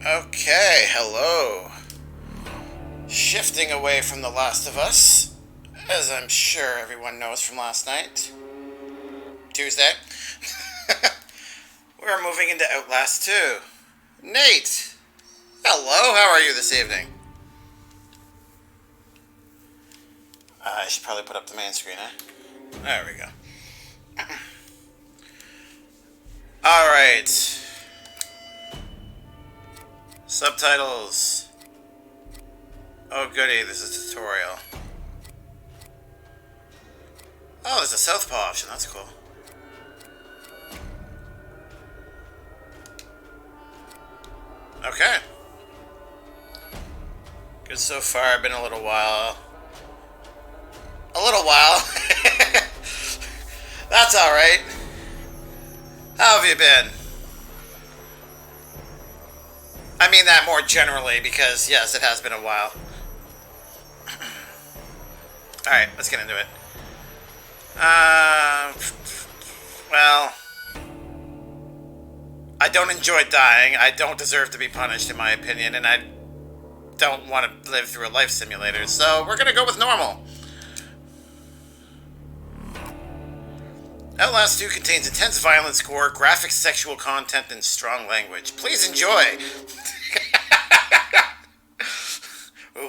Okay, hello. Shifting away from The Last of Us, as I'm sure everyone knows from last night. Tuesday. We're moving into Outlast 2. Nate! Hello, how are you this evening? I should probably put up the main screen, eh? There we go. Alright. Subtitles. Oh goody, this is a tutorial. Oh, there's a Southpaw option, that's cool. Okay. Good so far, been a little while. That's alright. How have you been? I mean that more generally because, yes, it has been a while. Alright, let's get into it. Well, I don't enjoy dying. I don't deserve to be punished, in my opinion, and I don't want to live through a life simulator, so we're gonna go with normal. Outlast 2 contains intense violence, gore, graphic sexual content, and strong language. Please enjoy!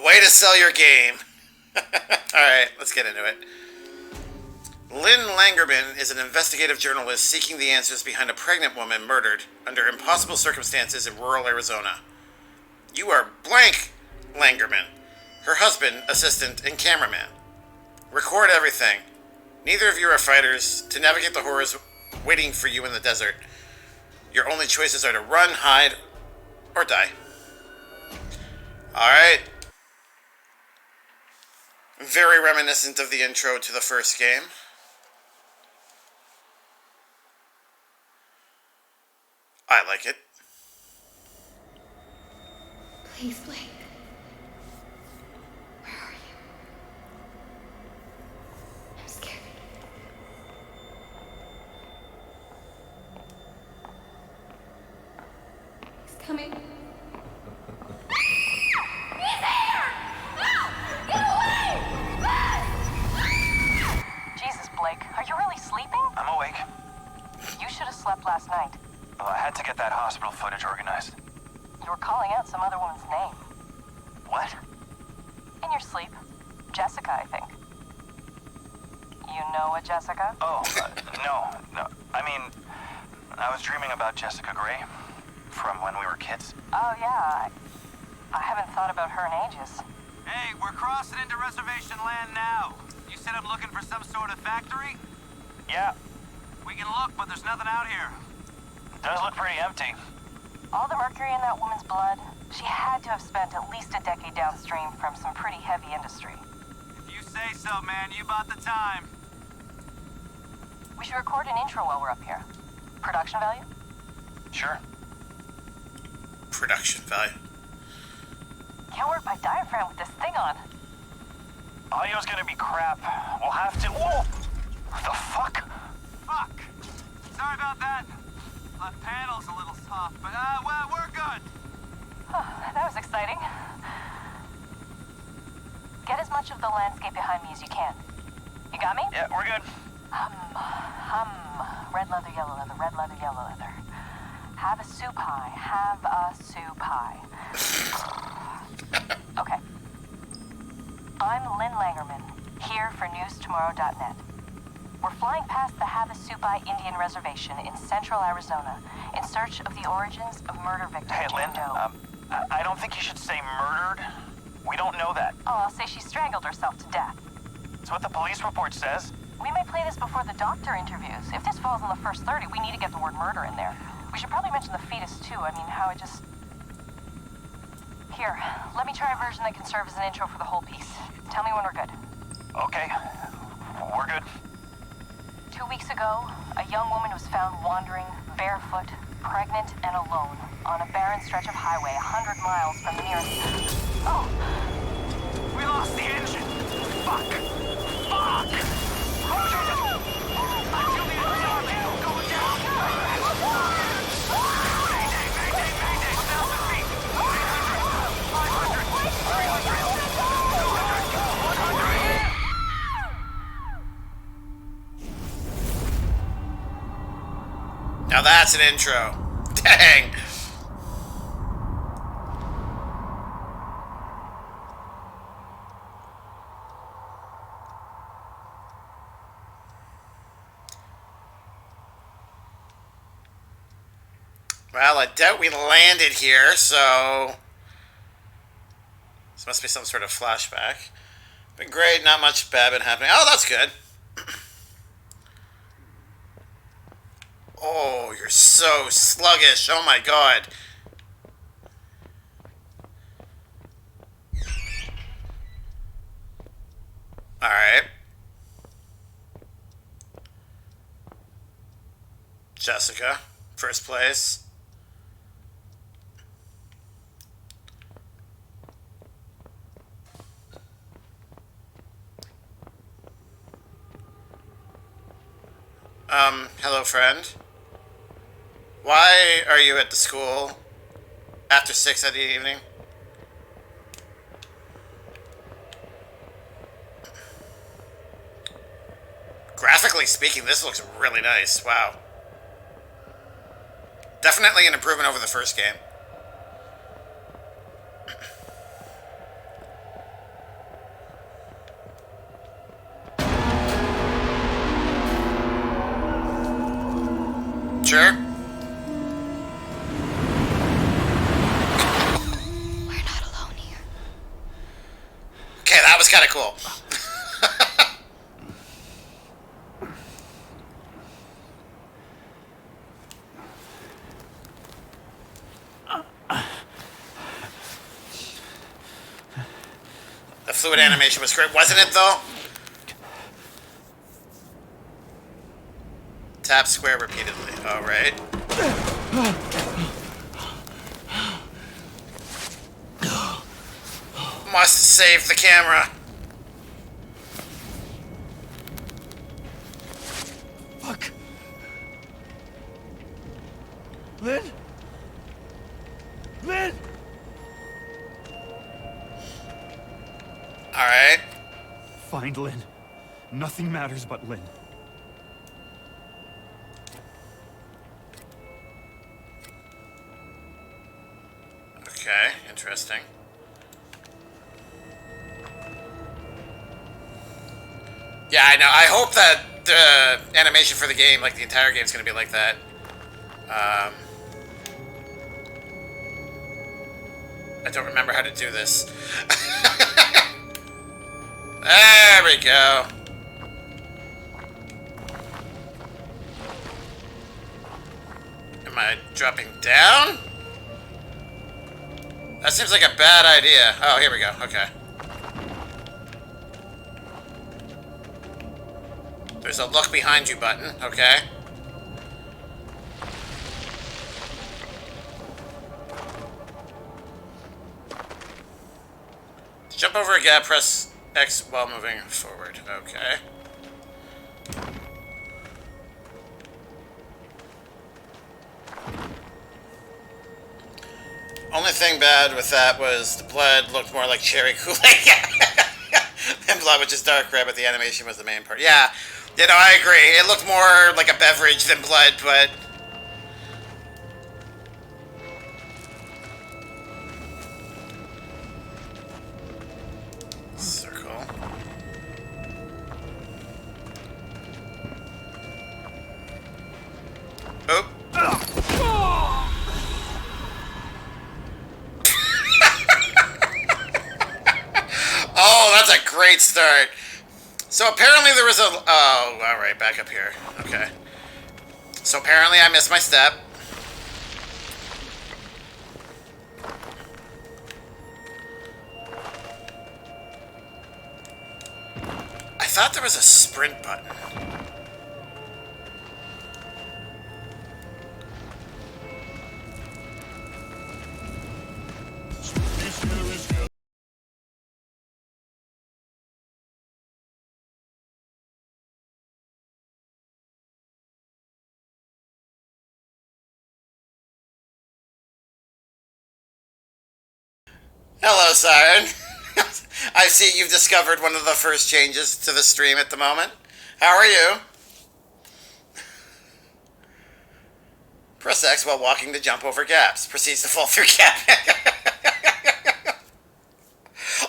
Way to sell your game. Alright, let's get into it. Lynn Langerman is an investigative journalist seeking the answers behind a pregnant woman murdered under impossible circumstances in rural Arizona. You are blank Langerman, her husband, assistant, and cameraman. Record everything. Neither of you are fighters to navigate the horrors waiting for you in the desert. Your only choices are to run, hide, or die. Alright. Very reminiscent of the intro to the first game. I like it. Please, Blake. Where are you? I'm scared. He's coming. He's here! No! Get away! Jesus, Blake, are you really sleeping? I'm awake. You should have slept last night. Well, I had to get that hospital footage organized. You were calling out some other woman's name. What? In your sleep. Jessica, I think. You know a Jessica? Oh, no. I mean, I was dreaming about Jessica Gray from when we were kids. Oh, yeah. I haven't thought about her in ages. Hey, we're crossing into reservation land now. You said I'm looking for some sort of factory? Yeah, We can look, but there's nothing out here. does look pretty empty. All the mercury in that woman's blood, she had to have spent at least a decade downstream from some pretty heavy industry. If you say so, man, you bought the time. We should record an intro while we're up here. Production value? Sure. Production value. Can't work my diaphragm with this thing on. Audio's gonna be crap. We'll have to... Whoa! The fuck? Fuck. Sorry about that. Left panel's a little soft, but well, we're good. That was exciting. Get as much of the landscape behind me as you can. You got me? Yeah, we're good. Hum. Red leather, yellow leather, red leather, yellow leather. Have a soup pie, have a soup pie. Okay. I'm Lynn Langerman, here for newstomorrow.net. We're flying past the Havasupai Indian Reservation in central Arizona in search of the origins of murder victim Hey, Lynn, Jane Doe. I don't think you should say murdered. We don't know that. Oh, I'll say she strangled herself to death. It's what the police report says. We may play this before the doctor interviews. If this falls in the first 30, we need to get the word murder in there. We should probably mention the fetus, too. I mean, how it just... Here, let me try a version that can serve as an intro for the whole piece. Tell me when we're good. Okay, we're good. 2 weeks ago, a young woman was found wandering, barefoot, pregnant, and alone on a barren stretch of highway 100 miles from the nearest... Oh! We lost the engine. Fuck. I feel the tornado going down. Mayday. 1,000 feet. that's an intro. Dang. Well, I doubt we landed here, so this must be some sort of flashback. Been great, not much bad been happening. Oh, that's good. Oh, you're so sluggish. Oh my god. Alright. Jessica, first place. Hello, friend. Why are you at the school after 6 in the evening? Graphically speaking, this looks really nice. Wow. Definitely an improvement over the first game. Sure. We're not alone here. Okay, that was kind of cool. The fluid animation was great, wasn't it, though? Tap square repeatedly. All right. Must save the camera. Fuck. Lynn? Lynn? All right. Find Lynn. Nothing matters but Lynn. Okay, interesting. Yeah, I know. I hope that the animation for the game, like the entire game, is going to be like that. I don't remember how to do this. There we go. Am I dropping down? That seems like a bad idea. Oh, here we go. Okay. There's a look behind you button. Okay. To jump over a gap, press X while moving forward. Okay. Only thing bad with that was the blood looked more like cherry Kool-Aid. And blood was just dark red, but the animation was the main part. Yeah, you know, I agree. It looked more like a beverage than blood, but... Circle. Oop. Oh, that's a great start. So apparently there was a... Oh, alright, back up here. Okay. So apparently I missed my step. I thought there was a sprint button. Hello, Siren. I see you've discovered one of the first changes to the stream at the moment. How are you? Press X while walking to jump over gaps. Proceeds to fall through gap.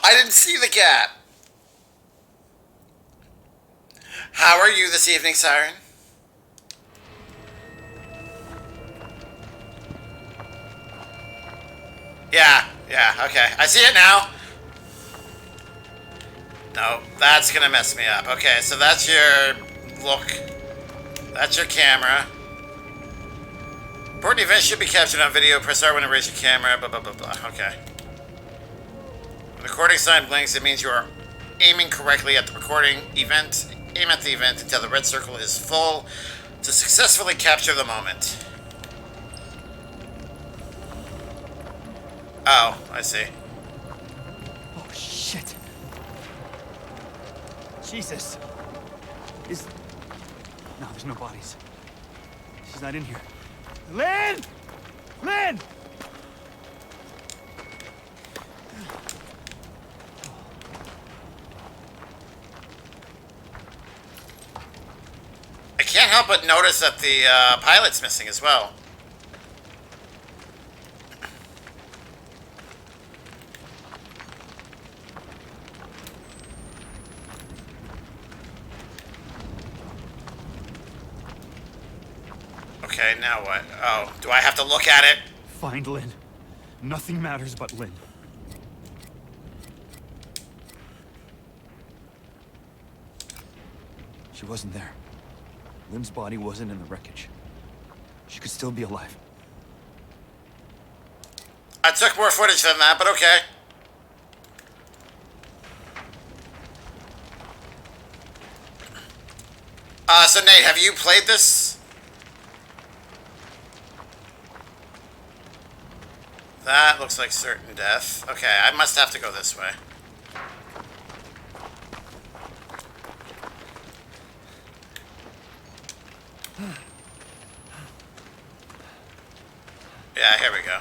I didn't see the gap. How are you this evening, Siren? Yeah, okay. I see it now. No, that's gonna mess me up. Okay, so that's your look. That's your camera. Important events should be captured on video. Press R when to raise your camera. Blah, blah, blah, blah. Okay. When the recording sign blinks, it means you are aiming correctly at the recording event. Aim at the event until the red circle is full to successfully capture the moment. Oh, I see. Oh, shit. Jesus. No, there's no bodies. She's not in here. Lynn! Lynn! I can't help but notice that the pilot's missing as well. Okay, now what? Oh, do I have to look at it? Find Lynn. Nothing matters but Lynn. She wasn't there. Lynn's body wasn't in the wreckage. She could still be alive. I took more footage than that, but okay. So Nate, have you played this? That looks like certain death. Okay, I must have to go this way. Yeah, here we go.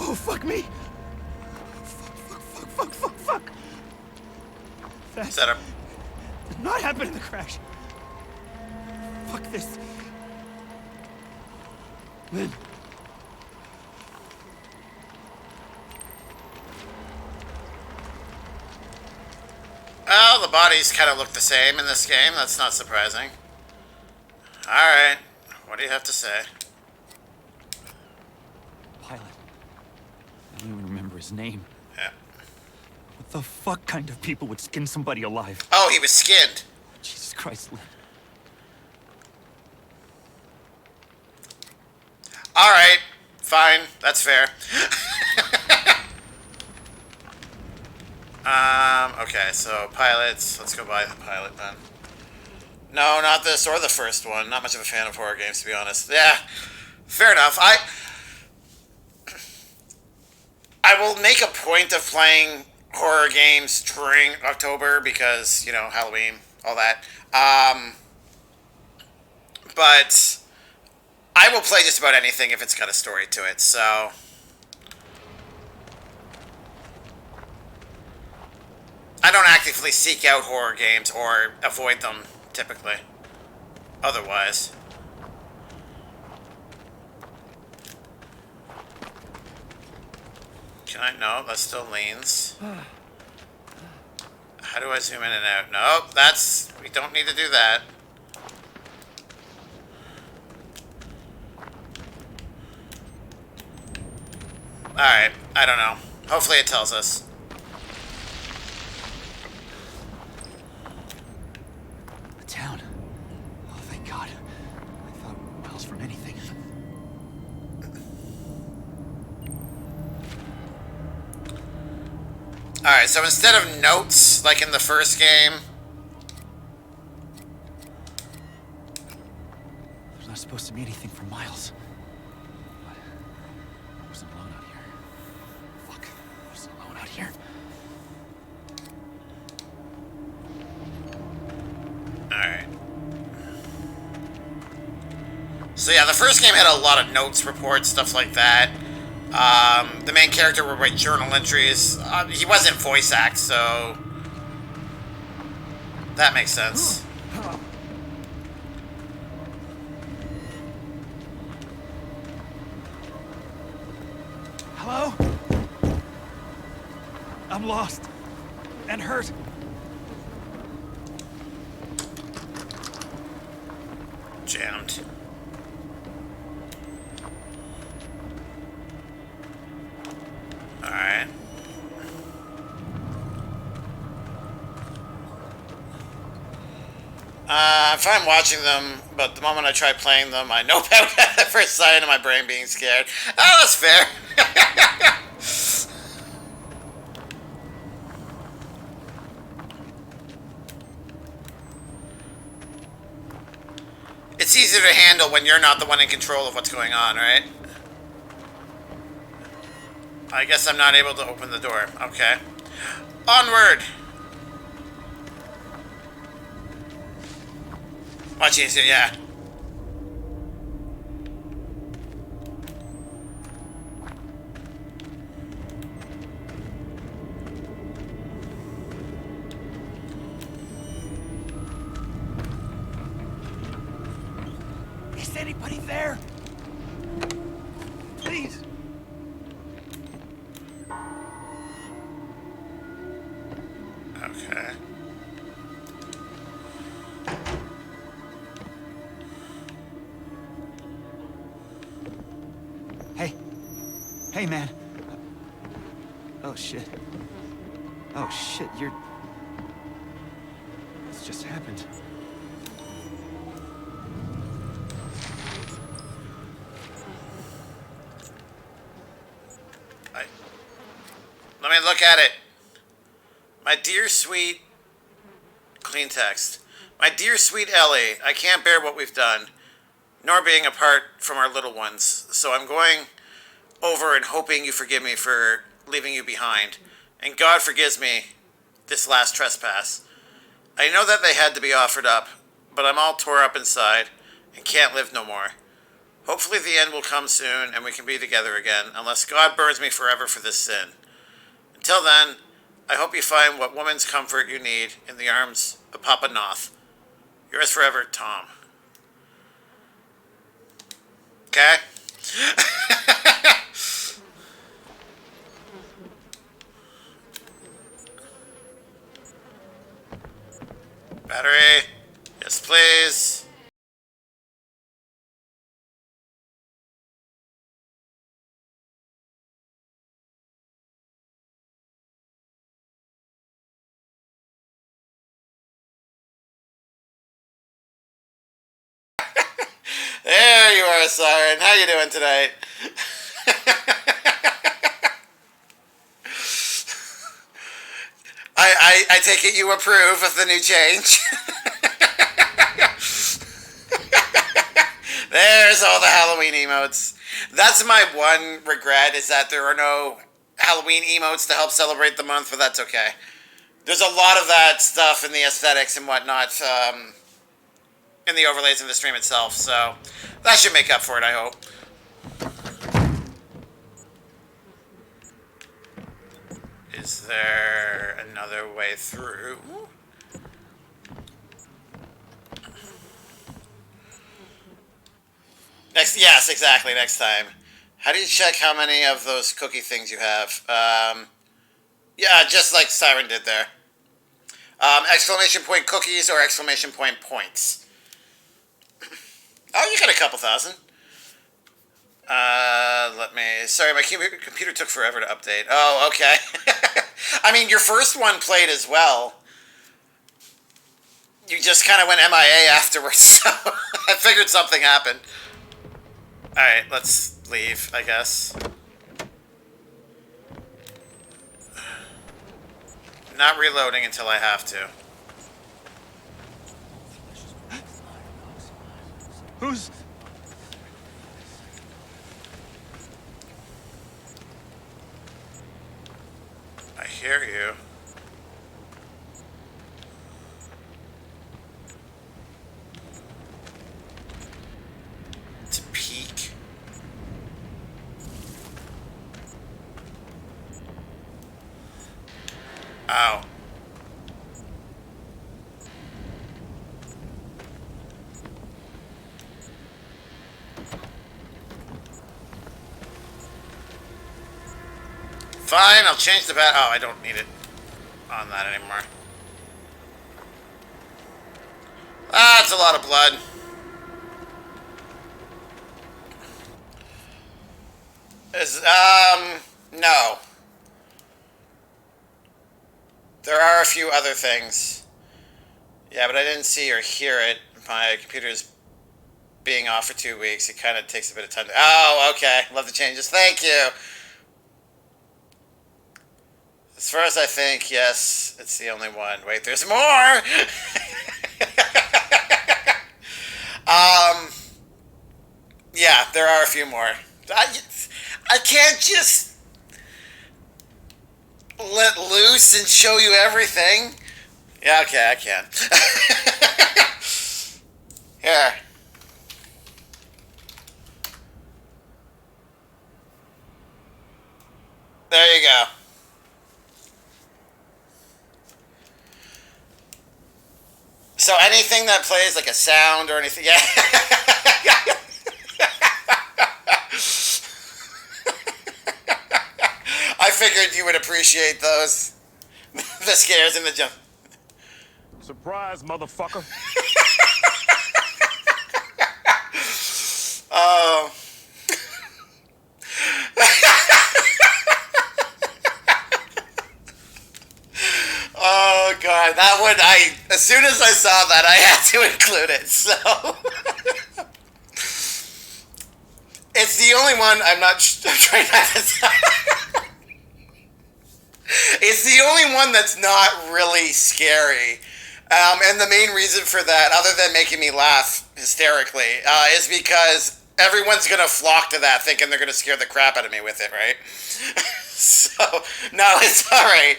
Oh, fuck me! Fuck! Is that a... Did not happen in the crash. Fuck this. Lynn. Well, the bodies kind of look the same in this game. That's not surprising. Alright. What do you have to say? Pilot. I don't even remember his name. Yeah. What the fuck kind of people would skin somebody alive? Oh, he was skinned. Jesus Christ, Lynn. Alright. Fine. That's fair. Okay, so pilots. Let's go buy the pilot then. No, not this or the first one. Not much of a fan of horror games, to be honest. Yeah, fair enough. I will make a point of playing horror games during October because, you know, Halloween, all that. But I will play just about anything if it's got a story to it, so... I don't actively seek out horror games or avoid them, typically. Otherwise. Can I? No, that still leans. How do I zoom in and out? Nope, that's... We don't need to do that. Alright, I don't know. Hopefully it tells us. Town. Oh, thank God. I thought miles from anything. Alright, so instead of notes, like in the first game... There's not supposed to be anything for miles. But I wasn't alone out here. Fuck. I wasn't alone out here. Alright. So yeah, the first game had a lot of notes, reports, stuff like that. The main character would write journal entries. He wasn't voice act, so that makes sense. Hello? I'm lost and hurt. Jammed. Alright. I'm fine watching them, but the moment I try playing them, I know about it at first sight and my brain being scared. Oh, that's fair. It's easier to handle when you're not the one in control of what's going on, right? I guess I'm not able to open the door. Okay. Onward! Much easier, yeah. Is anybody there? Please. Okay. Hey. Hey, man. Oh, shit. Oh, shit, you're... This just happened. Let me look at it. My dear sweet... Clean text. My dear sweet Ellie, I can't bear what we've done, nor being apart from our little ones, so I'm going over and hoping you forgive me for leaving you behind, and God forgives me this last trespass. I know that they had to be offered up, but I'm all tore up inside and can't live no more. Hopefully the end will come soon and we can be together again, unless God burns me forever for this sin. Until then, I hope you find what woman's comfort you need in the arms of Papa Noth. Yours forever, Tom. Okay? Battery. Yes, please. There you are, Siren. How you doing tonight? I take it you approve of the new change. There's all the Halloween emotes. That's my one regret, is that there are no Halloween emotes to help celebrate the month, but that's okay. There's a lot of that stuff in the aesthetics and whatnot, in the overlays in the stream itself, so that should make up for it, I hope. Is there another way through? Yes, exactly, next time. How do you check how many of those cookie things you have? Yeah, just like Siren did there. Exclamation point cookies or exclamation point points? Oh, you got a couple thousand. Sorry, my computer took forever to update. Oh, okay. I mean, your first one played as well. You just kind of went MIA afterwards, so I figured something happened. Alright, let's leave, I guess. Not reloading until I have to. Who's... I hear you. To peek. Oh. Fine, I'll change the bat. Oh, I don't need it on that anymore. That's a lot of blood. No. There are a few other things. Yeah, but I didn't see or hear it. My computer's being off for 2 weeks. It kind of takes a bit of time to... Oh, okay. Love the changes. Thank you. As far as I think, yes, it's the only one. Wait, there's more! Yeah, there are a few more. I can't just let loose and show you everything. Yeah, okay, I can. Here. There you go. So anything that plays like a sound or anything, yeah. I figured you would appreciate those. The scares and the jump. Surprise, motherfucker. Oh. Oh god, that one as soon as I saw that I had to include it, so it's the only one I'm trying not to it's the only one that's not really scary. And the main reason for that, other than making me laugh hysterically, is because everyone's gonna flock to that thinking they're gonna scare the crap out of me with it, right? So, no, it's alright.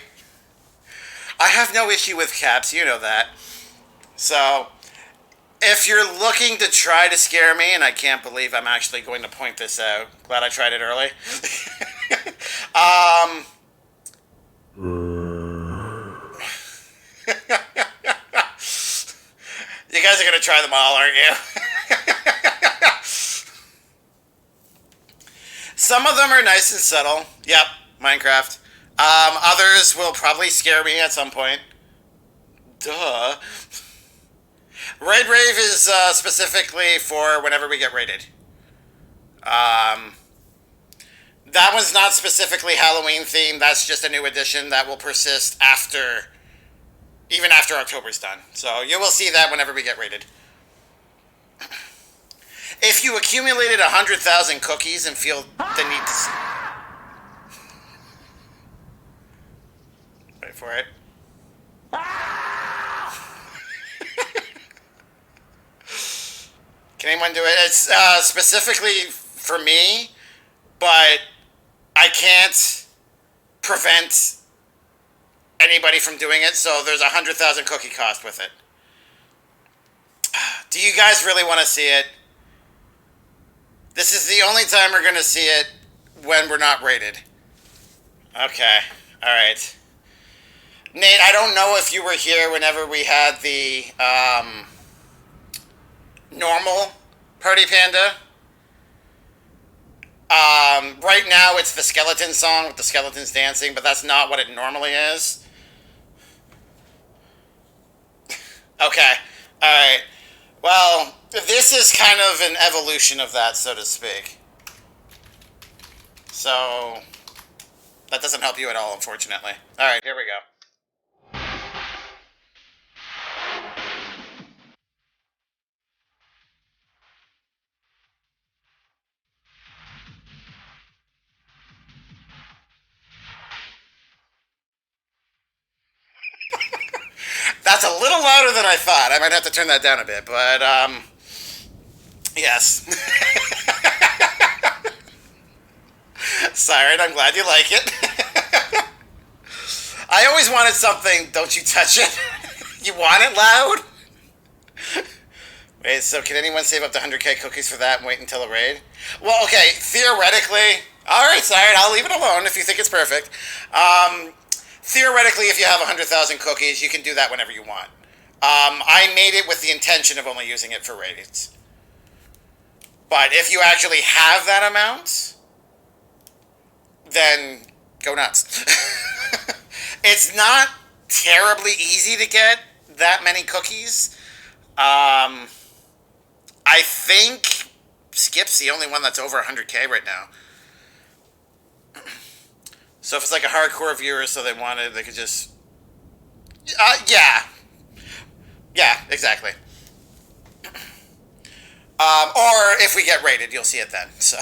I have no issue with caps, you know that. So, if you're looking to try to scare me, and I can't believe I'm actually going to point this out. Glad I tried it early. You guys are going to try them all, aren't you? Some of them are nice and subtle. Yep, Minecraft. Others will probably scare me at some point. Duh. Raid Rave is specifically for whenever we get raided. That one's not specifically Halloween themed. That's just a new edition that will persist even after October's done. So you will see that whenever we get raided. If you accumulated 100,000 cookies and feel the need to... Wait for it. Can anyone do it? It's specifically for me, but I can't prevent anybody from doing it, so there's 100,000 cookie cost with it. Do you guys really want to see it? This is the only time we're going to see it when we're not rated. Okay, alright. Nate, I don't know if you were here whenever we had the normal Party Panda. Right now it's the skeleton song with the skeletons dancing, but that's not what it normally is. Okay, alright. Well, this is kind of an evolution of that, so to speak. So, that doesn't help you at all, unfortunately. Alright, here we go. That's a little louder than I thought. I might have to turn that down a bit, but, yes. Siren, I'm glad you like it. I always wanted something, don't you touch it. You want it loud? Wait, so can anyone save up to 100k cookies for that and wait until a raid? Well, okay, theoretically, alright, Siren, I'll leave it alone if you think it's perfect. theoretically, if you have 100,000 cookies, you can do that whenever you want. I made it with the intention of only using it for raids. But if you actually have that amount, then go nuts. It's not terribly easy to get that many cookies. I think Skip's the only one that's over 100K right now. So if it's like a hardcore viewer, so they wanted, they could just... yeah. Yeah, exactly. Or if we get rated, you'll see it then. So,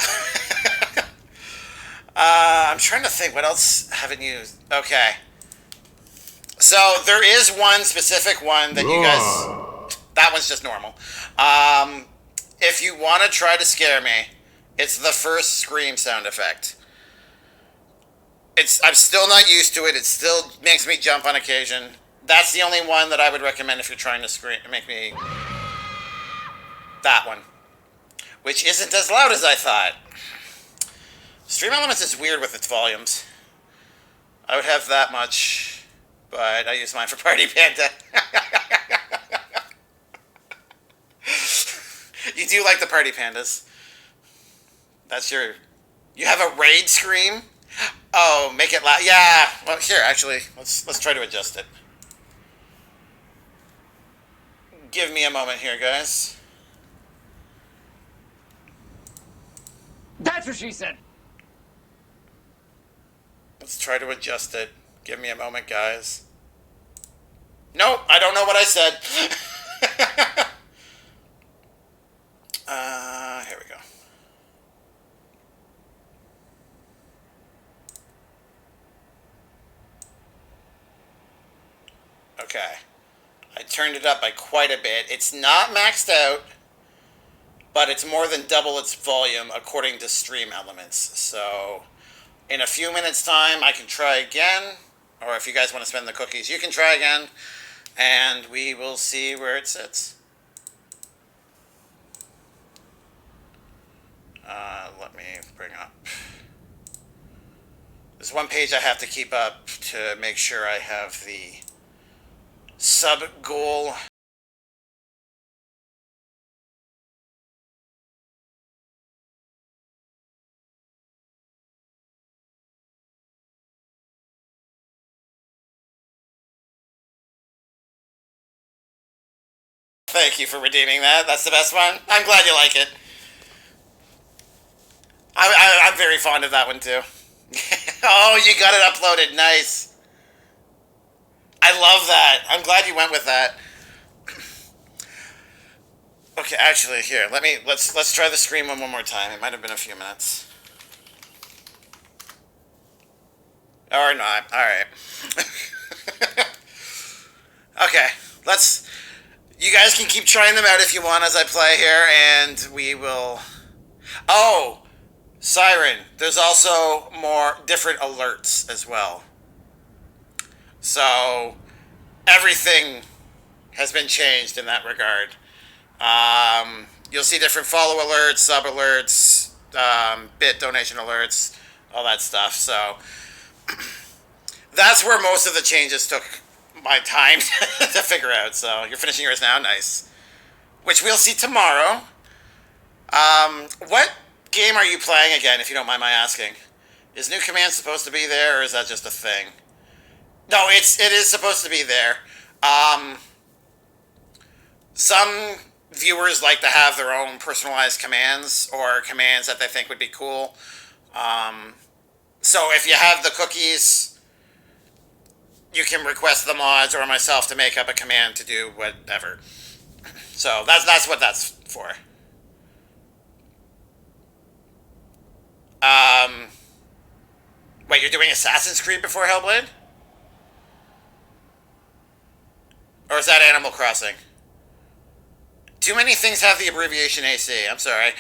I'm trying to think, what else haven't used? Okay. So there is one specific one that you guys... That one's just normal. If you want to try to scare me, it's the first scream sound effect. I'm still not used to it. It still makes me jump on occasion. That's the only one that I would recommend if you're trying to make me... That one. Which isn't as loud as I thought. Stream Elements is weird with its volumes. I would have that much, but I use mine for Party Panda. You do like the Party Pandas. That's your... You have a raid scream? Oh, make it loud. Yeah. Well, here, actually, let's try to adjust it. Give me a moment here, guys. That's what she said. Let's try to adjust it. Give me a moment, guys. Nope, I don't know what I said. Here we go. Okay. I turned it up by quite a bit. It's not maxed out, but it's more than double its volume according to Stream Elements. So in a few minutes time, I can try again, or if you guys want to spend the cookies, you can try again, and we will see where it sits. Let me bring up. There's one page I have to keep up to make sure I have the sub goal. Thank you for redeeming that. That's the best one. I'm glad you like it. I'm very fond of that one too. Oh, you got it uploaded. Nice. I love that. I'm glad you went with that. Okay, actually, here. Let's try the screen one more time. It might have been a few minutes. Or not. All right. Okay. You guys can keep trying them out if you want as I play here, and we will... Oh! Siren. There's also more different alerts as well. So, everything has been changed in that regard. You'll see different follow alerts, sub alerts, bit donation alerts, all that stuff. So, that's where most of the changes took my time to figure out. So, you're finishing yours now? Nice. Which we'll see tomorrow. What game are you playing again, if you don't mind my asking? Is New Command supposed to be there, or is that just a thing? No, it is supposed to be there. Some viewers like to have their own personalized commands, or commands that they think would be cool. So if you have the cookies, you can request the mods or myself to make up a command to do whatever. So that's what that's for. Wait, you're doing Assassin's Creed before Hellblade? Or is that Animal Crossing? Too many things have the abbreviation AC. I'm sorry.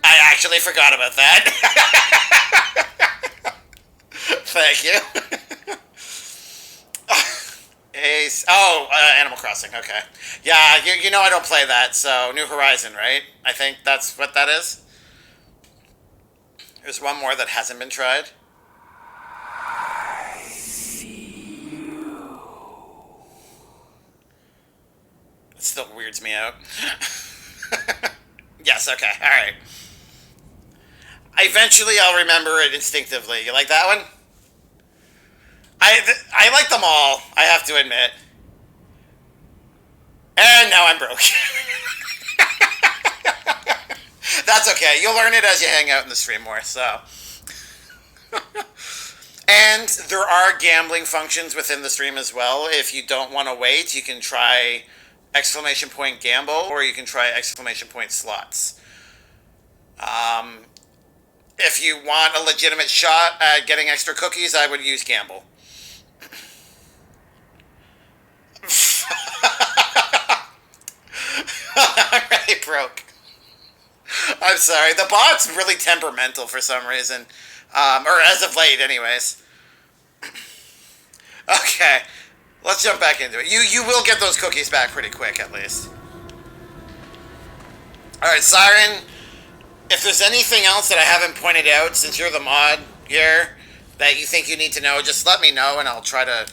I actually forgot about that. Thank you. Animal Crossing. Okay. Yeah, you know I don't play that, so New Horizon, right? I think that's what that is. There's one more that hasn't been tried. It still weirds me out. Yes, okay, alright. Eventually I'll remember it instinctively. You like that one? I like them all, I have to admit. And now I'm broke. That's okay. You'll learn it as you hang out in the stream more, so. And there are gambling functions within the stream as well. If you don't want to wait, you can try exclamation point gamble, or you can try exclamation point slots. If you want a legitimate shot at getting extra cookies, I would use gamble. I'm really broke. I'm sorry. The bot's really temperamental for some reason. Or as of late, anyways. Okay. Let's jump back into it. You will get those cookies back pretty quick, at least. Alright, Siren. If there's anything else that I haven't pointed out, since you're the mod here, that you think you need to know, just let me know and I'll try to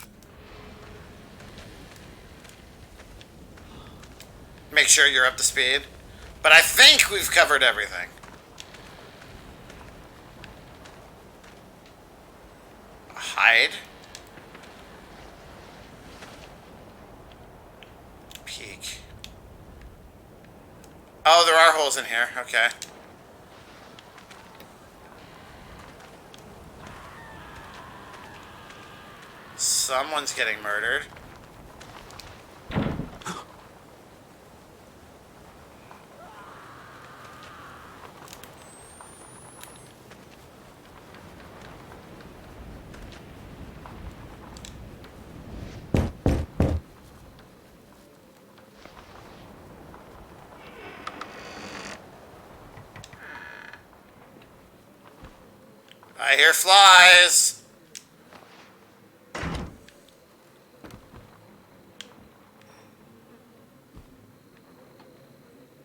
make sure you're up to speed. But I think we've covered everything. Hide. Peek. Oh, there are holes in here. Okay. Someone's getting murdered. I hear flies.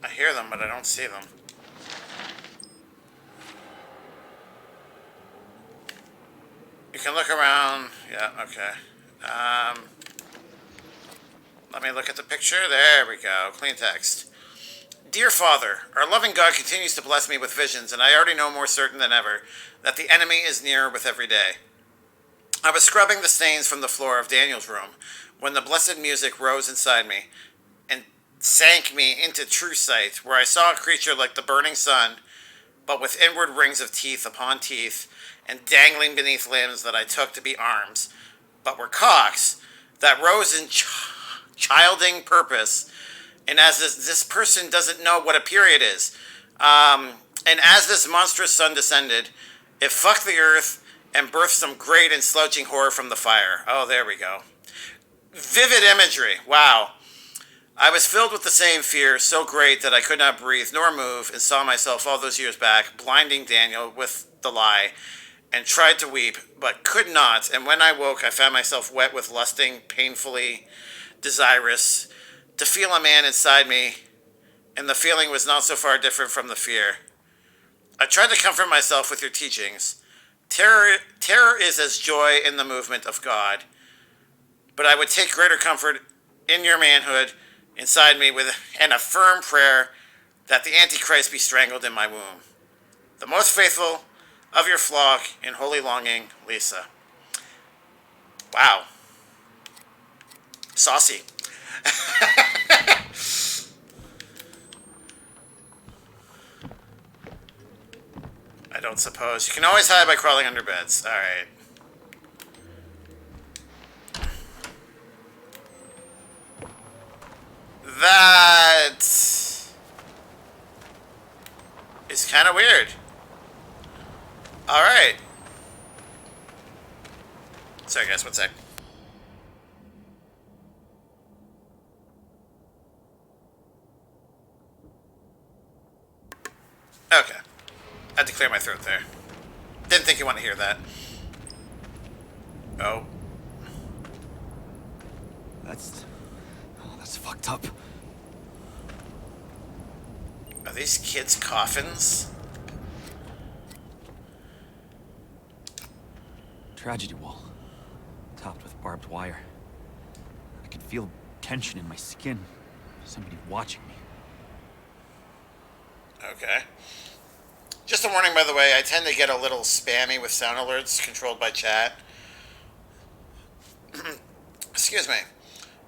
I hear them, but I don't see them. You can look around. Yeah, okay. Let me look at the picture. There we go. Clean text. Dear Father, our loving God continues to bless me with visions, and I already know more certain than ever that the enemy is nearer with every day. I was scrubbing the stains from the floor of Daniel's room when the blessed music rose inside me and sank me into true sight, where I saw a creature like the burning sun, but with inward rings of teeth upon teeth, and dangling beneath limbs that I took to be arms, but were cocks, that rose in childing purpose. And as this person doesn't know what a period is, and as this monstrous sun descended, it fucked the earth and birthed some great and slouching horror from the fire. Oh, there we go. Vivid imagery. Wow. I was filled with the same fear, so great that I could not breathe nor move, and saw myself all those years back, blinding Daniel with the lie, and tried to weep, but could not. And when I woke, I found myself wet with lusting, painfully desirous to feel a man inside me, and the feeling was not so far different from the fear. I tried to comfort myself with your teachings. Terror is as joy in the movement of God, but I would take greater comfort in your manhood inside me with a firm prayer that the Antichrist be strangled in my womb. The most faithful of your flock in holy longing, Lisa. Wow. Saucy. I don't suppose. You can always hide by crawling under beds. Alright. That is kind of weird. Alright. Sorry guys, one sec. Okay. I had to clear my throat there. Didn't think you want to hear that. Oh. That's fucked up. Are these kids' coffins? Tragedy wall. Topped with barbed wire. I can feel tension in my skin. Somebody watching me. Okay. Just a warning, by the way, I tend to get a little spammy with sound alerts controlled by chat. Excuse me.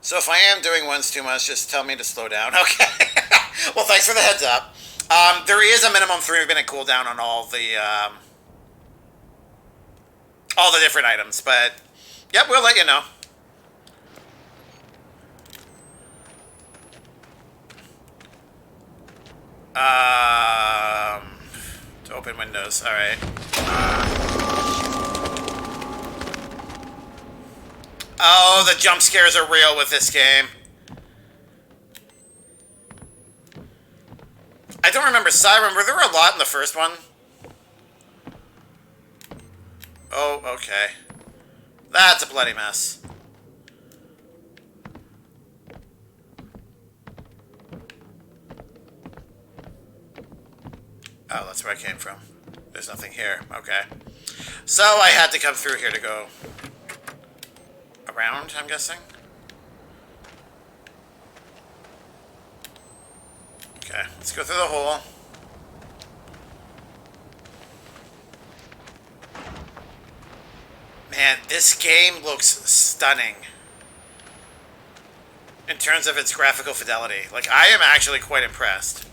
So if I am doing ones too much, just tell me to slow down. Okay. Well, thanks for the heads up. There is a minimum 3-minute cooldown on all the different items, but yep, we'll let you know. To open windows. All right. Oh, the jump scares are real with this game. I don't remember Siren. Were there a lot in the first one? Oh, okay. That's a bloody mess. Oh, that's where I came from. There's nothing here. Okay. So I had to come through here to go around, I'm guessing. Okay, let's go through the hole. Man, this game looks stunning in terms of its graphical fidelity. Like, I am actually quite impressed.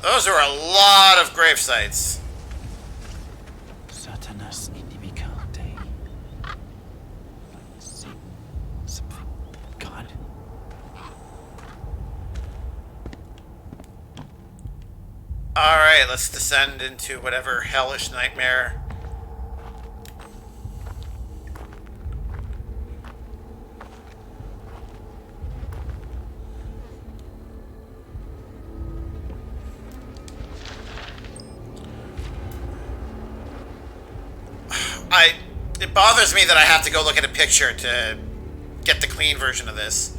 Those are a lot of grave sites. Satanas inimicate. God. Alright, let's descend into whatever hellish nightmare. It bothers me that I have to go look at a picture to get the clean version of this.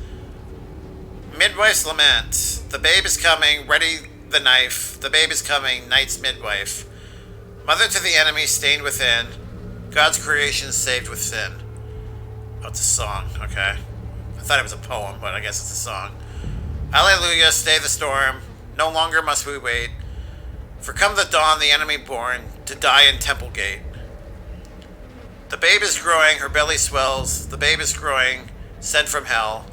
Midwife's lament. The babe is coming, ready the knife. The babe is coming, night's midwife. Mother to the enemy, stained within. God's creation saved with sin. Oh, it's a song, okay. I thought it was a poem, but I guess it's a song. Alleluia, stay the storm. No longer must we wait. For come the dawn, the enemy born, to die in temple gate. The babe is growing, her belly swells. The babe is growing, sent from hell.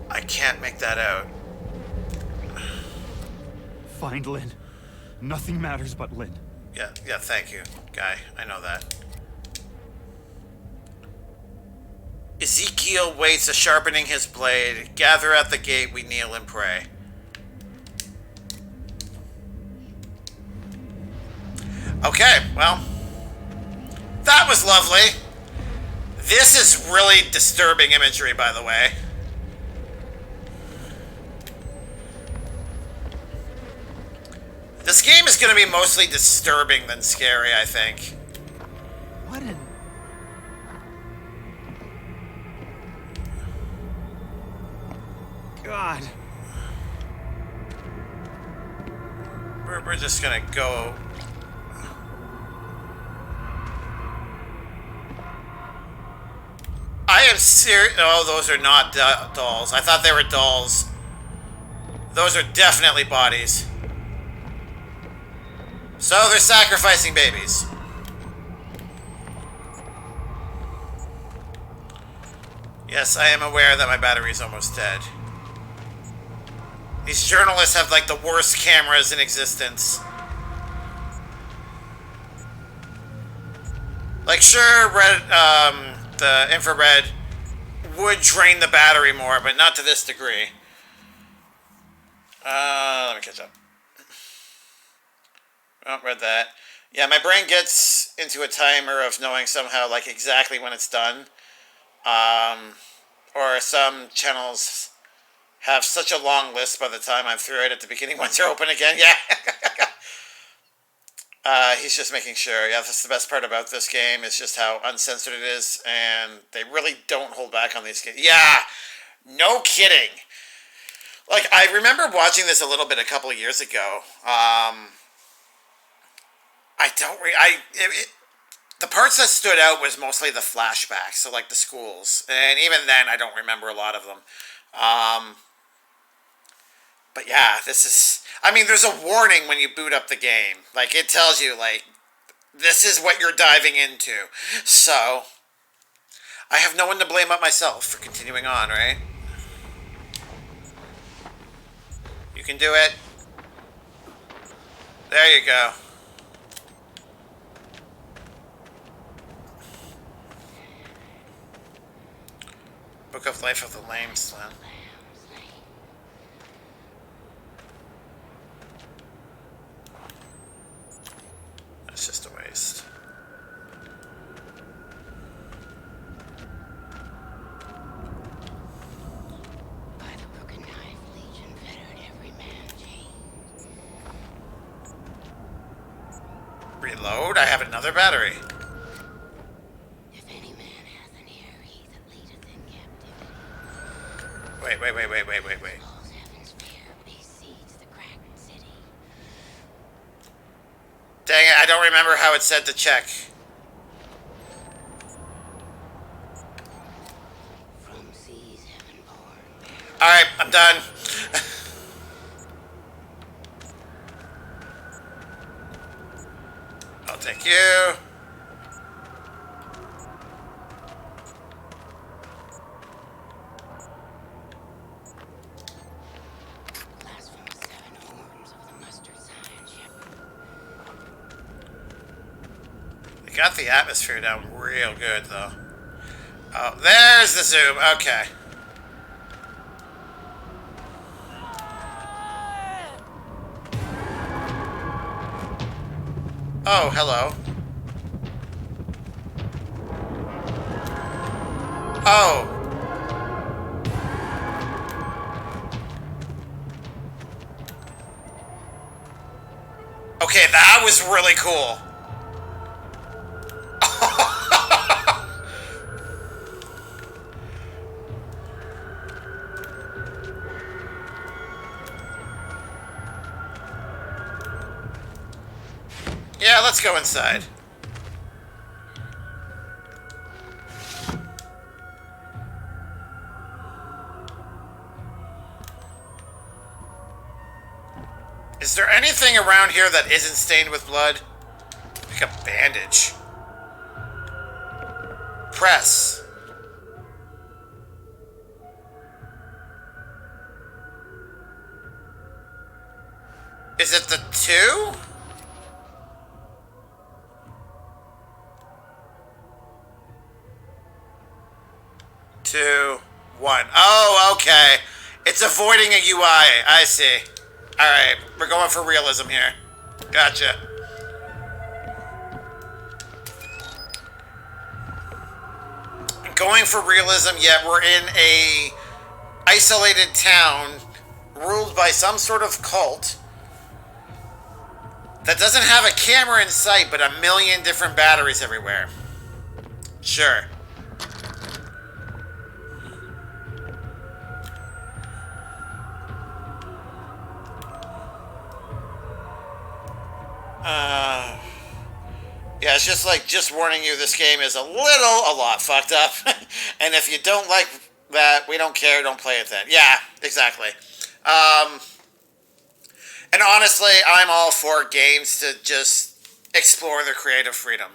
I can't make that out. Find Lynn. Nothing matters but Lynn. Yeah, thank you, guy. I know that. Ezekiel waits, a sharpening his blade. Gather at the gate, we kneel and pray. Okay, well, that was lovely. This is really disturbing imagery, by the way. This game is going to be mostly disturbing than scary, I think. What an... God. We're just going to go... I am serious. Oh, those are not dolls. I thought they were dolls. Those are definitely bodies. So they're sacrificing babies. Yes, I am aware that my battery is almost dead. These journalists have like the worst cameras in existence. Like, sure, the infrared would drain the battery more, but not to this degree. Let me catch up. Oh, read that. Yeah, my brain gets into a timer of knowing somehow, like, exactly when it's done. Or some channels have such a long list by the time I'm through it at the beginning once you're open again. Yeah. He's just making sure. Yeah, that's the best part about this game is just how uncensored it is, and they really don't hold back on these games. Yeah, no kidding. Like, I remember watching this a little bit a couple of years ago. The parts that stood out was mostly the flashbacks, so like the schools, and even then I don't remember a lot of them. But yeah, this is... I mean, there's a warning when you boot up the game. Like, it tells you, like, this is what you're diving into. So, I have no one to blame but myself for continuing on, right? You can do it. There you go. Book of Life of the Lame Slim. That's just a waste. By the broken knife, Legion fettered every man chained. Reload? I have another battery. If any man hath an ear, he that leadeth in captivity. Wait. Falls heaven's fear besiege the cracked city. Dang it, I don't remember how it said to check. From seas heaven born. Alright, I'm done. I'll take you. Glass from the 7 horns of the mustard sign shepherd. They got the atmosphere down real good, though. Oh, there's the zoom. Okay. Oh, hello. Oh. Okay, that was really cool. Yeah, let's go inside. Is there anything around here that isn't stained with blood? Like a bandage. Press. Is it the 2? Two, one. Oh, okay. It's avoiding a UI. I see. Alright, we're going for realism here. Gotcha. Going for realism, yet we're in a isolated town ruled by some sort of cult that doesn't have a camera in sight, but a million different batteries everywhere. Sure. Yeah, it's just warning you, this game is a lot fucked up. And if you don't like that, we don't care, don't play it then. Yeah, exactly. And honestly, I'm all for games to just explore their creative freedom.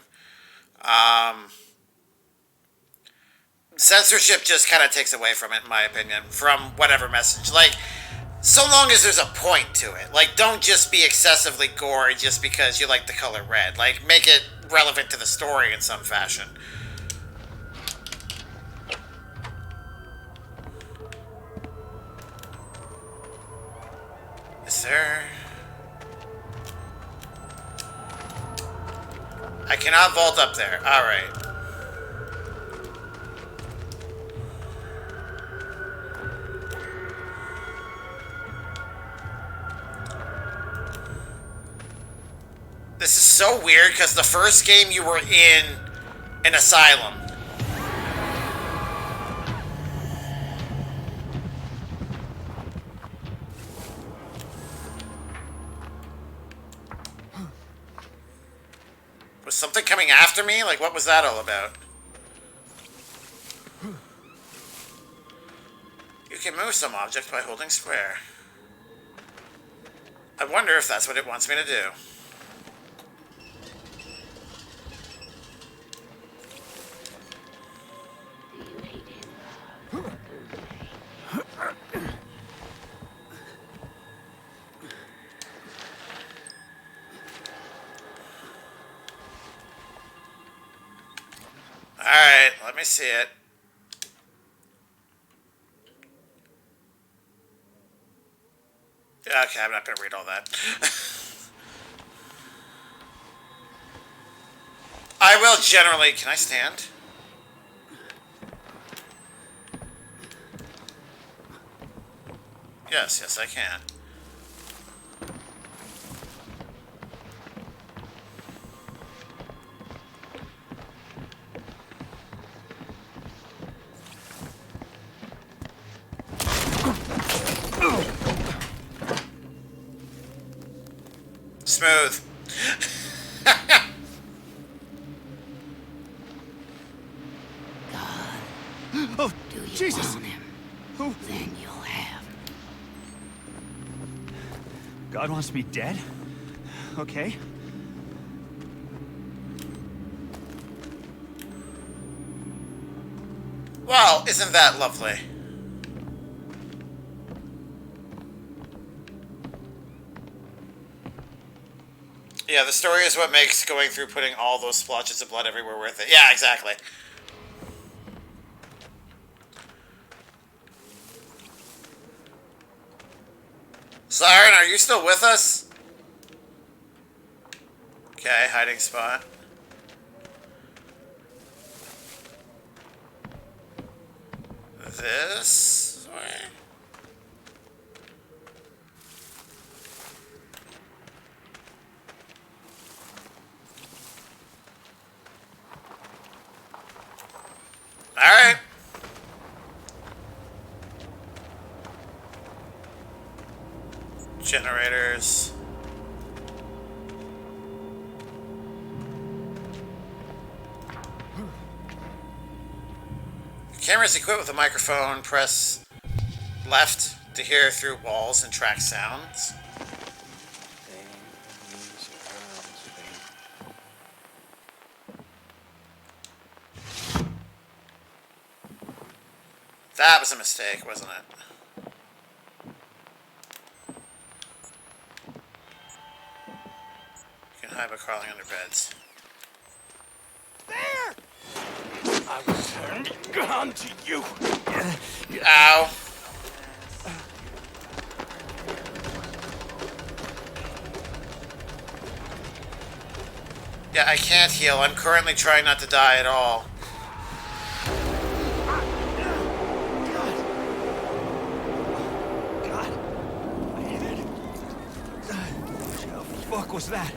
Censorship just kind of takes away from it, in my opinion, from whatever message. Like, so long as there's a point to it. Like, don't just be excessively gory just because you like the color red. Like, make it relevant to the story in some fashion. Is there... I cannot vault up there. Alright. This is so weird because the first game you were in an asylum. Was something coming after me? Like, what was that all about? You can move some objects by holding square. I wonder if that's what it wants me to do. Alright, let me see it. Yeah, okay, I'm not going to read all that. I will generally... Can I stand? Yes, I can. Smooth. Oh, Do you Jesus! want him? Who? Then you'll have. God wants me dead? Okay. Well, isn't that lovely? Yeah, the story is what makes going through putting all those splotches of blood everywhere worth it. Yeah, exactly. Siren, are you still with us? Okay, hiding spot. This way? Alright. Generators. The camera is equipped with a microphone. Press left to hear through walls and track sounds. That was a mistake, wasn't it? You can hide by crawling under beds. There! I will turn the gun to you. Ow. Yeah, I can't heal. I'm currently trying not to die at all. God. My head. What the fuck was that?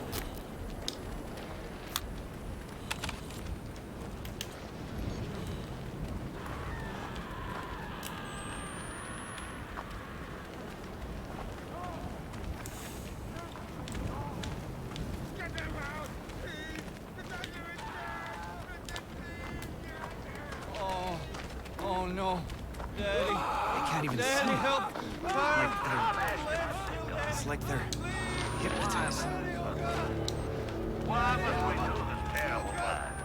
Oh no. Daddy. They can't even Daddy, see. help. It's like they're hypnotized. Why must we do this terrible life?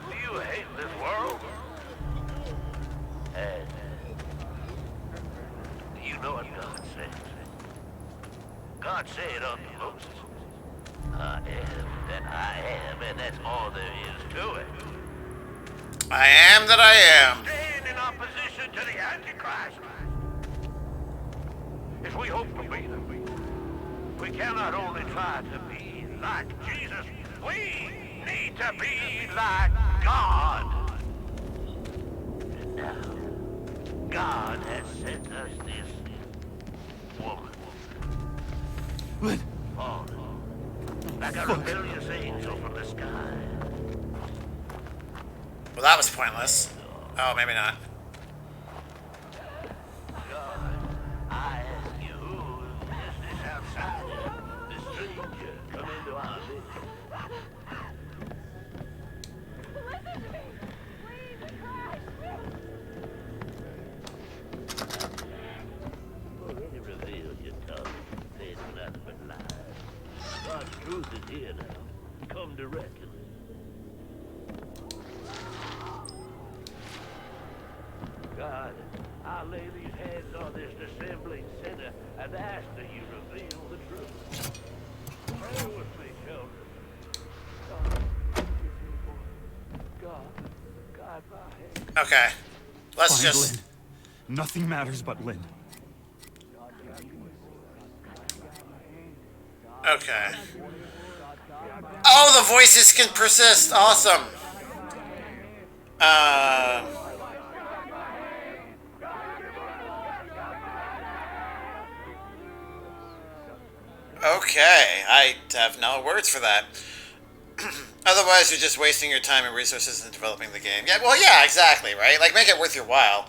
Do you hate this world? And do you know what God says? God said unto Moses, I am that I am, and that's all there is to it. I am that I am. Stand in opposition to the Antichrist. If we hope to be them, we cannot only try to be like Jesus, we need to be like God. And now, God has sent us this woman. Lynn, falling. Like a rebellious angel from the sky. Well, that was pointless. Oh, maybe not. God, I ask you, who is this outsider, this stranger, come into our midst? Already revealed your tongue, said nothing but lies. God's truth is here now. Come to reckon. God, I lay these hands on this dissembling sinner and ask that you reveal the truth. Pray with me, children. God, forgive me, boy. God, guide my hand. Okay. Let's Find just... Lynn. Nothing matters but Lynn. Okay. Oh, the voices can persist. Awesome. Okay. I have no words for that. Otherwise, you're just wasting your time and resources in developing the game. Yeah, well, yeah, exactly, right? Like, make it worth your while.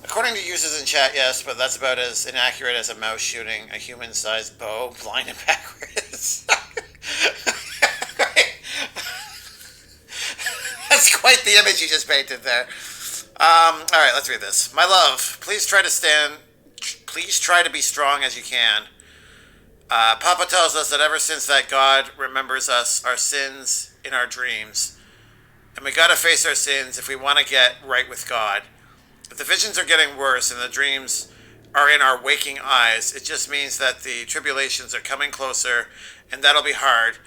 According to users in chat, yes, but that's about as inaccurate as a mouse shooting a human-sized bow blind and backwards. That's quite the image you just painted there. All right, let's read this. My love, please try to be strong as you can. Papa tells us that ever since that God remembers us, our sins in our dreams, and we gotta face our sins if we want to get right with God. If the visions are getting worse and the dreams are in our waking eyes, it just means that the tribulations are coming closer, and that'll be hard.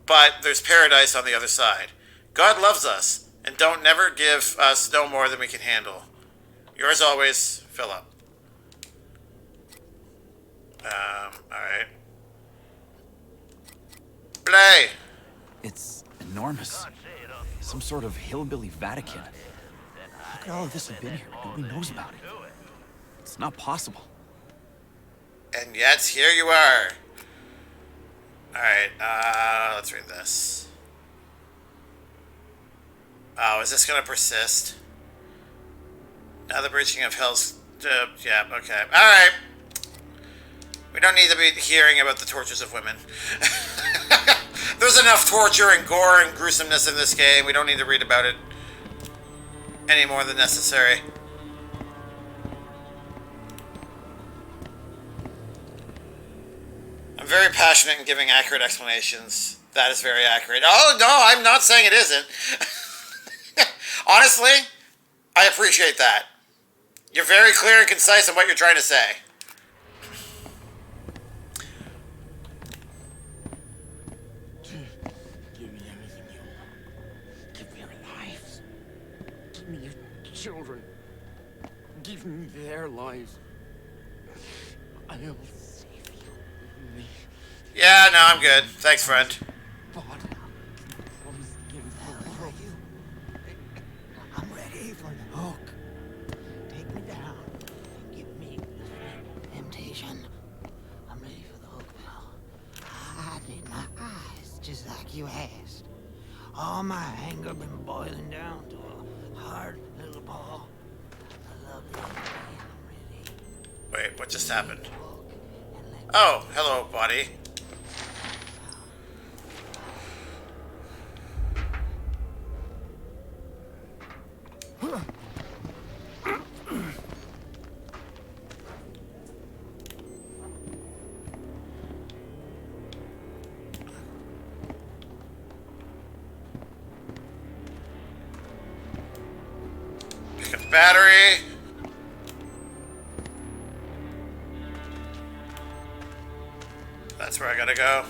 But there's paradise on the other side. God loves us, and don't never give us no more than we can handle. Yours always, Philip. Alright. Play! It's enormous. Some sort of hillbilly Vatican. How could all of this have been here? Nobody knows about it. It's not possible. And yet, here you are. Alright, let's read this. Oh, is this gonna persist? Now the breaching of hell's... yeah, okay. Alright. We don't need to be hearing about the tortures of women. There's enough torture and gore and gruesomeness in this game. We don't need to read about it any more than necessary. I'm very passionate in giving accurate explanations. That is very accurate. Oh, no, I'm not saying it isn't. Honestly, I appreciate that. You're very clear and concise in what you're trying to say. Give me everything you want. Give me your lives. Give me your children. Give me their lives. I'll save you. Me. Yeah, no, I'm good. Thanks, friend. God. Promise give me I'm ready for the hook. Take me down. Give me the temptation. I'm ready for the hook, pal. I need my eyes, just like you asked. All my anger been boiling down to a hard little ball. I love you, I'm ready. Wait, what just happened? Oh, hello, buddy. Pick up the battery. That's where I gotta go.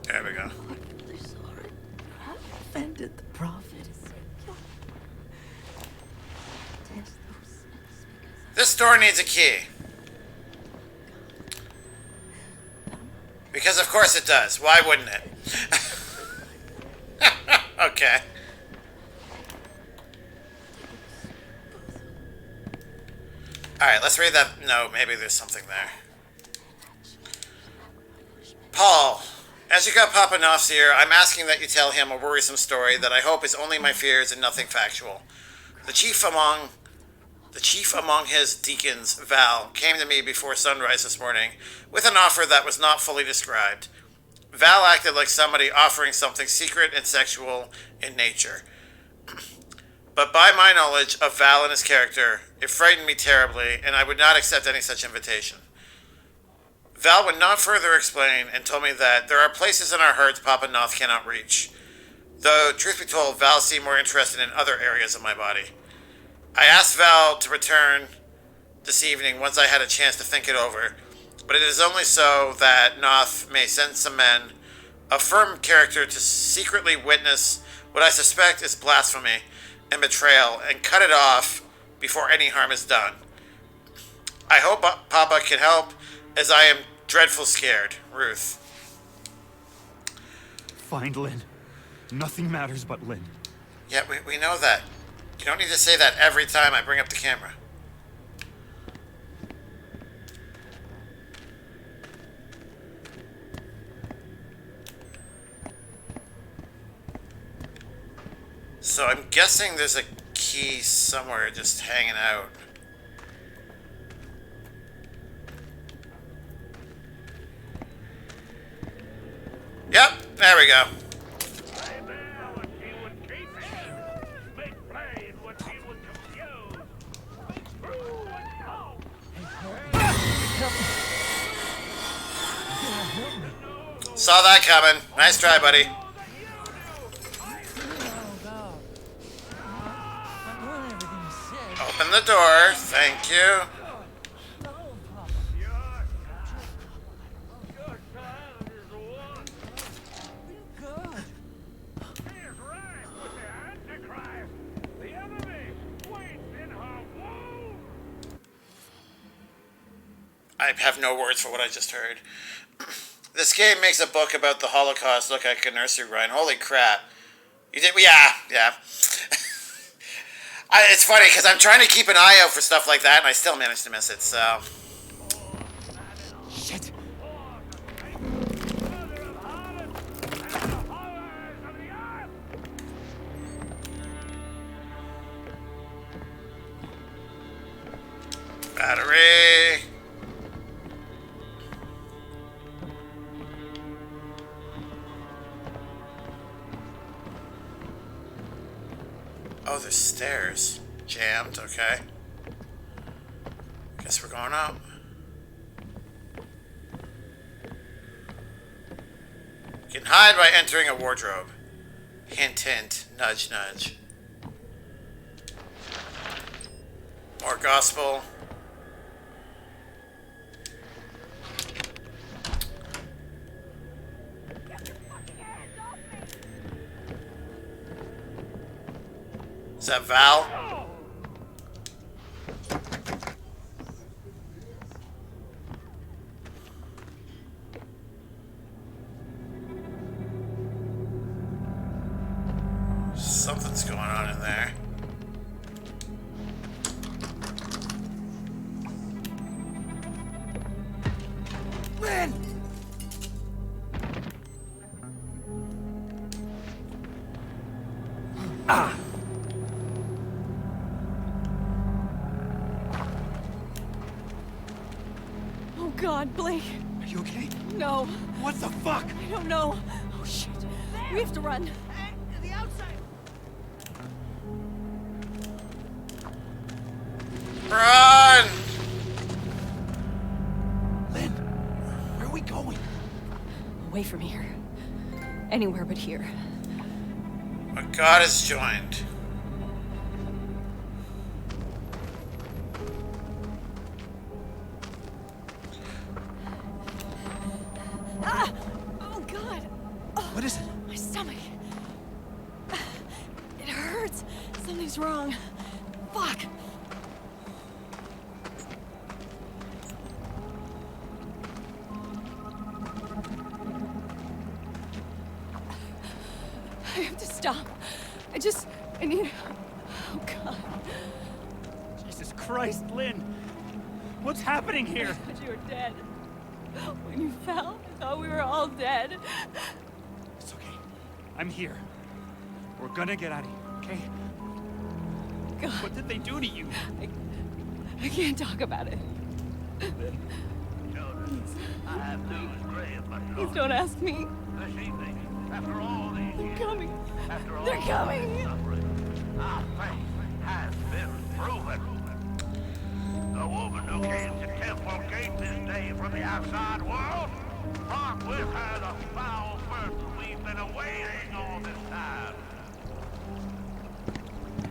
There we go. Really sorry. I offended the prophet. Test those sins This door needs a key. Because of course it does. Why wouldn't it? Okay. Alright, let's read that. No, maybe there's something there. Paul, as you got Papa Knopf's ear, I'm asking that you tell him a worrisome story that I hope is only my fears and nothing factual. The chief among his deacons, Val, came to me before sunrise this morning with an offer that was not fully described. Val acted like somebody offering something secret and sexual in nature. But by my knowledge of Val and his character, it frightened me terribly, and I would not accept any such invitation. Val would not further explain and told me that there are places in our hearts Papa Knopf cannot reach. Though, truth be told, Val seemed more interested in other areas of my body. I asked Val to return this evening once I had a chance to think it over, but it is only so that Knopf may send some men of firm character to secretly witness what I suspect is blasphemy and betrayal and cut it off before any harm is done. I hope Papa can help, as I am dreadful scared. Ruth. Find Lynn. Nothing matters but Lynn. Yeah, we know that. You don't need to say that every time I bring up the camera. So I'm guessing there's a key somewhere just hanging out. Yep, there we go. Saw that coming. Nice try, buddy. Open the door. Thank you. I have no words for what I just heard. This game makes a book about the Holocaust look like a nursery rhyme. Holy crap. You did? Yeah. It's funny because I'm trying to keep an eye out for stuff like that and I still managed to miss it, so. Shit. Battery. Oh, there's stairs. Jammed, okay. Guess we're going up. You can hide by entering a wardrobe. Hint, hint. Nudge, nudge. More gospel. Is that Val? Something's going on in there. Lynn! Ah! Oh God, Blake. Are you okay? No. What the fuck? I don't know. Oh shit. We have to run. The outside! Run! Lynn, where are we going? Away from here. Anywhere but here. What God has joined. Ah! Oh God! What is it? My stomach. It hurts. Something's wrong. Fuck. I have to stop. I need... Oh, God. Jesus Christ, Lynn! What's happening here? I thought you were dead. When you fell, I thought we were all dead. It's okay. I'm here. We're gonna get out of here, okay? God. What did they do to you? I can't talk about it. I have news, Gray, of my Please don't ask me. This evening, after all these They're years, coming. after all They're coming. this suffering, our faith has been proven. The woman who came to Temple Gate this day from the outside world brought with her the foul person we've been awaiting all this time.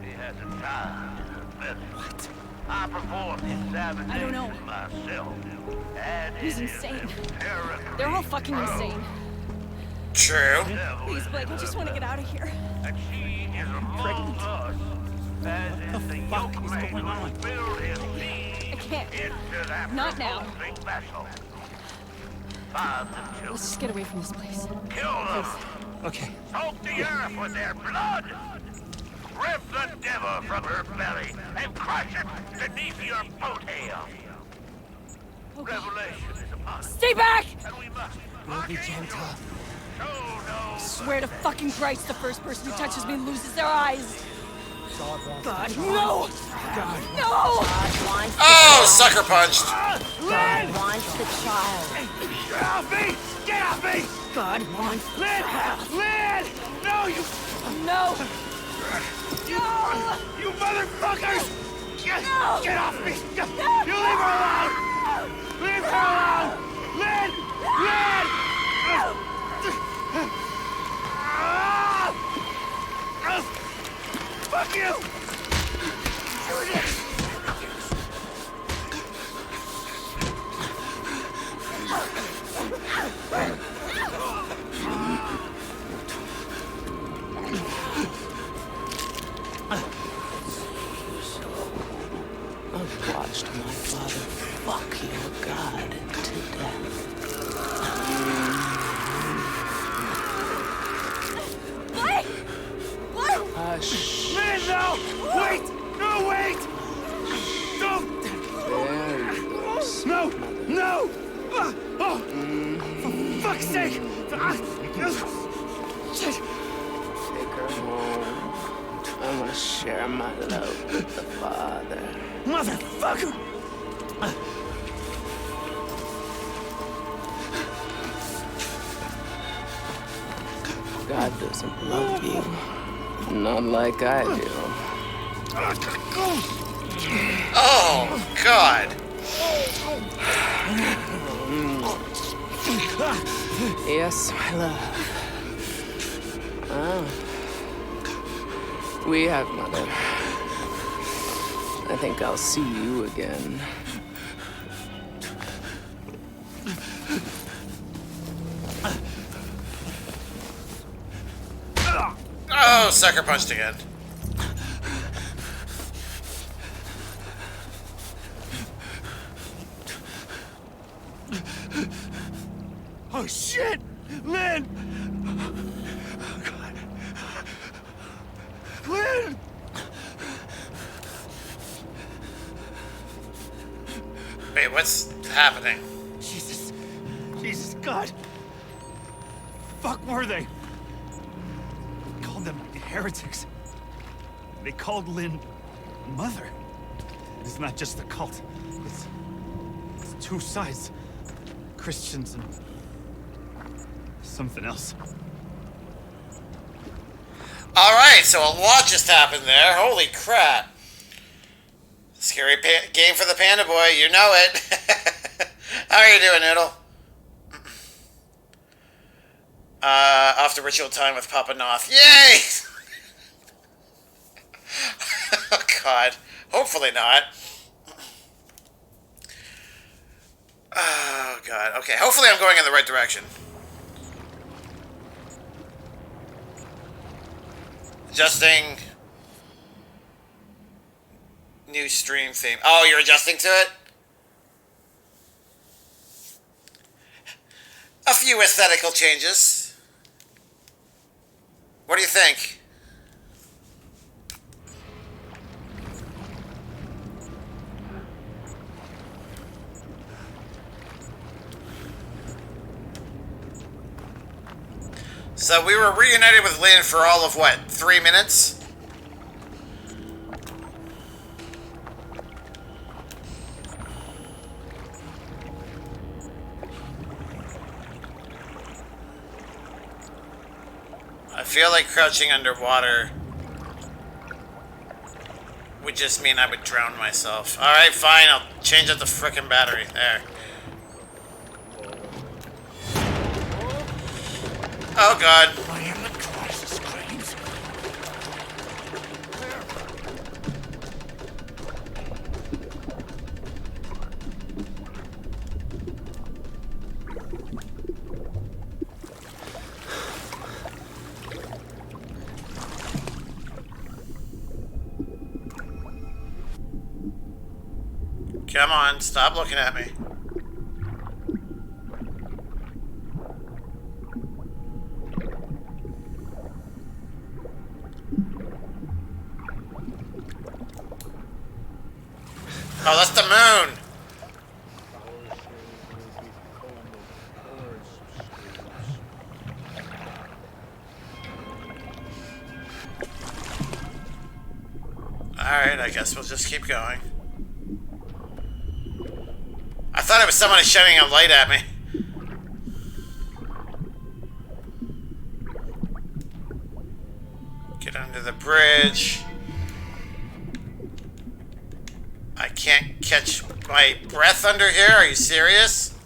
She has a child in her belly. What? I performed examination I don't know. myself. And He's it is insane. empirically They're all fucking proven. insane. True. Please, Blake, I just want to get out of here. And she is among us. As is the fuck is yokemate going on? who spilled his seed I can't. into that Not now. revolting vessel. Find the Let's children. just get away from this place. Kill them. Okay. Soak the earth with their blood. Rip the devil from her belly and crush it beneath your boat hail. Revelation is upon us, Stay back! and we must Be gentle. show no Swear to fucking Christ, the first person who touches me loses their eyes. God, no! God. No! Oh, sucker punched. God wants the child. Get off me! Get off me! God wants... Lynn! Lynn! No, you... No! No! You motherfuckers! Get off me! You leave her alone! Leave her alone! Lynn! Lynn! Fuck you! I've watched my father fuck your god to death. Blake! Blake! Hush. Lynn, no! Wait! No, wait! Don't! There you go. No! No! Oh! For fuck's sake! Shit! Take her home. I want to share my love with the father. Motherfucker! God doesn't love you. Not like I do. Oh, God. Yes, my love. Ah. We have, Mother. I think I'll see you again. Oh, sucker punched again. Oh shit! Lynn! Oh, God. Lynn! Wait, what's happening? Jesus. Jesus, God. Fuck were they? Called them heretics. They called Lynn mother. It's not just a cult. It's two sides. Christians and something else. All right, so a lot just happened there. Holy crap. Scary game for the Panda Boy. You know it. How are you doing, Noodle? Off to ritual time with Papa Noth. Yay! Oh, God. Hopefully not. Oh, God. Okay, hopefully I'm going in the right direction. Adjusting. New stream theme. Oh, you're adjusting to it? A few aesthetical changes. What do you think? So we were reunited with Lynn for all of what, 3 minutes? I feel like crouching underwater would just mean I would drown myself. Alright, fine, I'll change out the frickin' battery. There. Oh god. I am the crisis cranes. Come on, stop looking at me. Oh, that's the moon! Alright, I guess we'll just keep going. I thought it was somebody shining a light at me. Get under the bridge. I can't catch my breath under here. Are you serious?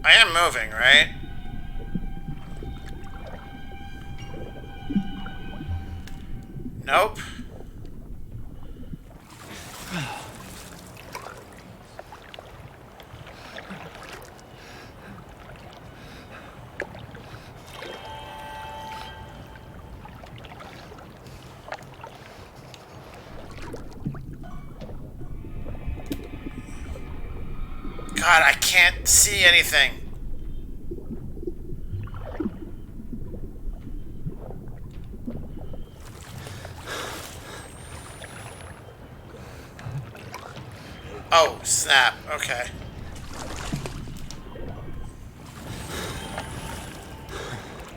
I am moving, right? Nope. God, I can't see anything. Oh, snap. Okay.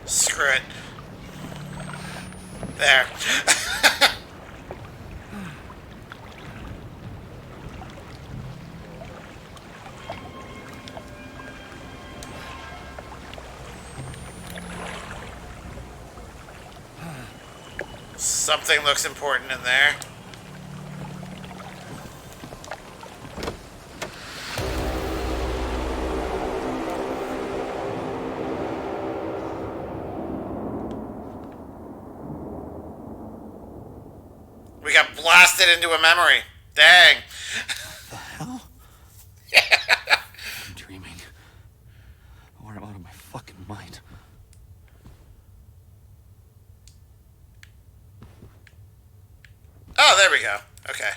Screw it. There. Something looks important in there. We got blasted into a memory. Dang. The hell? I'm dreaming. Or I'm out of my fucking mind. Oh, there we go. Okay.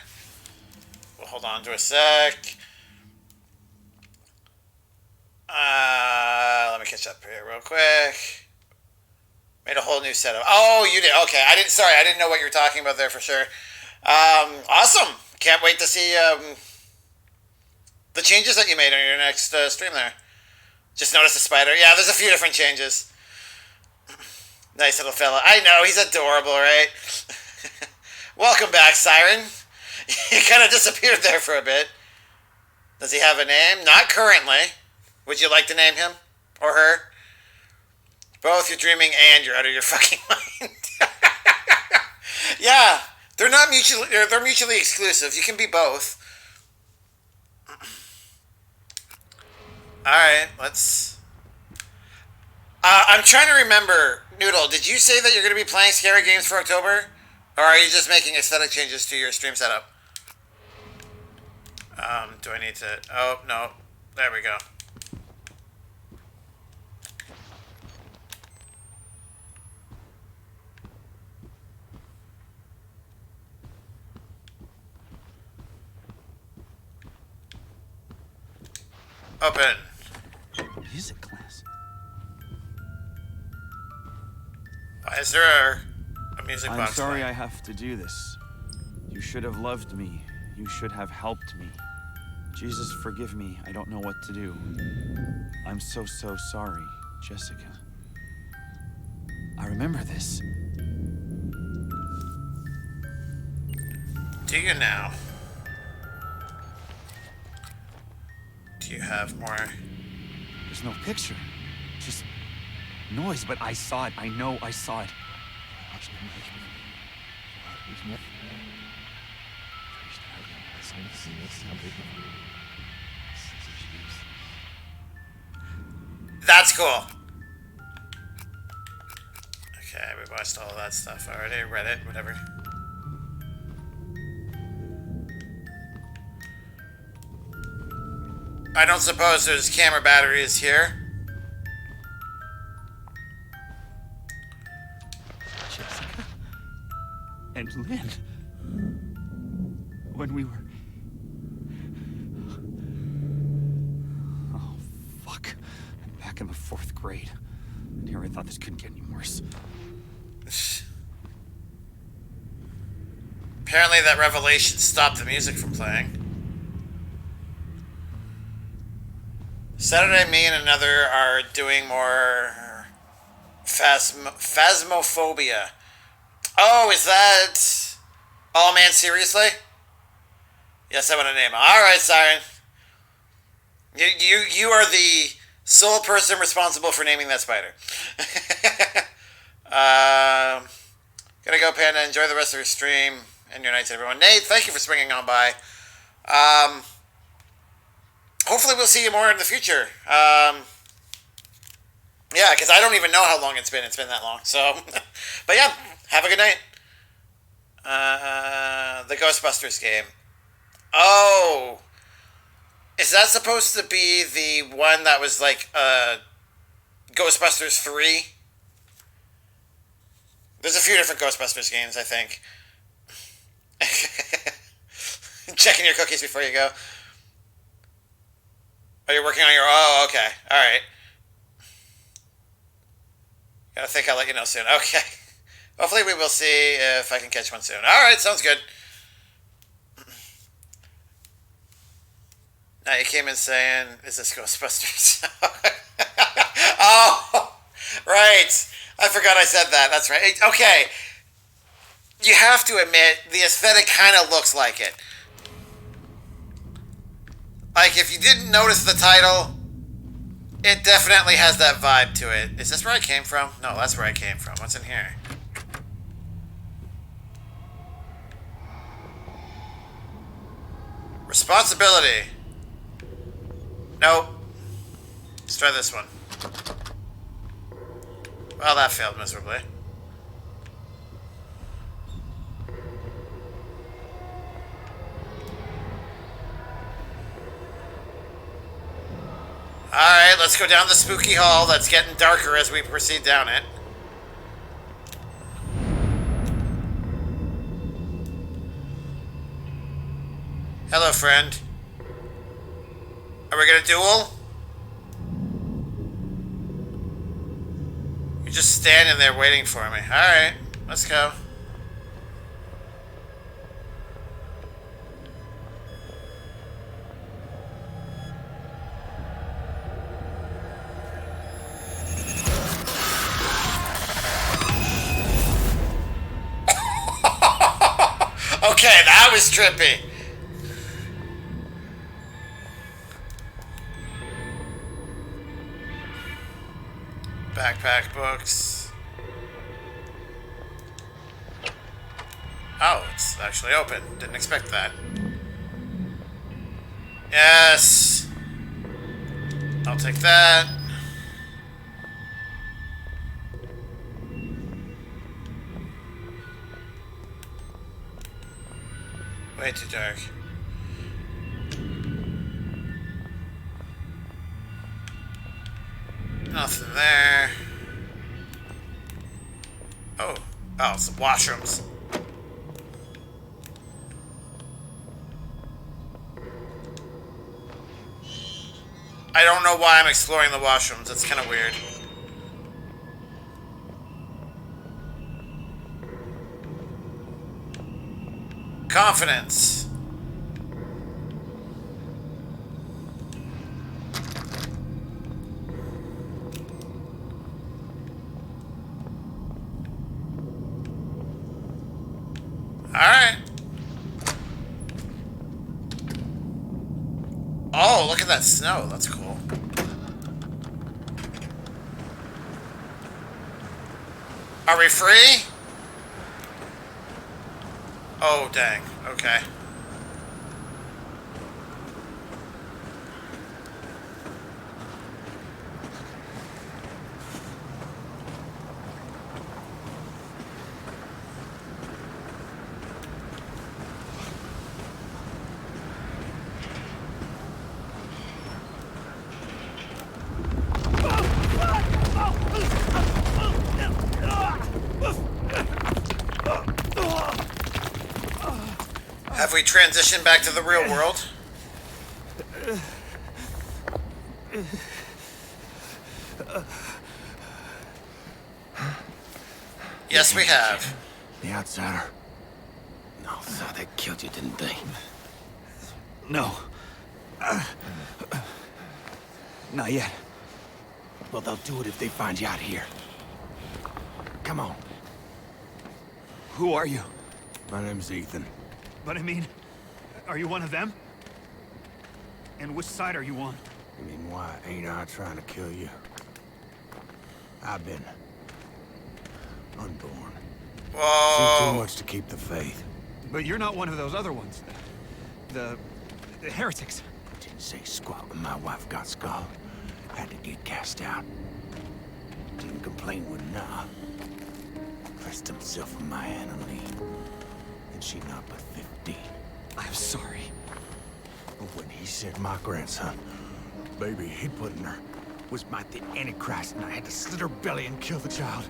We'll hold on to a sec. Let me catch up here real quick. Made a whole new setup. Oh, you did. Okay, I didn't. Sorry, I didn't know what you were talking about there for sure. Awesome. Can't wait to see the changes that you made on your next stream there. Just noticed a spider. Yeah, there's a few different changes. Nice little fella. I know, he's adorable, right? Welcome back, Siren. You kind of disappeared there for a bit. Does he have a name? Not currently. Would you like to name him? Or her? Both you're dreaming and you're out of your fucking mind. Yeah, they're not mutually. They're mutually exclusive. You can be both. All right, let's. I'm trying to remember. Noodle, did you say that you're going to be playing scary games for October, or are you just making aesthetic changes to your stream setup? Do I need to? Oh no, there we go. Open. Music class. Why is there a music I'm box. sorry I have to do this. You should have loved me. You should have helped me. Jesus, forgive me. I don't know what to do. I'm so sorry, Jessica. I remember this. Do you now? Do you have more? There's no picture. Just noise, but I saw it. I know I saw it. That's cool. Okay, we watched all of that stuff already. Read it, whatever. I don't suppose there's camera batteries here. Jessica and Lynn. When we were... Oh, fuck. I'm back in the 4th grade. And here I thought this couldn't get any worse. Apparently that revelation stopped the music from playing. Saturday, me and another are doing more Phasmophobia. Oh, is that... Oh, man, seriously? Yes, I want to name it. All right, Siren. You are the sole person responsible for naming that spider. Gonna go, Panda. Enjoy the rest of your stream and your nights, everyone. Nate, thank you for swinging on by. Hopefully we'll see you more in the future. Yeah, because I don't even know how long it's been. It's been that long. So, but yeah, have a good night. The Ghostbusters game. Oh, is that supposed to be the one that was like Ghostbusters 3? There's a few different Ghostbusters games, I think. Checking your cookies before you go. Oh, you're working on your... Oh, okay. All right. I think I'll let you know soon. Okay. Hopefully we will see if I can catch one soon. All right, sounds good. Now you came in saying, is this Ghostbusters? Oh, right. I forgot I said that. That's right. Okay. You have to admit, the aesthetic kind of looks like it. Like, if you didn't notice the title, it definitely has that vibe to it. Is this where I came from? No, that's where I came from. What's in here? Responsibility. Nope. Let's try this one. Well, that failed miserably. Alright, let's go down the spooky hall that's getting darker as we proceed down it. Hello, friend. Are we gonna duel? You're just standing there waiting for me. Alright, let's go. Okay, that was trippy. Backpack books. Oh, it's actually open. Didn't expect that. Yes. I'll take that. Way too dark. Nothing there. Oh, some washrooms. I don't know why I'm exploring the washrooms. It's kind of weird. Confidence. Alright. Oh, look at that snow. That's cool. Are we free? Oh, dang. Okay. Have we transitioned back to the real world? Yes, we have. The outsider. No, so they killed you, didn't they? No. Not yet. Well, they'll do it if they find you out here. Come on. Who are you? My name's Ethan. But I mean, are you one of them? And which side are you on? I mean, why ain't I trying to kill you? I've been unborn. Whoa. Seen too much to keep the faith. But you're not one of those other ones. The heretics. Didn't say squat when my wife got skulled. Had to get cast out. Didn't complain when nah. Pressed himself on my Annalie. And she not but 15. I'm sorry. But when he said my grandson, baby he put in her, was my the Antichrist, and I had to slit her belly and kill the child.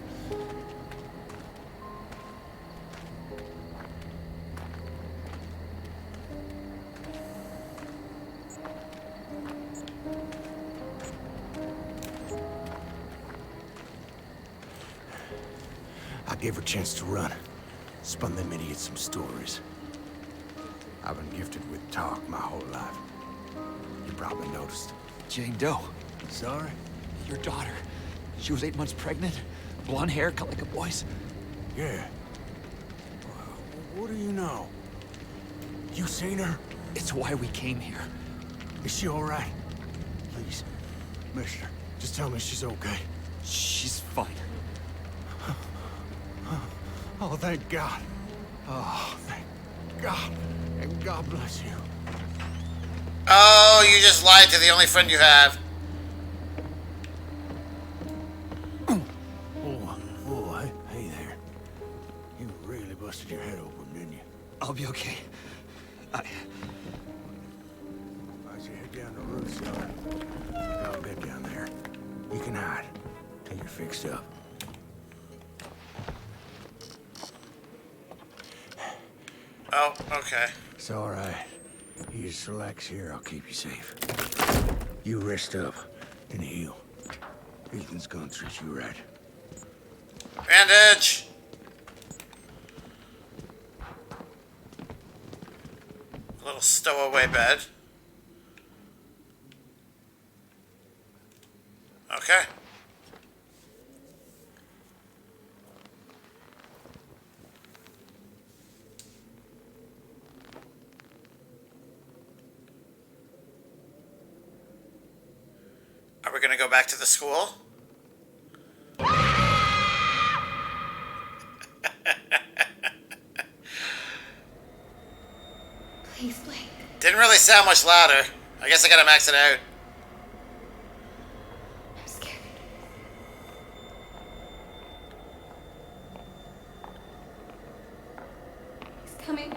I gave her a chance to run. Spun them idiots some stories. I've been gifted with talk my whole life. You probably noticed. Jane Doe. Sorry? Your daughter. She was 8 months pregnant. Blonde hair, cut like a boy's. Yeah. What do you know? You seen her? It's why we came here. Is she all right? Please, mister, just tell me she's okay. She's fine. Oh, thank God. Oh, thank God. And God bless you. Oh, you just lied to the only friend you have. Hey there. You really busted your head open, didn't you? I'll be okay. Why'd you head down to Ruth's yard? Got a bed down there. You can hide till you're fixed up. Oh, okay. It's all right. You just relax here. I'll keep you safe. You rest up and heal. Ethan's gonna treat you right. Bandage! A little stowaway bed. Okay. Are we gonna go back to the school? Please, Blake. Didn't really sound much louder. I guess I gotta max it out. I'm scared. He's coming.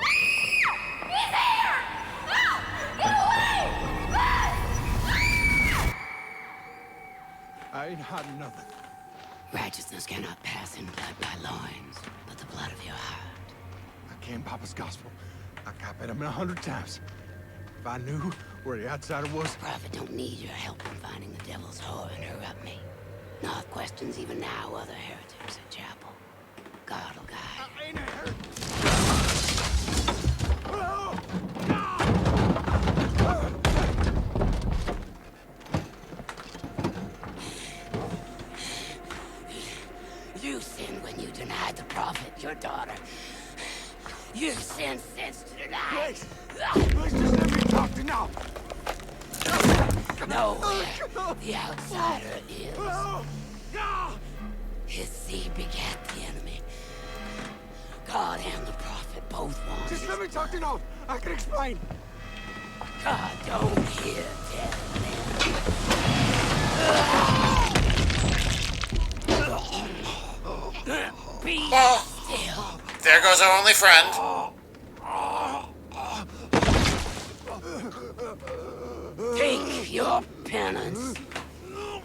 He's here! No! Get away! I ain't hiding nothing. Righteousness cannot pass in blood by loins, but the blood of your heart. I came Papa's gospel. I copied him 100 times. If I knew where the outsider was... Prophet don't need your help in finding the devil's whore and interrupt me. North questions even now other heretics at chapel. God will guide. I ain't a heretic. daughter. You've sent sense to the light. Please just let me talk to now. Nowhere the outsider is. His seed begat the enemy. God and the prophet both want Just it. let me talk to now. I can explain. God don't hear dead men. Be still. There goes our only friend. Take your penance.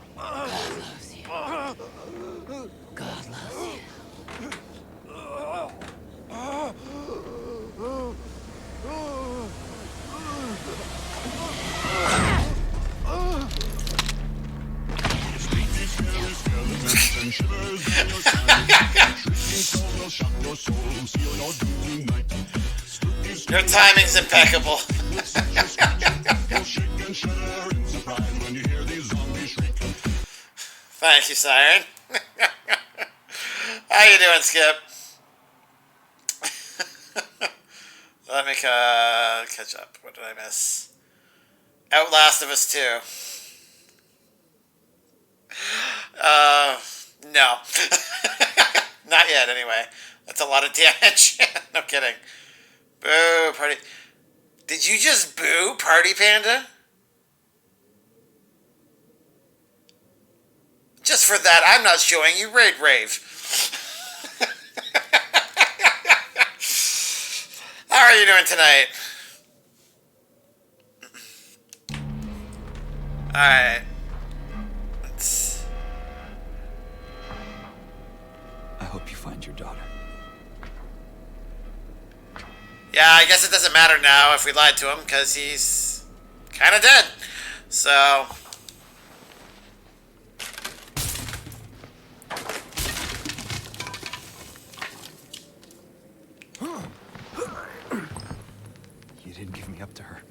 God loves you. God loves you. Your timing's impeccable. Thank you, Siren. How you doing, Skip? Let me catch up. What did I miss? Outlast of Us 2. No. Not yet, anyway. That's a lot of damage. No kidding. Boo, Party. Did you just boo Party Panda? Just for that, I'm not showing you Raid Rave. How are you doing tonight? Alright. I hope you find your daughter. Yeah, I guess it doesn't matter now if we lied to him, because he's kind of dead. So... You didn't give me up to her.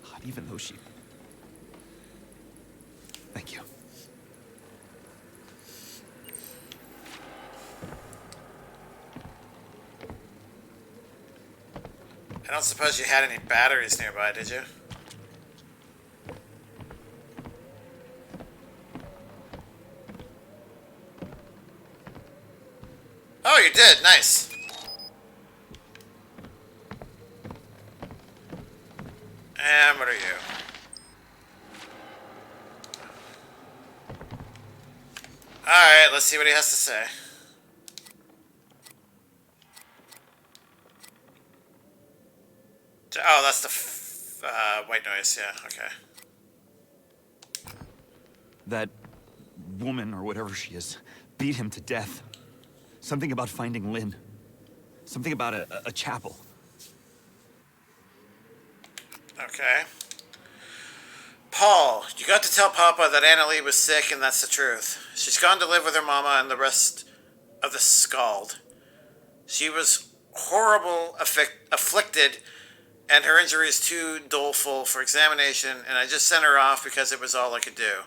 Not even though she... Thank you. I don't suppose you had any batteries nearby, did you? Oh, you did. Nice. And what are you? Alright, let's see what he has to say. Oh, that's the white noise. Yeah, okay. That woman, or whatever she is, beat him to death. Something about finding Lynn. Something about a chapel. Okay. Paul, you got to tell Papa that Anna Lee was sick, and that's the truth. She's gone to live with her mama and the rest of the Scald. She was horrible, afflicted, and her injury is too doleful for examination, and I just sent her off because it was all I could do.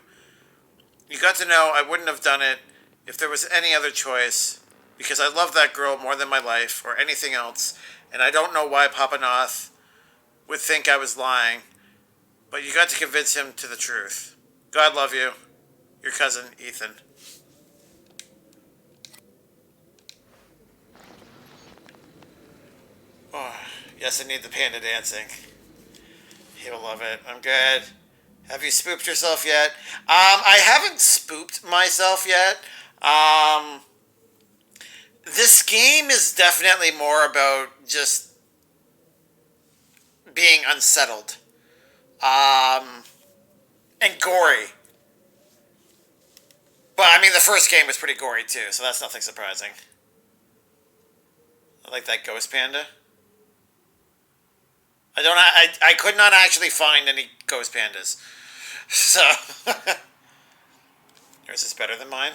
You got to know I wouldn't have done it if there was any other choice, because I love that girl more than my life or anything else, and I don't know why Papa Noth would think I was lying, but you got to convince him to the truth. God love you. Your cousin, Ethan. Oh, yes, I need the panda dancing. He'll love it. I'm good. Have you spooked yourself yet? I haven't spooked myself yet. This game is definitely more about just being unsettled. And gory. But, I mean, the first game was pretty gory, too, so that's nothing surprising. I like that ghost panda. I could not actually find any ghost pandas. So, yours is better than mine.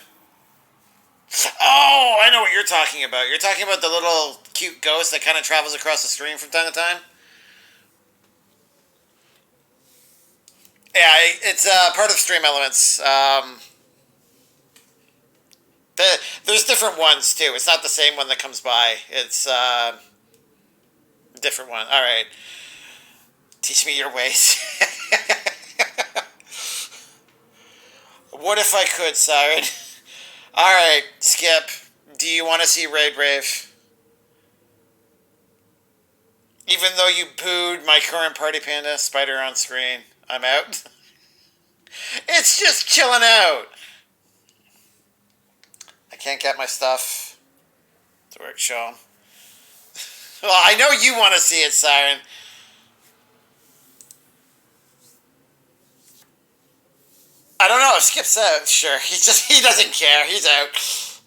Oh, I know what you're talking about. You're talking about the little cute ghost that kind of travels across the screen from time to time? Yeah, it's part of Stream Elements. There's different ones too. It's not the same one that comes by. It's a different one. All right. Teach me your ways. What if I could, Siren? All right, Skip. Do you want to see Raid Rave? Even though you booed my current party panda, Spider on screen, I'm out. It's just chilling out. I can't get my stuff to work, Sean. Well, I know you want to see it, Siren. I don't know if Skip's out. Sure, he doesn't care. He's out.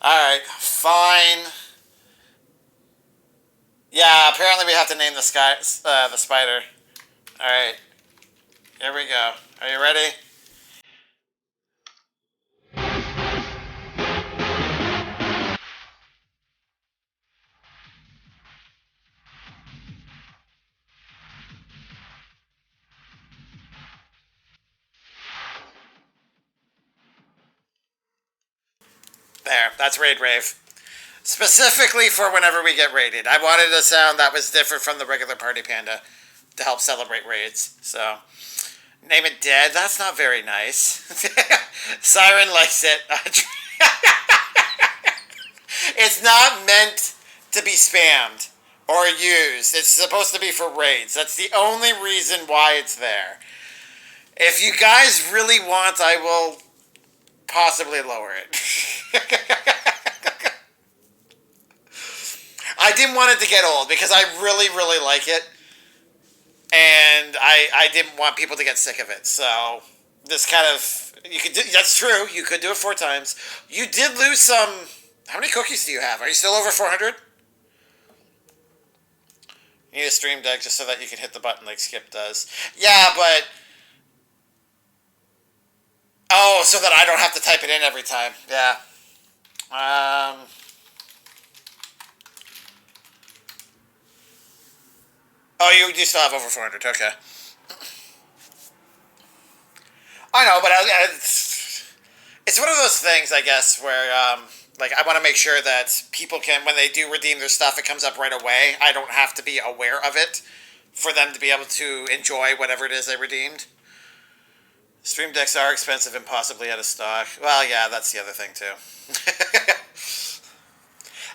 All right, fine. Yeah, apparently we have to name the spider. All right, here we go. Are you ready? There, that's Raid Rave. Specifically for whenever we get raided. I wanted a sound that was different from the regular Party Panda to help celebrate raids. So, name it Dead. That's not very nice. Siren likes it. It's not meant to be spammed or used. It's supposed to be for raids. That's the only reason why it's there. If you guys really want, I will possibly lower it. I didn't want it to get old because I really, really like it. And I didn't want people to get sick of it. So this kind of, you could do, that's true. You could do it 4 times. You did lose some, how many cookies do you have? Are you still over 400? You need a stream deck just so that you can hit the button like Skip does. Yeah, but, oh, so that I don't have to type it in every time. Yeah. Oh, you do still have over 400. Okay. I know, but it's one of those things, I guess, where like I want to make sure that people can, when they do redeem their stuff, it comes up right away. I don't have to be aware of it for them to be able to enjoy whatever it is they redeemed. Stream decks are expensive and possibly out of stock. Well, yeah, that's the other thing too.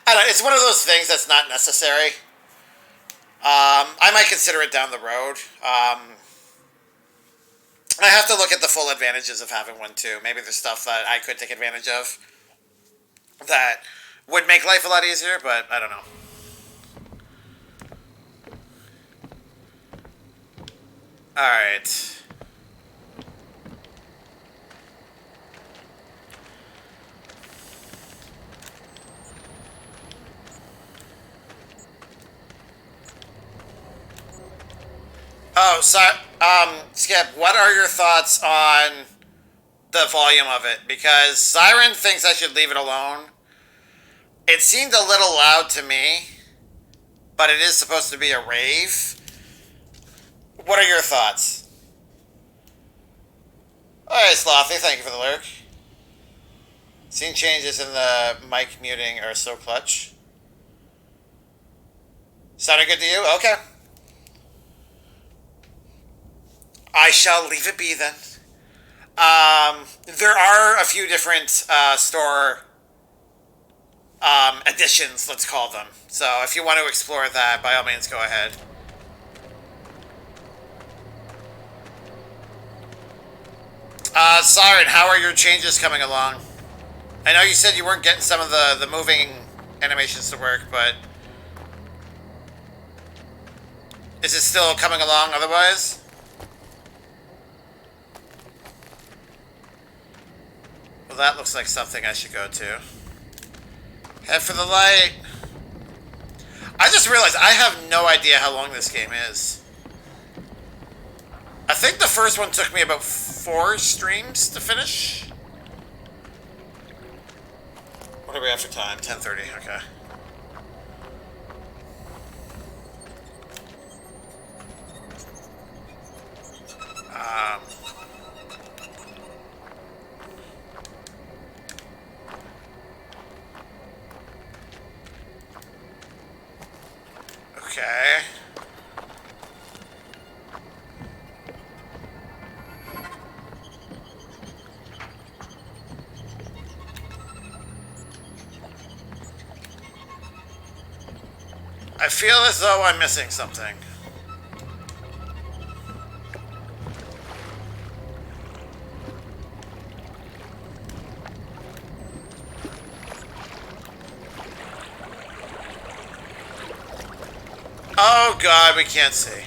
I don't know, it's one of those things that's not necessary. I might consider it down the road. I have to look at the full advantages of having one too. Maybe there's stuff that I could take advantage of that would make life a lot easier, but I don't know. Alright. Oh, so, Skip, what are your thoughts on the volume of it? Because Siren thinks I should leave it alone. It seemed a little loud to me, but it is supposed to be a rave. What are your thoughts? Alright, Slothy, thank you for the lurk. Scene changes in the mic muting are so clutch. Sounded good to you? Okay. I shall leave it be then. There are a few different store additions, let's call them. So if you want to explore that, by all means, go ahead. Siren, how are your changes coming along? I know you said you weren't getting some of the moving animations to work, but is it still coming along otherwise? Well, that looks like something I should go to. Head for the light. I just realized I have no idea how long this game is. I think the first one took me about 4 streams to finish. What are we at for time? 10:30, okay. I feel as though I'm missing something. Oh God, we can't see.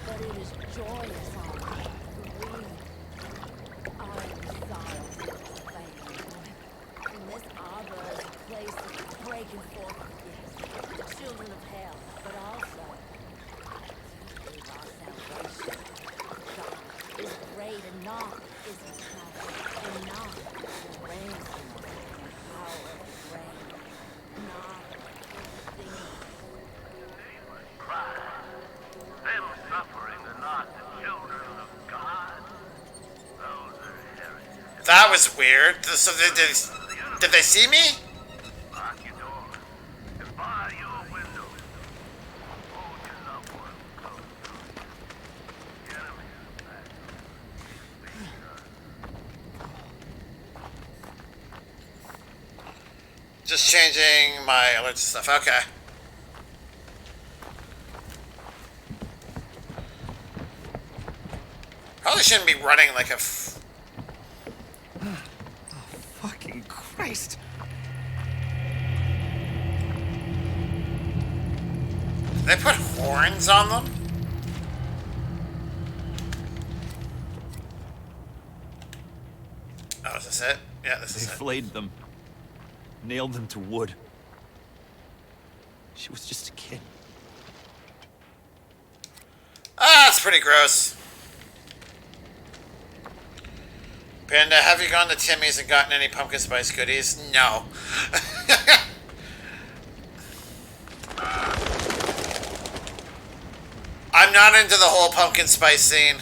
But it is joyous on me. I am sorrow for and this arbor is a place of breaking forth of gifts, the children of hell, but also to give our salvation. God is great and not is his power, and not the ransom and power of the grave, not the Cry. Them suffering are not the children of God. Those are heretics. That was weird. So did they see me? Lock your door and bar your window. Hold your loved ones close to you. The enemy is back. Please, Just changing my alerts and stuff. Okay. Probably shouldn't be running like a. Fucking Christ. Did they put horns on them? Oh, is this it? Yeah, this is They it. flayed them. Nailed them to wood. She was just a kid. Ah, it's pretty gross. Panda, have you gone to Timmy's and gotten any pumpkin spice goodies? No. I'm not into the whole pumpkin spice scene.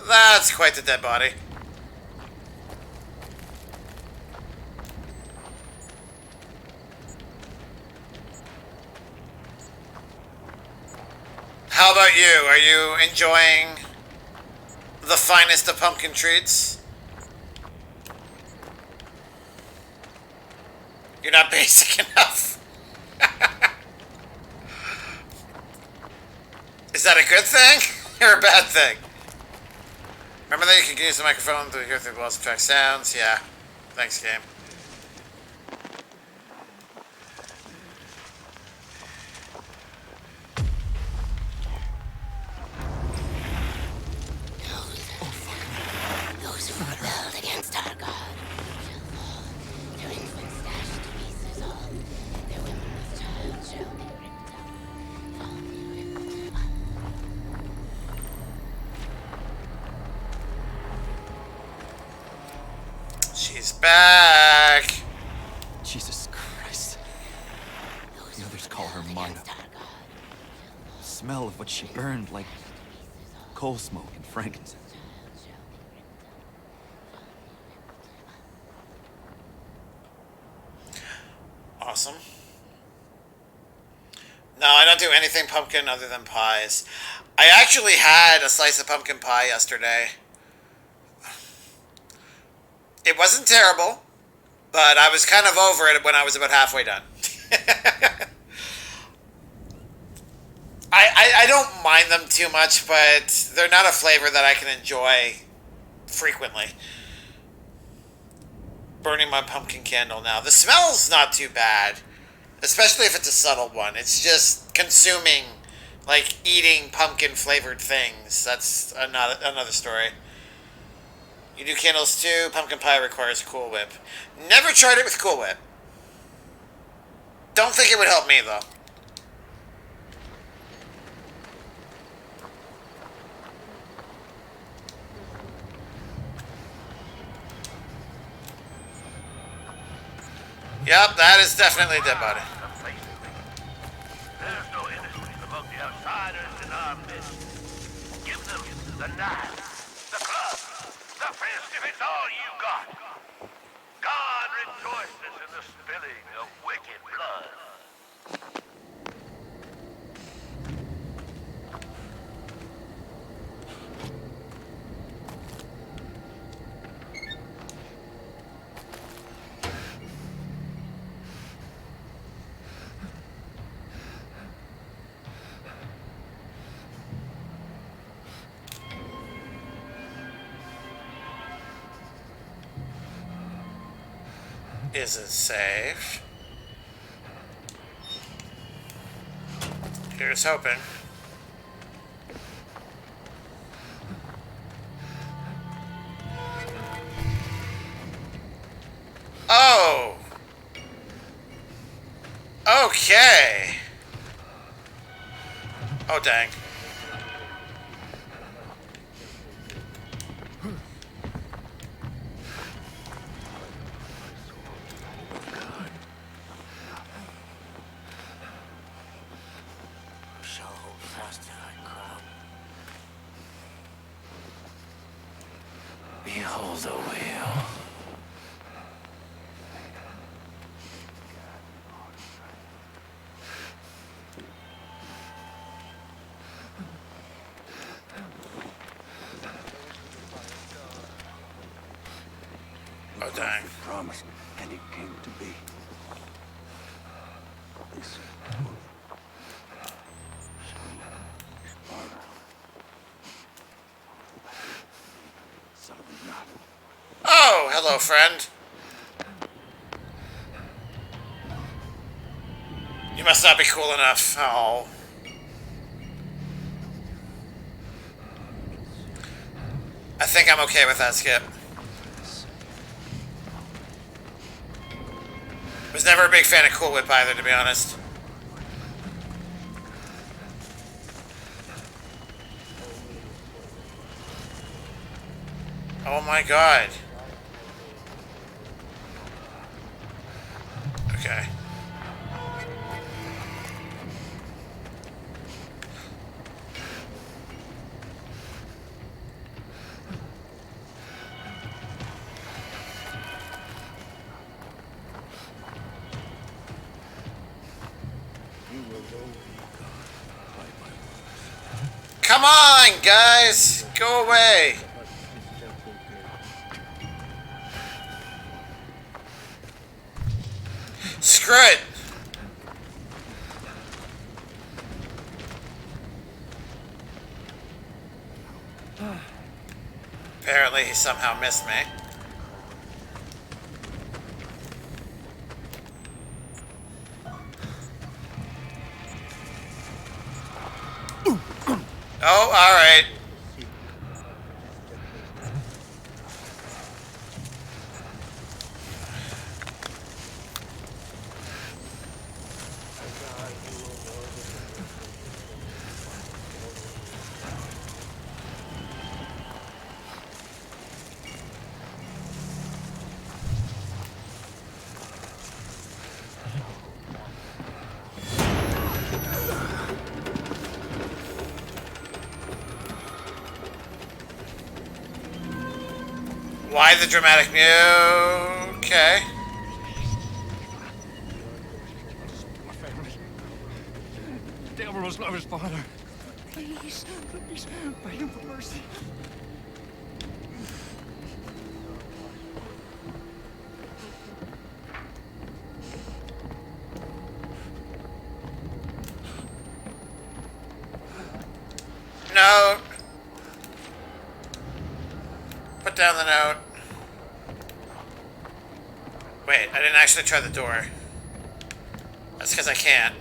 That's quite the dead body. How about you? Are you enjoying the finest of pumpkin treats? You're not basic enough. Is that a good thing or a bad thing? Remember that you can use the microphone to hear through the walls and track sounds? Yeah. Thanks, game. Those who rebelled against our God shall fall. Their infants dashed to pieces all. Their women with child shall be ripped up. All be ripped up. She's back. Jesus Christ. The others call her Marta. The smell of what she burned like coal smoke and frankincense. Awesome. No, I don't do anything pumpkin other than pies. I actually had a slice of pumpkin pie yesterday. It wasn't terrible, but I was kind of over it when I was about halfway done. I don't mind them too much, but they're not a flavor that I can enjoy frequently. Burning my pumpkin candle now. The smell's not too bad, especially if it's a subtle one. It's just consuming, like eating pumpkin flavored things. That's another story. You do candles too. Pumpkin pie requires Cool Whip. Never tried it with Cool Whip. Don't think it would help me though. Yep, that is definitely a dead body. There's no innocence among the outsiders in our midst. Give them the knife, the club, the fist if it's all you got. God rejoices in the spilling of wicked blood. isn't safe. Here's hoping. Oh! Okay! Oh, dang. So fast that I crowd. Behold the wheel. Oh, dang. Promised, and it came to be. This son of a nut. Oh, hello, friend. You must not be cool enough. Oh. I think I'm okay with that, Skip. Was never a big fan of Cool Whip either, to be honest. Oh my god. Okay. Come on, guys! Go away! Screw it! Apparently he somehow missed me. Oh, alright. Why the dramatic mew? Okay. My family. Dale must love his father. Please, please, beg him for mercy. Note. Put down the note. Wait, I didn't actually try the door. That's because I can't.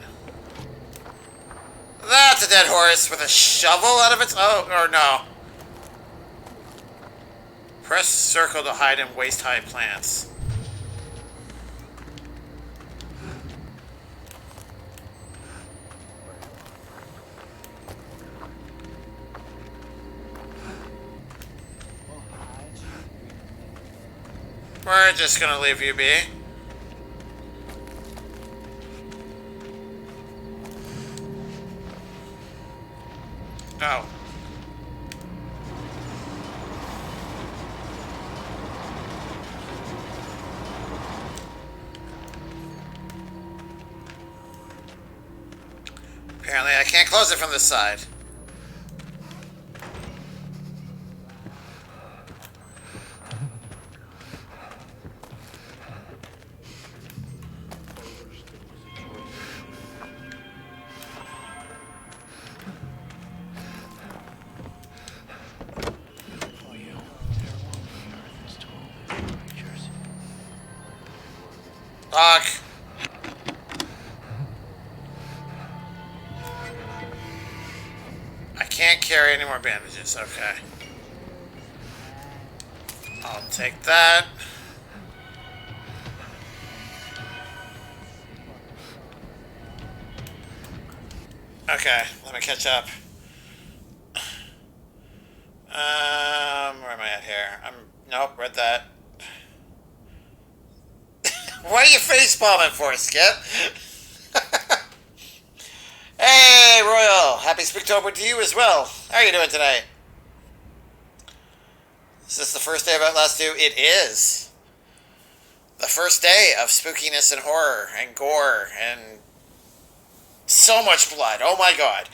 That's a dead horse with a shovel out of its... Oh, or no. Press circle to hide in waist-high plants. We're just gonna leave you be. Oh. Apparently I can't close it from this side. Lock. I can't carry any more bandages. Okay. I'll take that. Okay, let me catch up. Where am I at here? Nope, read that. What are you face palming for, Skip? Hey, Royal! Happy Spooktober to you as well. How are you doing tonight? Is this the first day of Outlast 2? It is. The first day of spookiness and horror and gore and so much blood. Oh my god.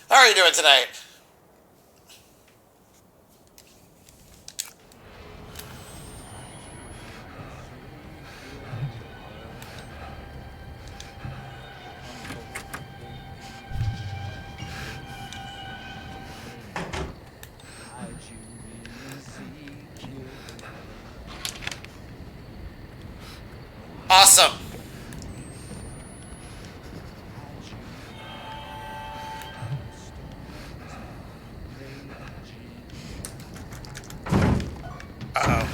How are you doing tonight? Awesome. Uh-oh.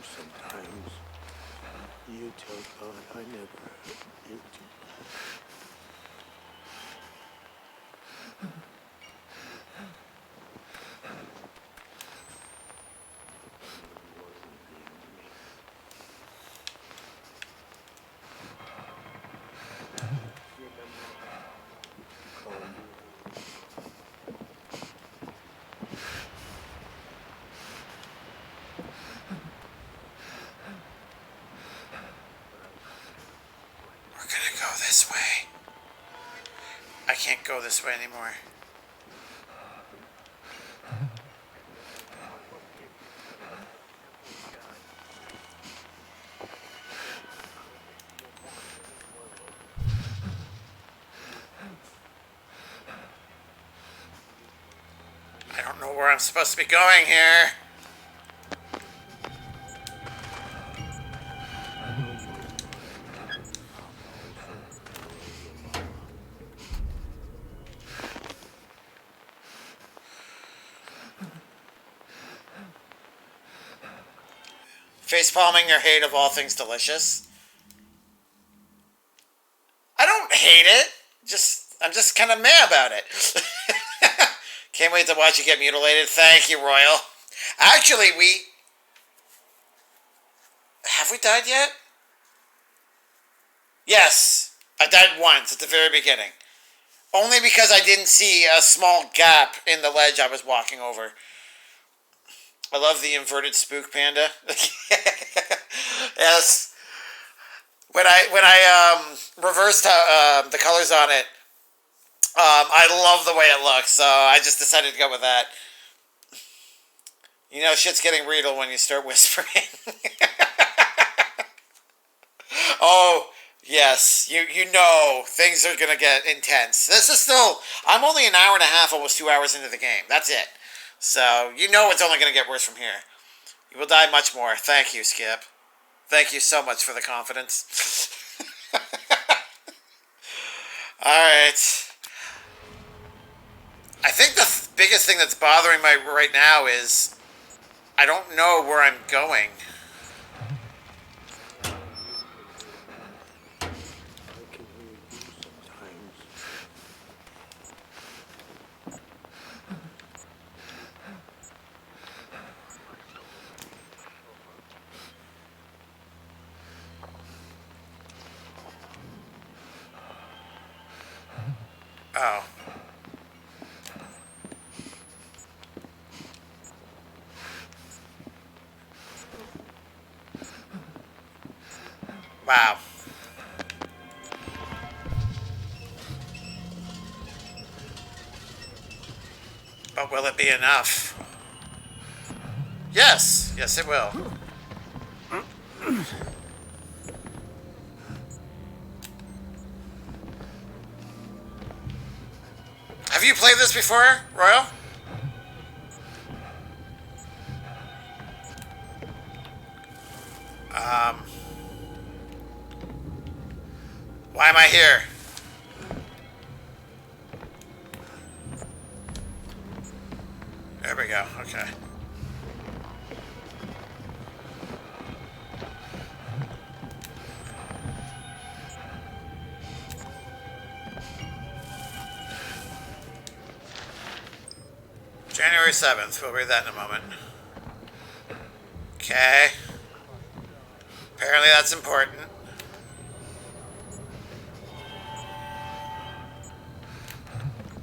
Sometimes you tell God I never hurt you. We're gonna go this way. I can't go this way anymore. I don't know where I'm supposed to be going here. Facepalming your hate of all things delicious. I don't hate it. I'm just kind of mad about it. Can't wait to watch you get mutilated. Thank you, Royal. Actually, have we died yet? Yes, I died once at the very beginning. Only because I didn't see a small gap in the ledge I was walking over. I love the inverted spook panda. Yes. When I reversed the colors on it, I love the way it looks, so I just decided to go with that. You know, shit's getting real when you start whispering. Oh, yes. You know things are going to get intense. This is still... I'm only an hour and a half, almost 2 hours into the game. That's it. So, you know it's only going to get worse from here. You will die much more. Thank you, Skip. Thank you so much for the confidence. Alright. I think the biggest thing that's bothering me right now is... I don't know where I'm going. Oh. Wow. But will it be enough? Yes. Yes, it will. Have you played this before, Royal? Why am I here? There we go. Okay. January 7th. We'll read that in a moment. Okay. Apparently that's important.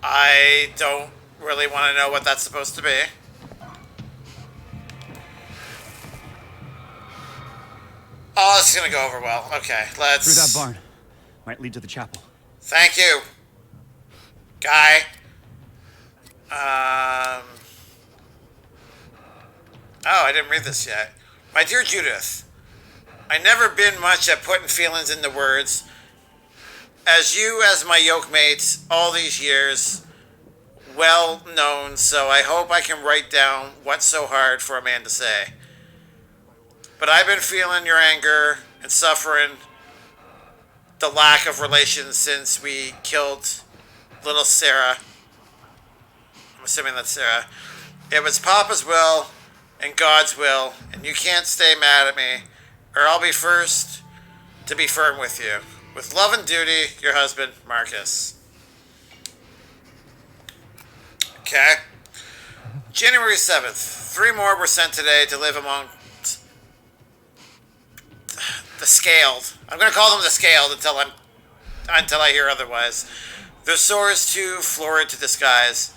I don't really want to know what that's supposed to be. Oh, this is going to go over well. Okay, let's... Through that barn. Might lead to the chapel. Thank you, guy. Oh, I didn't read this yet. My dear Judith, I never been much at putting feelings into words. As you, as my yoke mates, all these years, well known, so I hope I can write down what's so hard for a man to say. But I've been feeling your anger and suffering the lack of relations since we killed little Sarah. I'm assuming that's Sarah. It was Papa's will and God's will, and you can't stay mad at me, or I'll be first to be firm with you. With love and duty, your husband, Marcus. Okay. January 7th. 3 more were sent today to live among the Scaled. I'm going to call them the Scaled until I hear otherwise. Their sores too florid to disguise.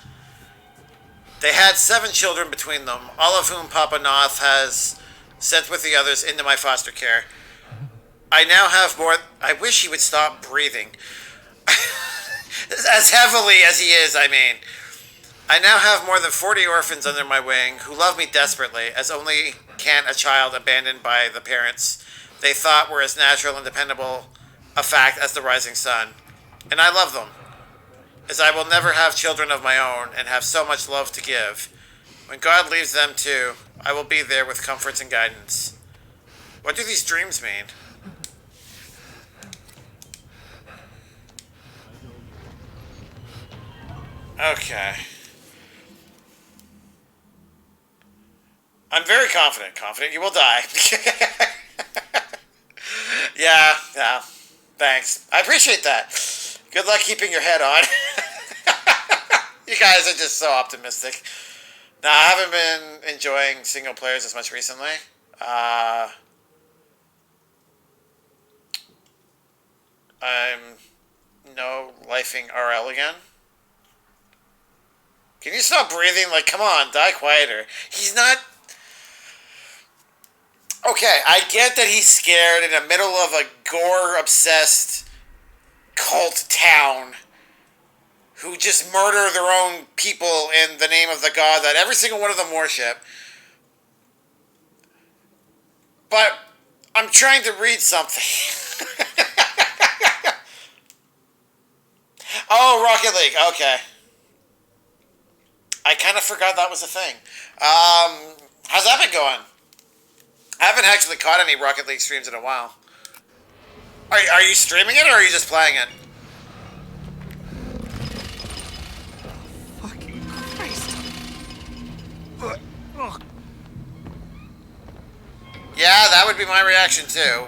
They had 7 children between them, all of whom Papa Noth has sent with the others into my foster care. I now have more... I wish he would stop breathing. As heavily as he is, I mean. I now have more than 40 orphans under my wing who love me desperately, as only can a child abandoned by the parents they thought were as natural and dependable a fact as the rising sun. And I love them, as I will never have children of my own and have so much love to give. When God leaves them too, I will be there with comforts and guidance. What do these dreams mean? Okay. I'm very confident. Confident you will die. Yeah. Thanks. I appreciate that. Good luck keeping your head on. You guys are just so optimistic. Now, I haven't been enjoying single players as much recently. I'm no-lifing RL again. Can you stop breathing? Like, come on, die quieter. He's not... Okay, I get that he's scared in the middle of a gore-obsessed cult town who just murder their own people in the name of the god that every single one of them worship. But I'm trying to read something. Oh, Rocket League. Okay. I kind of forgot that was a thing. How's that been going? I haven't actually caught any Rocket League streams in a while. Are you streaming it or are you just playing it? Fucking Christ. Yeah, that would be my reaction too.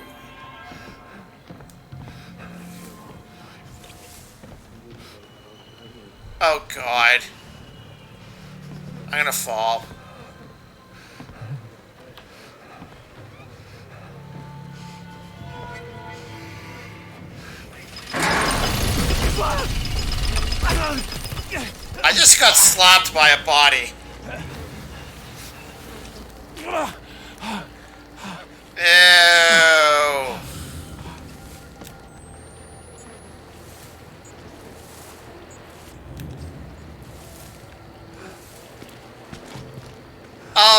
Oh God. I'm gonna fall. I just got slapped by a body. Ew.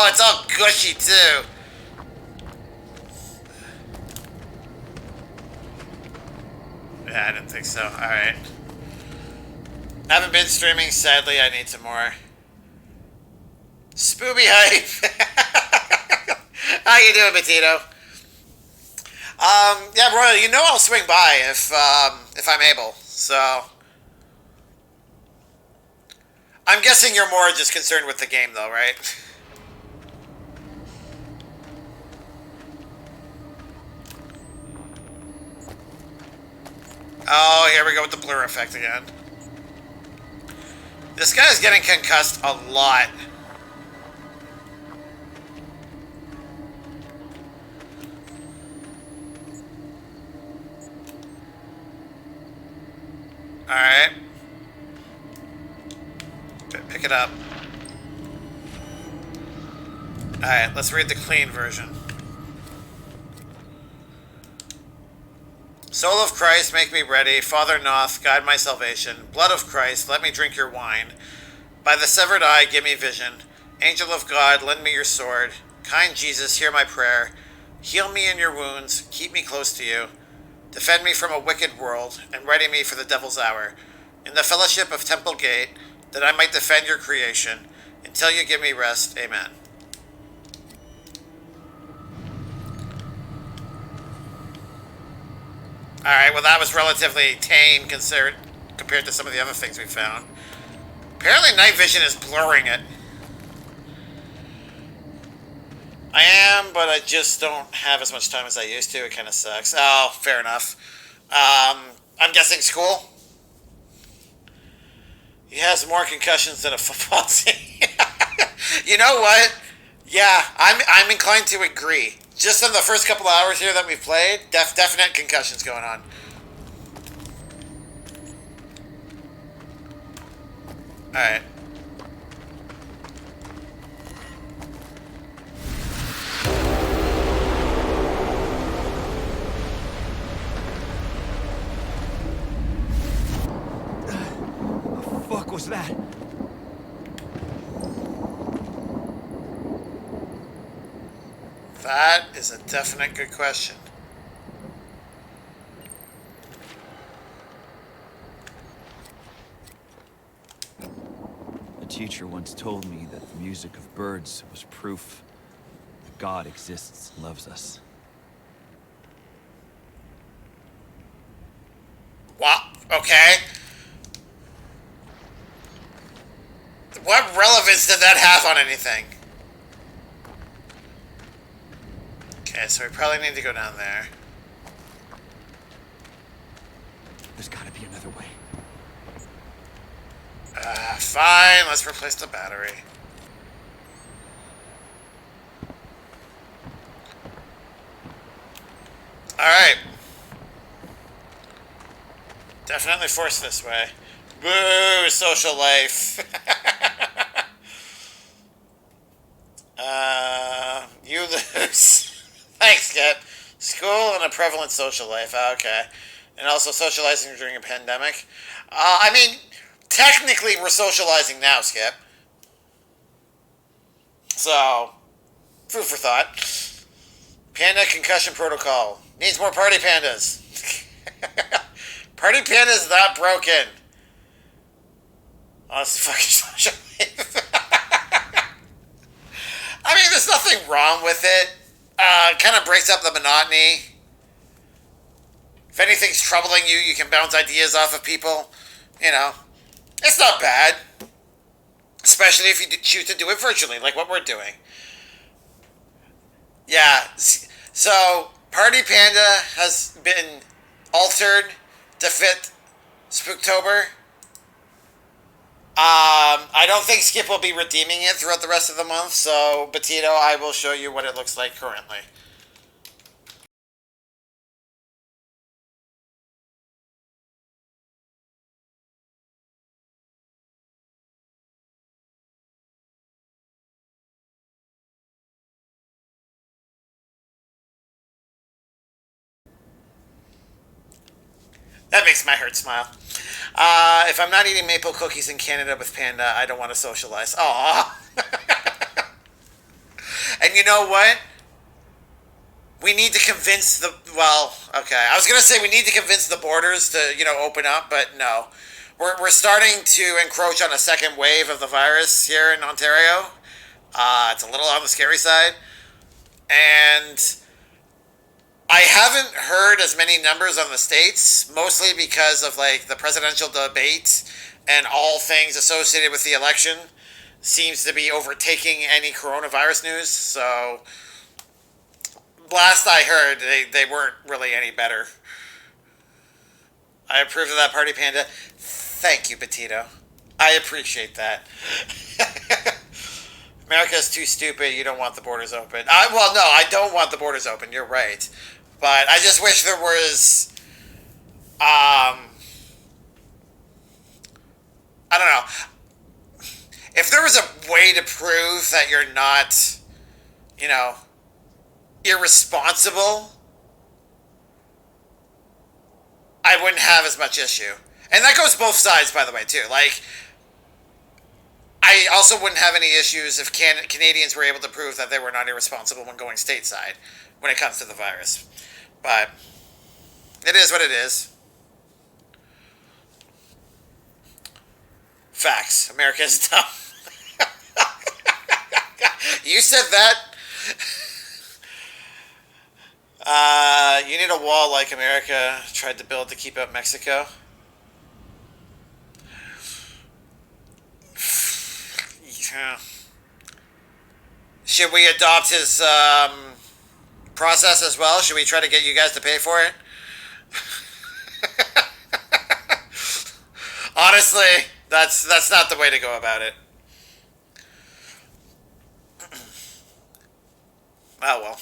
Oh, it's all gushy too. Yeah, I didn't think so. Alright. Haven't been streaming, sadly. I need some more. Spooby hype! How you doing, Matito? Yeah, Royal, you know I'll swing by if I'm able. So I'm guessing you're more just concerned with the game, though, right? Oh, here we go with the blur effect again. This guy's getting concussed a lot. Alright. Pick it up. Alright, let's read the clean version. Soul of Christ, make me ready. Father Noth, guide my salvation. Blood of Christ, let me drink your wine. By the severed eye, give me vision. Angel of God, lend me your sword. Kind Jesus, hear my prayer. Heal me in your wounds. Keep me close to you. Defend me from a wicked world, and ready me for the devil's hour. In the fellowship of Temple Gate, that I might defend your creation, until you give me rest. Amen. Alright, well that was relatively tame compared to some of the other things we found. Apparently night vision is blurring it. I am, but I just don't have as much time as I used to. It kind of sucks. Oh, fair enough. I'm guessing school? He has more concussions than a football team. You know what? Yeah, I'm inclined to agree. Just in the first couple of hours here that we've played, definite concussions going on. Alright. What the fuck was that? That is a definite good question. A teacher once told me that the music of birds was proof that God exists and loves us. What? Okay. What relevance did that have on anything? Okay, so we probably need to go down there. There's gotta be another way. Fine, let's replace the battery. Alright. Definitely force this way. Boo, social life. You lose. Thanks, Kit. School and a prevalent social life. Okay. And also socializing during a pandemic. I mean, technically we're socializing now, Skip. So, food for thought. Panda concussion protocol. Needs more party pandas. Party panda's not broken. Oh, it's fucking social life. I mean, there's nothing wrong with it. It kind of breaks up the monotony. If anything's troubling you, you can bounce ideas off of people. You know, it's not bad. Especially if you choose to do it virtually, like what we're doing. Yeah, so Party Panda has been altered to fit Spooktober. I don't think Skip will be redeeming it throughout the rest of the month, so Batito, I will show you what it looks like currently. That makes my heart smile. If I'm not eating maple cookies in Canada with Panda, I don't want to socialize. Aww. And you know what? We need to convince the, well, okay. I was going to say we need to convince the borders to, open up, but no. We're starting to encroach on a second wave of the virus here in Ontario. It's a little on the scary side. And I haven't heard as many numbers on the States, mostly because of, the presidential debate and all things associated with the election seems to be overtaking any coronavirus news, so last I heard, they weren't really any better. I approve of that, Party Panda. Thank you, Petito. I appreciate that. America's too stupid. You don't want the borders open. Well, no, I don't want the borders open. You're right. But I just wish there was, I don't know. If there was a way to prove that you're not, irresponsible, I wouldn't have as much issue. And that goes both sides, by the way, too. I also wouldn't have any issues if Canadians were able to prove that they were not irresponsible when going stateside when it comes to the virus. But it is what it is. Facts. America is dumb. You said that. You need a wall like America tried to build to keep out Mexico. Yeah. Should we adopt his process as well? Should we try to get you guys to pay for it? Honestly, that's not the way to go about it. Oh well.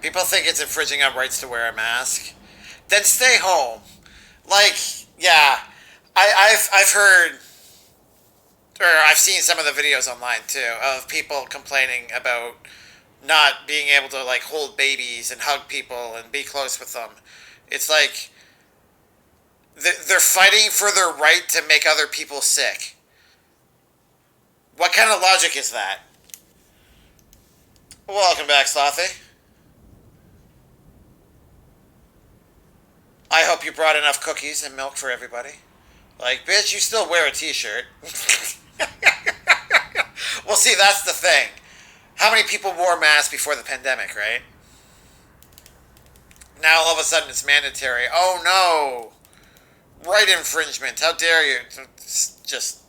People think it's infringing on rights to wear a mask. Then stay home. Yeah, I've heard, or I've seen some of the videos online too of people complaining about not being able to hold babies and hug people and be close with them. It's like they're fighting for their right to make other people sick. What kind of logic is that? Welcome back, Slothy. I hope you brought enough cookies and milk for everybody. Bitch, you still wear a t-shirt. Well, see, that's the thing. How many people wore masks before the pandemic, right? Now, all of a sudden, it's mandatory. Oh, no. Right infringement. How dare you? It's just...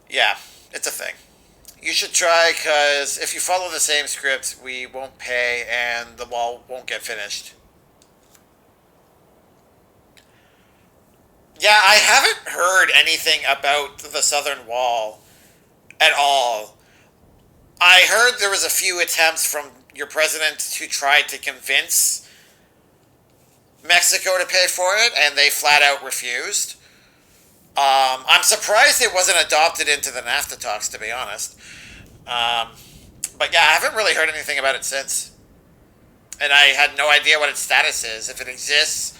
Yeah, it's a thing. You should try, because if you follow the same script, we won't pay and the wall won't get finished. Yeah, I haven't heard anything about the southern wall at all. I heard there was a few attempts from your president to try to convince Mexico to pay for it, and they flat out refused. I'm surprised it wasn't adopted into the NAFTA talks, to be honest. But yeah, I haven't really heard anything about it since. And I had no idea what its status is, if it exists,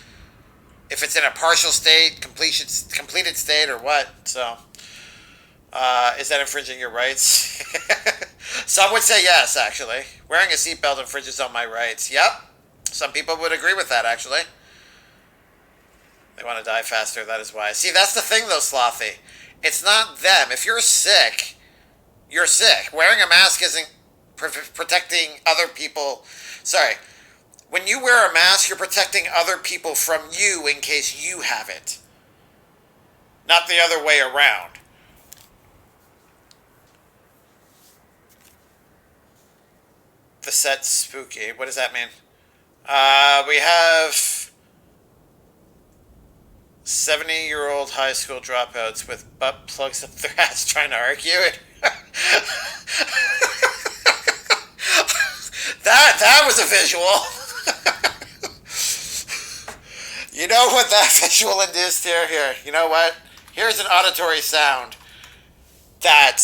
if it's in a partial state, completed state, or what. So, is that infringing your rights? Some would say yes, actually. Wearing a seatbelt infringes on my rights. Yep. Some people would agree with that, actually. They want to die faster, that is why. See, that's the thing, though, Slothy. It's not them. If you're sick, you're sick. Wearing a mask isn't protecting other people. Sorry. When you wear a mask, you're protecting other people from you in case you have it. Not the other way around. The set's spooky. What does that mean? We have 70-year-old high school dropouts with butt plugs up their ass trying to argue it. That was a visual. You know what that visual induced here? Here, you know what? Here's an auditory sound that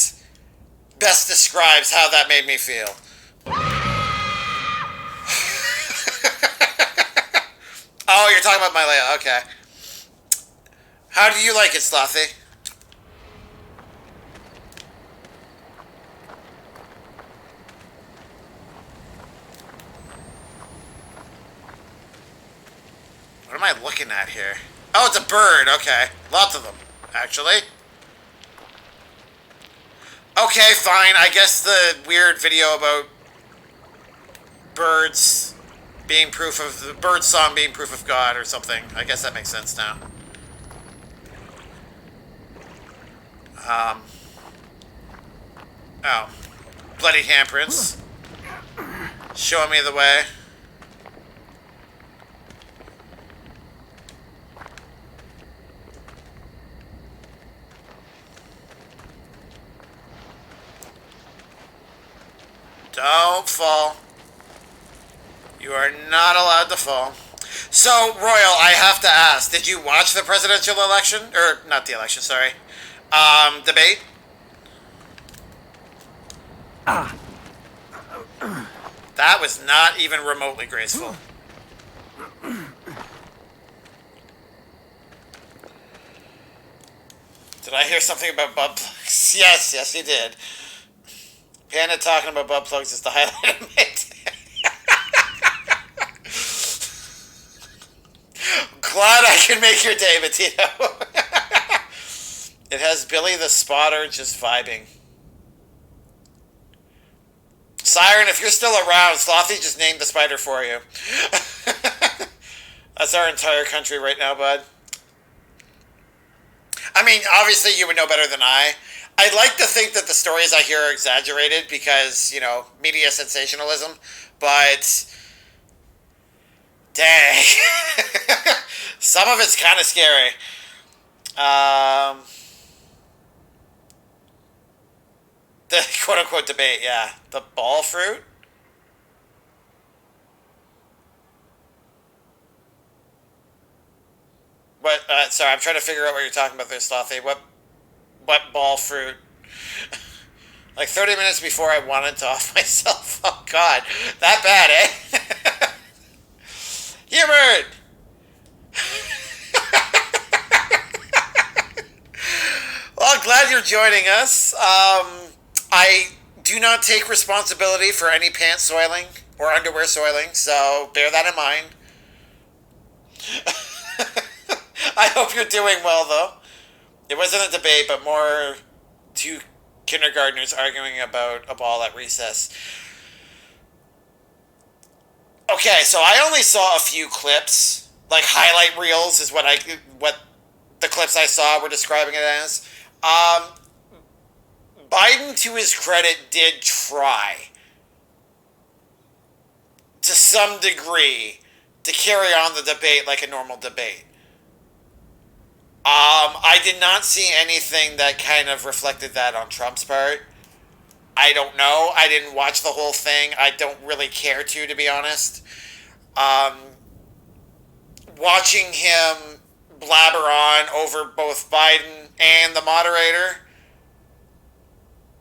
best describes how that made me feel. Oh, you're talking about my layout. Okay. How do you like it, Slothy? am I looking at here? Oh, it's a bird. Okay. Lots of them, actually. Okay, fine. I guess the weird video about birds being proof of... the bird song being proof of God or something. I guess that makes sense now. Oh. Bloody handprints. Showing me the way. Don't fall. You are not allowed to fall. So, Royal, I have to ask, did you watch the presidential election? Or, not the election, sorry. Debate? That was not even remotely graceful. Did I hear something about butt plugs? Yes, yes, you did. Panda talking about butt plugs is the highlight of my day. Glad I can make your day, Matito. It has Billy the Spotter just vibing. Siren, if you're still around, Slothy just named the spider for you. That's our entire country right now, bud. I mean, obviously you would know better than I. I'd like to think that the stories I hear are exaggerated because, you know, media sensationalism, but dang. Some of it's kind of scary. The quote-unquote debate, yeah. The ball fruit? What, sorry, I'm trying to figure out what you're talking about there, Slothy. What ball fruit? Like 30 minutes before I wanted to off myself. Oh, God. That bad, eh? Hubert! Well, glad you're joining us. I do not take responsibility for any pants soiling or underwear soiling, so bear that in mind. I hope you're doing well, though. It wasn't a debate, but more two kindergartners arguing about a ball at recess. Okay, so I only saw a few clips. Like, highlight reels is what the clips I saw were describing it as. Biden, to his credit, did try, to some degree, to carry on the debate like a normal debate. I did not see anything that kind of reflected that on Trump's part. I don't know. I didn't watch the whole thing. I don't really care to be honest. Watching him blabber on over both Biden and the moderator,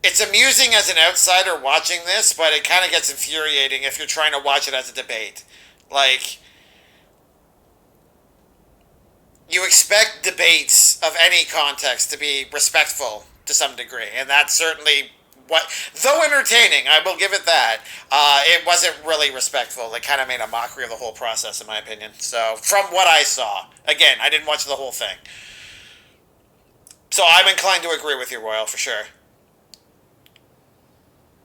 it's amusing as an outsider watching this, but it kind of gets infuriating if you're trying to watch it as a debate. Like, you expect debates of any context to be respectful to some degree, and that's certainly what, though entertaining, I will give it that, it wasn't really respectful. It kind of made a mockery of the whole process, in my opinion. So, from what I saw, again, I didn't watch the whole thing. So I'm inclined to agree with you, Royal, for sure.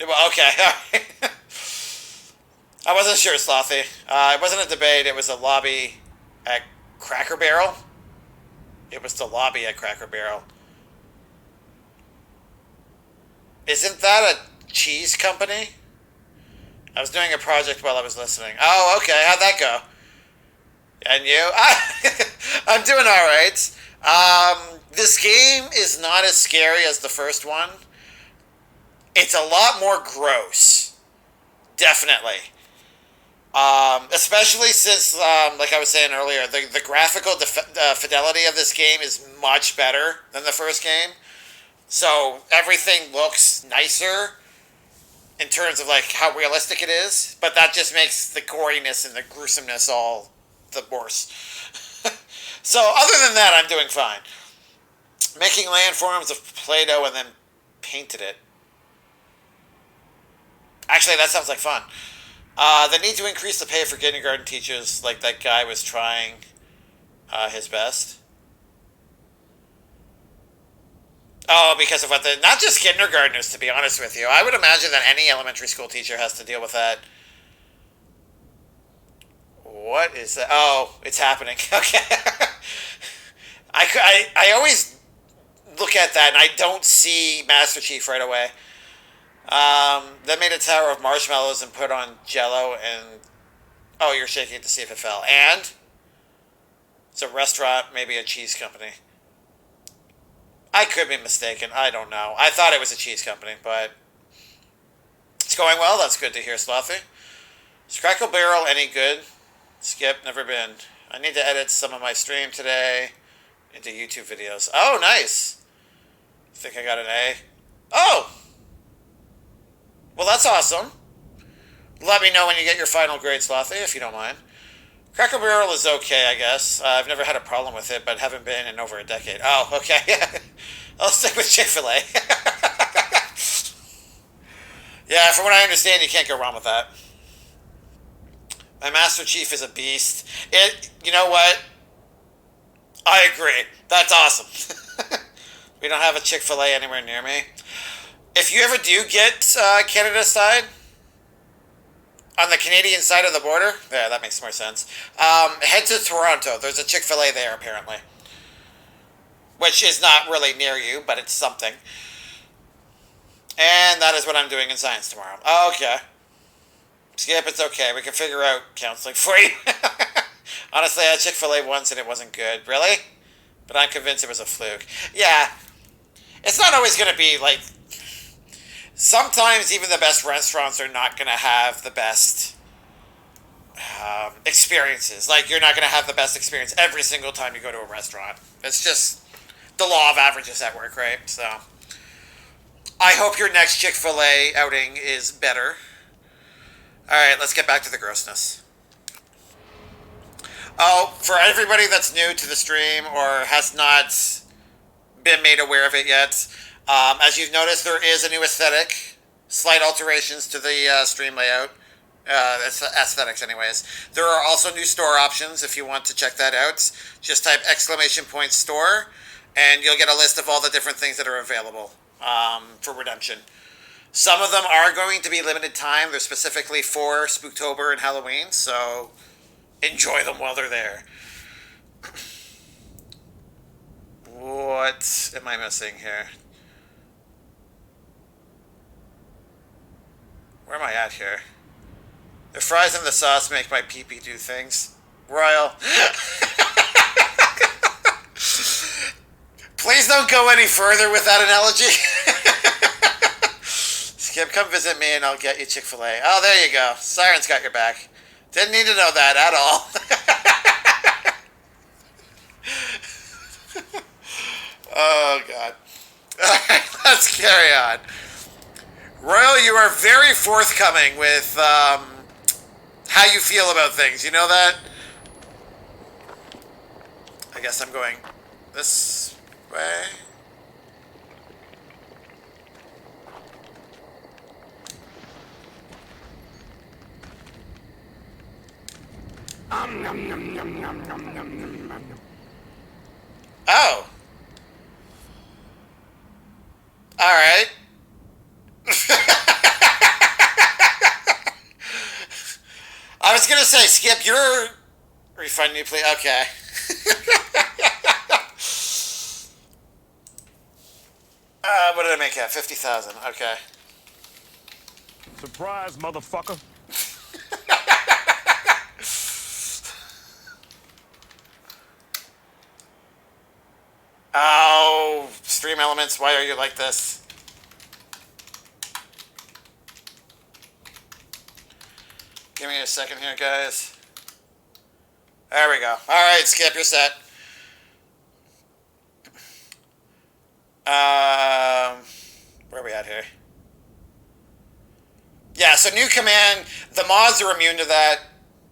Well, okay. I wasn't sure, Slothy. It wasn't a debate. It was a lobby at Cracker Barrel. It was the lobby at Cracker Barrel. Isn't that a cheese company? I was doing a project while I was listening. Oh, okay. How'd that go? And you? I'm doing all right. This game is not as scary as the first one. It's a lot more gross. Definitely. Especially since, like I was saying earlier, the graphical fidelity of this game is much better than the first game. So everything looks nicer in terms of like how realistic it is, but that just makes the goriness and the gruesomeness all the worse. So other than that, I'm doing fine. Making landforms of Play-Doh and then painted it. Actually, that sounds like fun. The need to increase the pay for kindergarten teachers, like that guy was trying. his best. Oh, because of what the... Not just kindergartners, to be honest with you. I would imagine that any elementary school teacher has to deal with that. What is that? Oh, it's happening. Okay. I always look at that and I don't see Master Chief right away. They made a tower of marshmallows and put on Jello and... Oh, you're shaking it to see if it fell. And? It's a restaurant, maybe a cheese company. I could be mistaken. I don't know. I thought it was a cheese company, but... It's going well. That's good to hear, Slothy. Is Crackle Barrel any good? Skip, never been. I need to edit some of my stream today into YouTube videos. Oh, nice. Think I got an A? Oh! Well, that's awesome. Let me know when you get your final grade, Slothy, if you don't mind. Cracker Barrel is okay, I guess. I've never had a problem with it, but haven't been in over a decade. Oh, okay. I'll stick with Chick-fil-A. Yeah, from what I understand, you can't go wrong with that. My Master Chief is a beast. You know what? I agree. That's awesome. We don't have a Chick-fil-A anywhere near me. If you ever do get Canada side, on the Canadian side of the border, yeah, that makes more sense. Head to Toronto. There's a Chick-fil-A there, apparently. Which is not really near you, but it's something. And that is what I'm doing in science tomorrow. Oh, okay. Skip, it's okay. We can figure out counseling for you. Honestly, I had Chick-fil-A once and it wasn't good. Really? But I'm convinced it was a fluke. Yeah. It's not always going to be like... Sometimes even the best restaurants are not going to have the best experiences. Like, you're not going to have the best experience every single time you go to a restaurant. It's just the law of averages at work, right? So, I hope your next Chick-fil-A outing is better. Alright, let's get back to the grossness. Oh, for everybody that's new to the stream or has not been made aware of it yet... as you've noticed, there is a new aesthetic. Slight alterations to the stream layout. Aesthetics, anyways. There are also new store options if you want to check that out. Just type !store, and you'll get a list of all the different things that are available for redemption. Some of them are going to be limited time. They're specifically for Spooktober and Halloween, so enjoy them while they're there. What am I missing here? Where am I at here? The fries and the sauce make my pee-pee do things. Royal. Please don't go any further with that analogy. Skip, come visit me and I'll get you Chick-fil-A. Oh, there you go. Siren's got your back. Didn't need to know that at all. Oh, God. All right, let's carry on. Royal, you are very forthcoming with how you feel about things. You know that? I guess I'm going this way. Oh. All right. I was going to say, Skip, you're... Refund me, please. Okay. What did I make at? 50,000. Okay. Surprise, motherfucker. Oh, Stream Elements, why are you like this? Give me a second here, guys. There we go. All right, Skip, you're set. Where are we at here? Yeah, so new command. The mods are immune to that.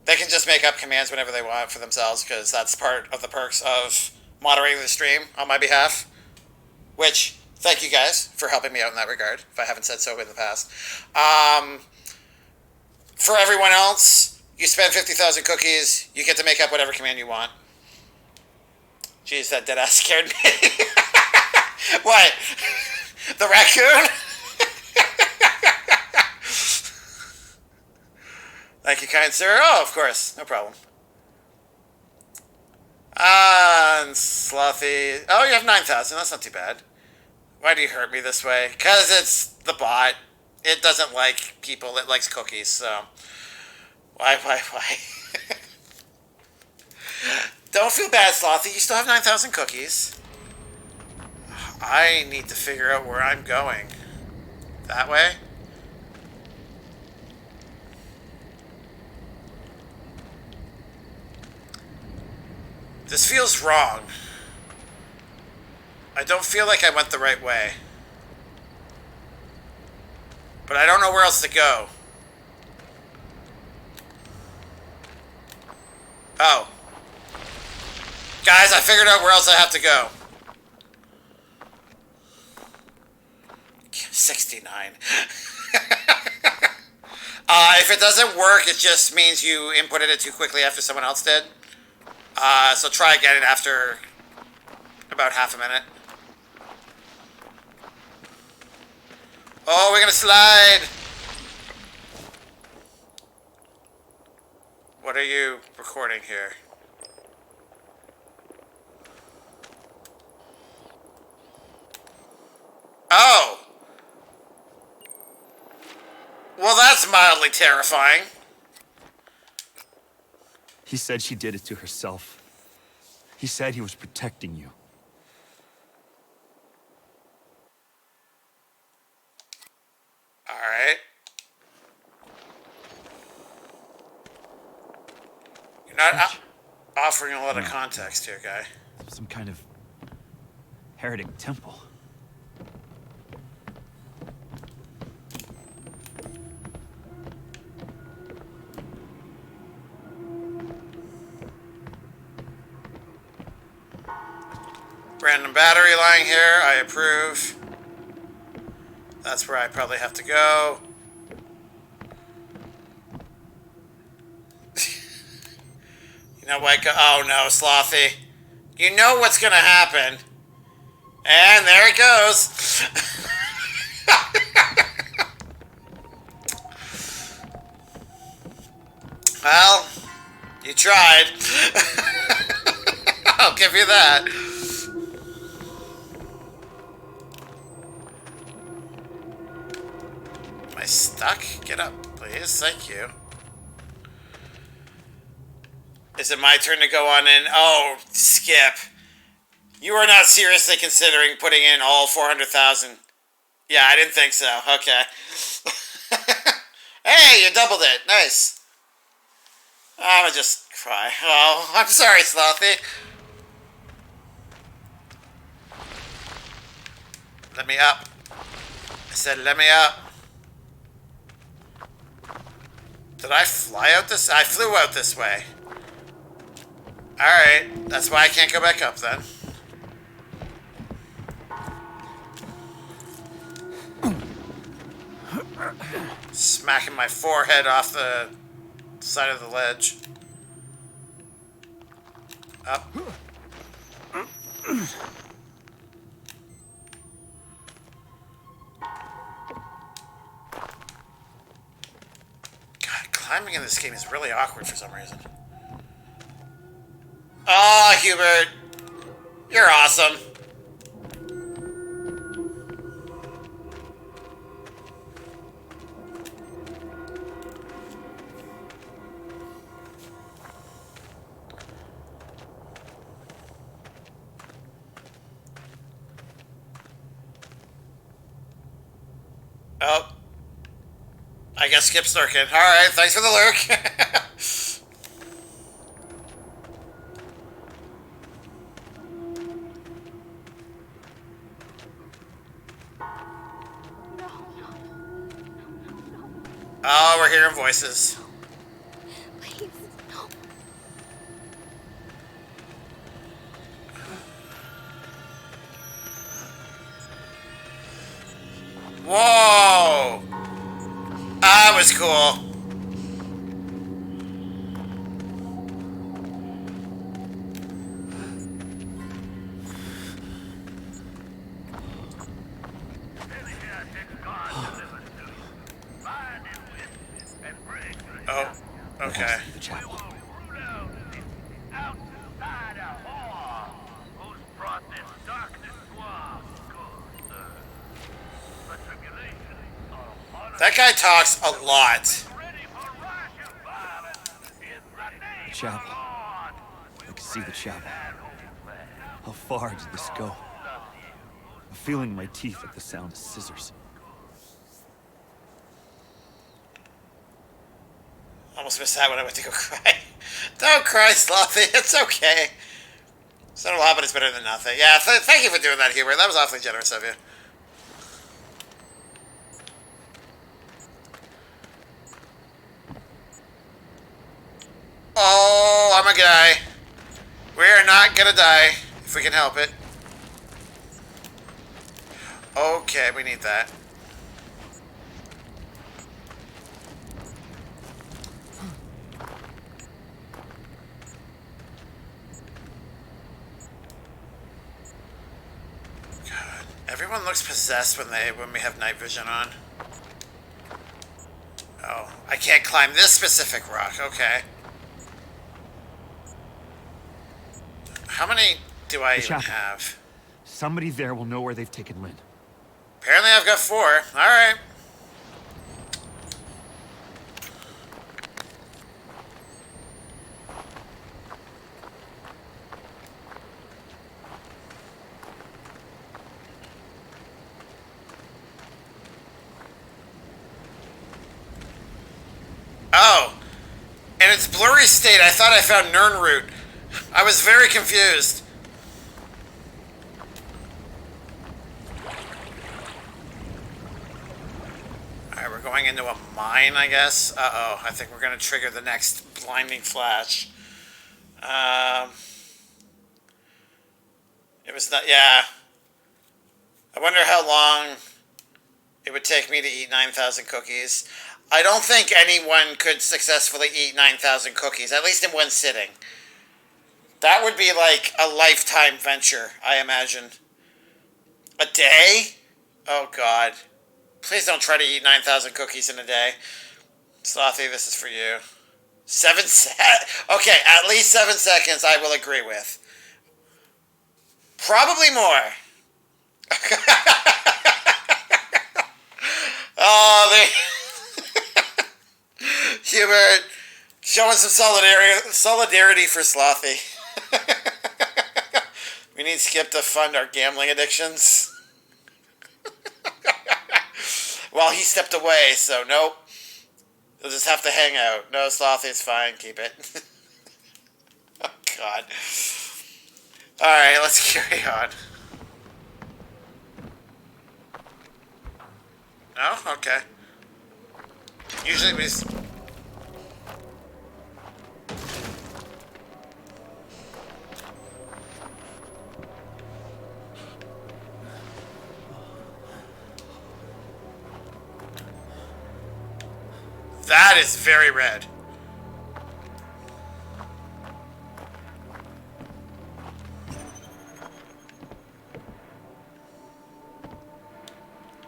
They can just make up commands whenever they want for themselves, because that's part of the perks of moderating the stream on my behalf. Which, thank you guys for helping me out in that regard, if I haven't said so in the past. For everyone else, you spend 50,000 cookies, you get to make up whatever command you want. Jeez, that deadass scared me. What? The raccoon? Thank you, kind sir. Oh, of course. No problem. And Slothy. Oh, you have 9,000. That's not too bad. Why do you hurt me this way? Because it's the bot. It doesn't like people. It likes cookies, so... Why? Don't feel bad, Slothy. You still have 9,000 cookies. I need to figure out where I'm going. That way? This feels wrong. I don't feel like I went the right way. But I don't know where else to go. Oh. Guys, I figured out where else I have to go. 69. If it doesn't work, it just means you inputted it too quickly after someone else did. So try again after about half a minute. Oh, we're gonna slide! What are you recording here? Oh! Well, that's mildly terrifying. He said she did it to herself. He said he was protecting you. Alright. You're not offering a lot of context here, guy. Some kind of heretic temple. Random battery lying here. I approve. That's where I probably have to go. You know what? Oh no, Slothy. You know what's gonna happen. And there it goes. Well, you tried. I'll give you that. Am I stuck? Get up, please. Thank you. Is it my turn to go on in? Oh, skip. You are not seriously considering putting in all 400,000. Yeah, I didn't think so. Okay. Hey, you doubled it. Nice. I'm gonna just cry. Oh, I'm sorry, Slothy. Let me up. I said let me up. Did I fly out this? I flew out this way. Alright, that's why I can't go back up then. Smacking my forehead off the side of the ledge. Up. God, climbing in this game is really awkward for some reason. Oh, Hubert. You're awesome. Oh. I guess Skip's lurking. Alright, thanks for the lurk. Oh, we're hearing voices. Please, no. Whoa! That was cool. Okay. has to be the chapel. That guy talks a lot. The chapel. I can see the chapel. How far did this go? I'm feeling my teeth at the sound of scissors. Almost missed that when I went to go cry. Don't cry, Slothy. It's okay. It's not a lot, but it's better than nothing. Yeah, thank you for doing that, Hubert. That was awfully generous of you. Oh, I'm a guy. We are not gonna die if we can help it. Okay, we need that. God, everyone looks possessed when we have night vision on. Oh, I can't climb this specific rock. Okay. How many do I even have? Somebody there will know where they've taken Lynn. Apparently I've got 4. Alright. Oh. In its blurry state, I thought I found Nirnroot. I was very confused. Alright, we're going into a mine, I guess. Uh-oh, I think we're going to trigger the next blinding flash. It was not, yeah. I wonder how long it would take me to eat 9,000 cookies. I don't think anyone could successfully eat 9,000 cookies, at least in one sitting. That would be like a lifetime venture, I imagine. A day? Oh, God. Please don't try to eat 9,000 cookies in a day. Slothy, this is for you. 7 Okay, at least 7 seconds I will agree with. Probably more. Oh, Hubert, showing some solidarity for Slothy. We need Skip to fund our gambling addictions. Well, he stepped away, so nope. He'll just have to hang out. No, Slothy, it's fine. Keep it. Oh, God. Alright, let's carry on. No? Okay. Usually we... That is very red.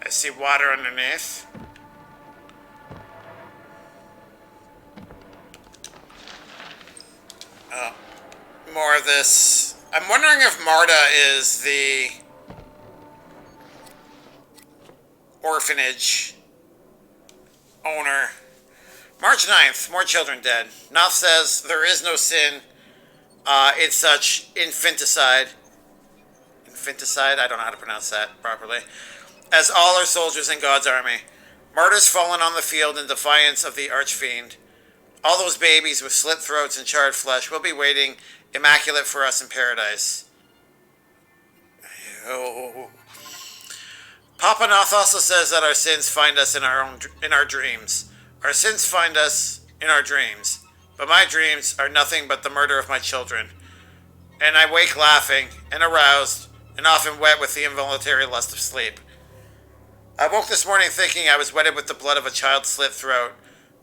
I see water underneath. Oh, more of this. I'm wondering if Marta is the orphanage owner. March 9th, more children dead. Noth says there is no sin in such infanticide. Infanticide? I don't know how to pronounce that properly. As all are soldiers in God's army. Martyrs fallen on the field in defiance of the archfiend. All those babies with slit throats and charred flesh will be waiting immaculate for us in paradise. Oh. Papa Noth also says that our sins find us in our dreams. Our sins find us in our dreams, but my dreams are nothing but the murder of my children. And I wake laughing and aroused and often wet with the involuntary lust of sleep. I woke this morning thinking I was wetted with the blood of a child's slit throat,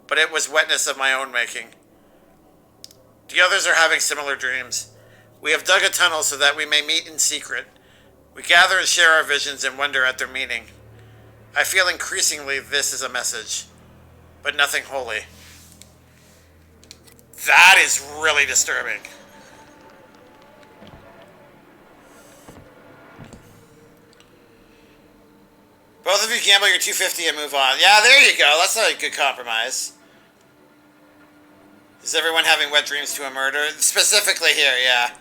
but it was wetness of my own making. The others are having similar dreams. We have dug a tunnel so that we may meet in secret. We gather and share our visions and wonder at their meaning. I feel increasingly this is a message, but nothing holy. That is really disturbing. Both of you gamble your $250 and move on. Yeah, there you go. That's a good compromise. Is everyone having wet dreams to a murder? Specifically here, yeah.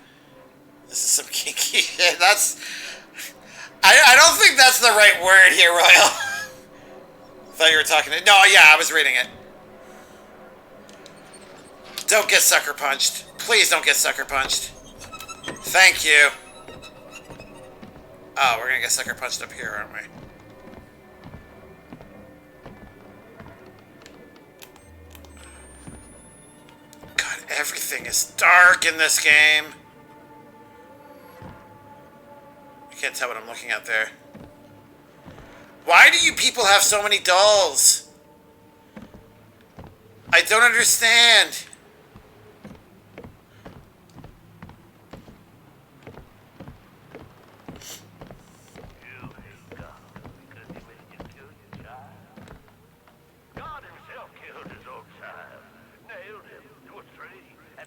This is some kinky shit. That's... I don't think that's the right word here, Royal. I thought you were talking to... No, yeah, I was reading it. Don't get sucker punched. Please don't get sucker punched. Thank you. Oh, we're gonna get sucker punched up here, aren't we? God, everything is dark in this game. I can't tell what I'm looking at there. Why do you people have so many dolls? I don't understand.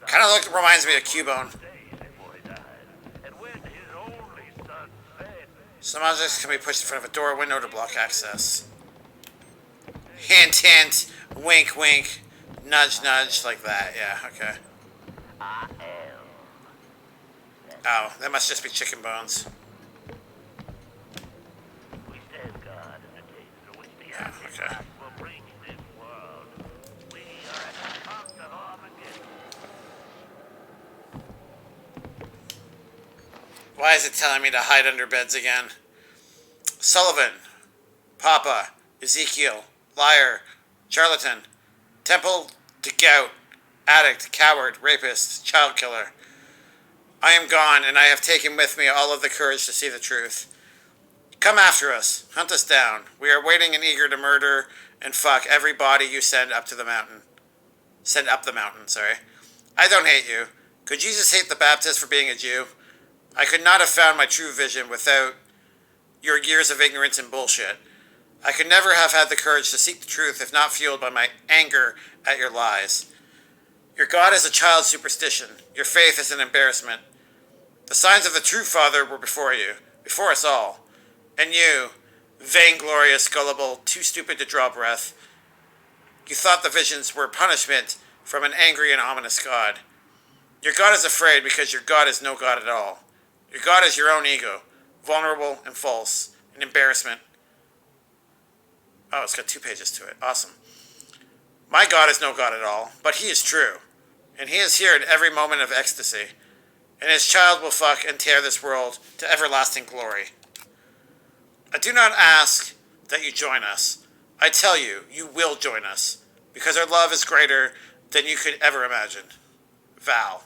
Kind of reminds me of Cubone. Some objects can be pushed in front of a door or window to block access. Hint, hint, wink, wink, nudge, nudge, like that. Yeah, okay. Oh, that must just be chicken bones. Yeah, okay. Why is it telling me to hide under beds again? Sullivan, Papa, Ezekiel, Liar, Charlatan, Temple to Gout, Addict, Coward, Rapist, Child Killer. I am gone, and I have taken with me all of the courage to see the truth. Come after us. Hunt us down. We are waiting and eager to murder and fuck every body you send up to the mountain. Send up the mountain, sorry. I don't hate you. Could Jesus hate the Baptist for being a Jew? I could not have found my true vision without your years of ignorance and bullshit. I could never have had the courage to seek the truth if not fueled by my anger at your lies. Your God is a child's superstition. Your faith is an embarrassment. The signs of the true Father were before you, before us all. And you, vainglorious, gullible, too stupid to draw breath, you thought the visions were punishment from an angry and ominous God. Your God is afraid because your God is no God at all. Your God is your own ego, vulnerable and false, an embarrassment. Oh, it's got 2 pages to it. Awesome. My God is no God at all, but he is true. And he is here in every moment of ecstasy. And his child will fuck and tear this world to everlasting glory. I do not ask that you join us. I tell you, you will join us. Because our love is greater than you could ever imagine. Val.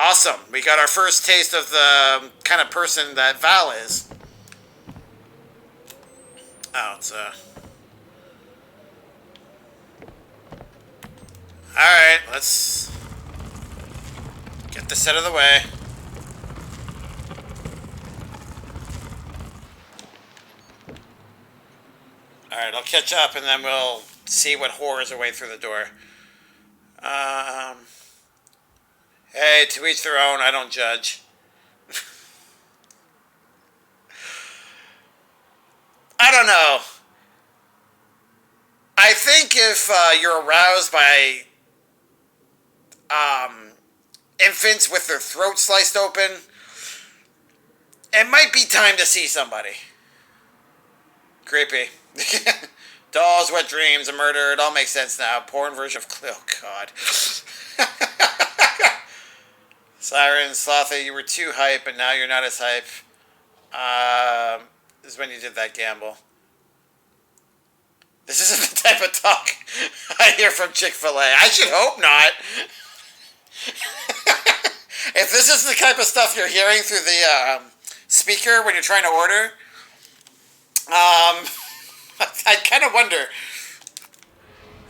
Awesome. We got our first taste of the kind of person that Val is. Oh, it's Alright, let's get this out of the way. Alright, I'll catch up and then we'll see what horrors await through the door. Hey, to each their own, I don't judge. I don't know. I think if you're aroused by infants with their throats sliced open, it might be time to see somebody. Creepy. Dolls, wet dreams, a murder, it all makes sense now. Porn version of... Oh, God. Siren, Slothy, you were too hype, but now you're not as hype. This is when you did that gamble. This isn't the type of talk I hear from Chick-fil-A. I should hope not. If this is the type of stuff you're hearing through the speaker when you're trying to order, I kind of wonder.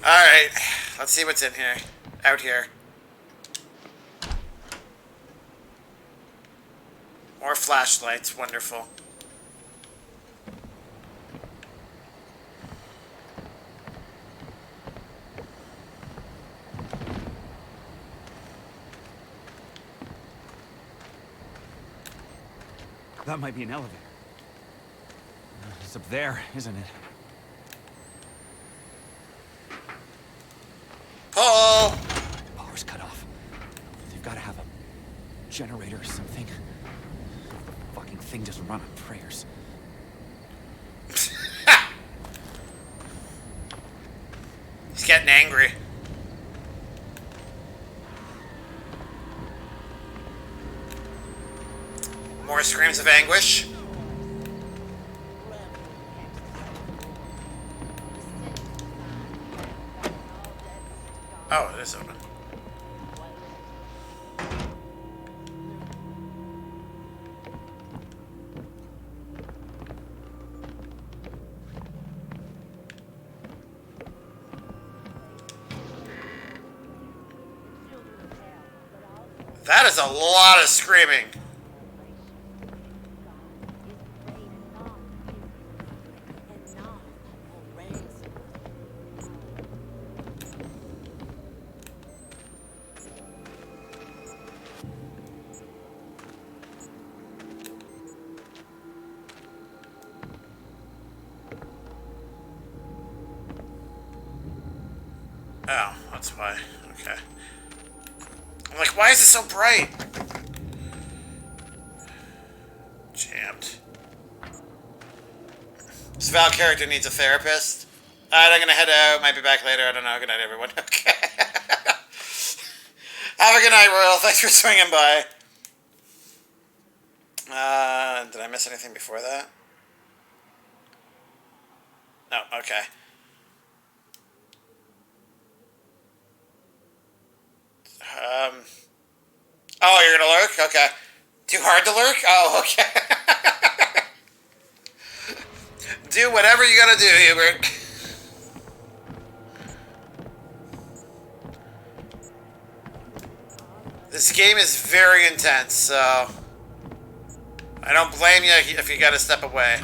Alright, let's see what's in here. Out here. More flashlights, wonderful. That might be an elevator. It's up there, isn't it? Paul! Power's cut off. They've got to have a generator or something. The fucking thing doesn't run on prayers. He's getting angry. More screams of anguish. Oh, it is open. That is a lot of screaming. Oh, that's why. Okay. I'm like, why is it so bright? Jammed. This Val character needs a therapist. Alright, I'm gonna head out. Might be back later. I don't know. Good night, everyone. Okay. Have a good night, Royal. Thanks for swinging by. Did I miss anything before that? No, okay. Oh, you're gonna lurk? Okay. Too hard to lurk? Oh, okay. Do whatever you gotta do, Hubert. This game is very intense, so I don't blame you if you gotta step away.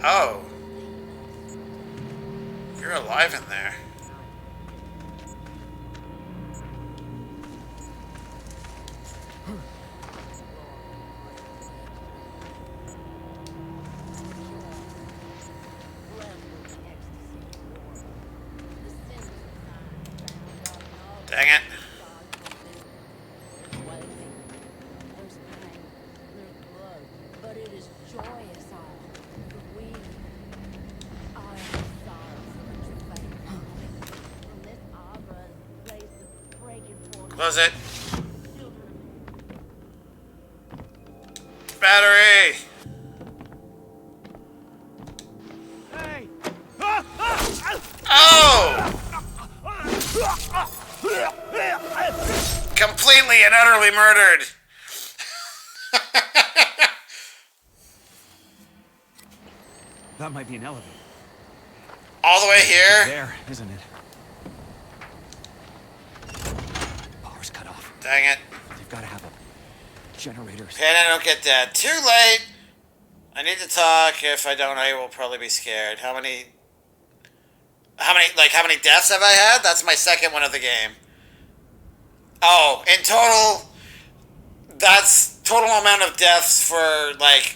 Oh. You're alive in there. Dang it. But it is joyous all. For we are sorrows from this arbor is place of breaking forth. Close it. Battery. Hey! Oh! Completely and utterly murdered. That might be an elevator. All the way here? There, isn't it? Power's cut off. Dang it. They've got to have a generator. Okay, I don't get that. Too late. I need to talk. If I don't, I will probably be scared. How many deaths have I had? That's my second one of the game. Oh, in total, that's total amount of deaths for, like,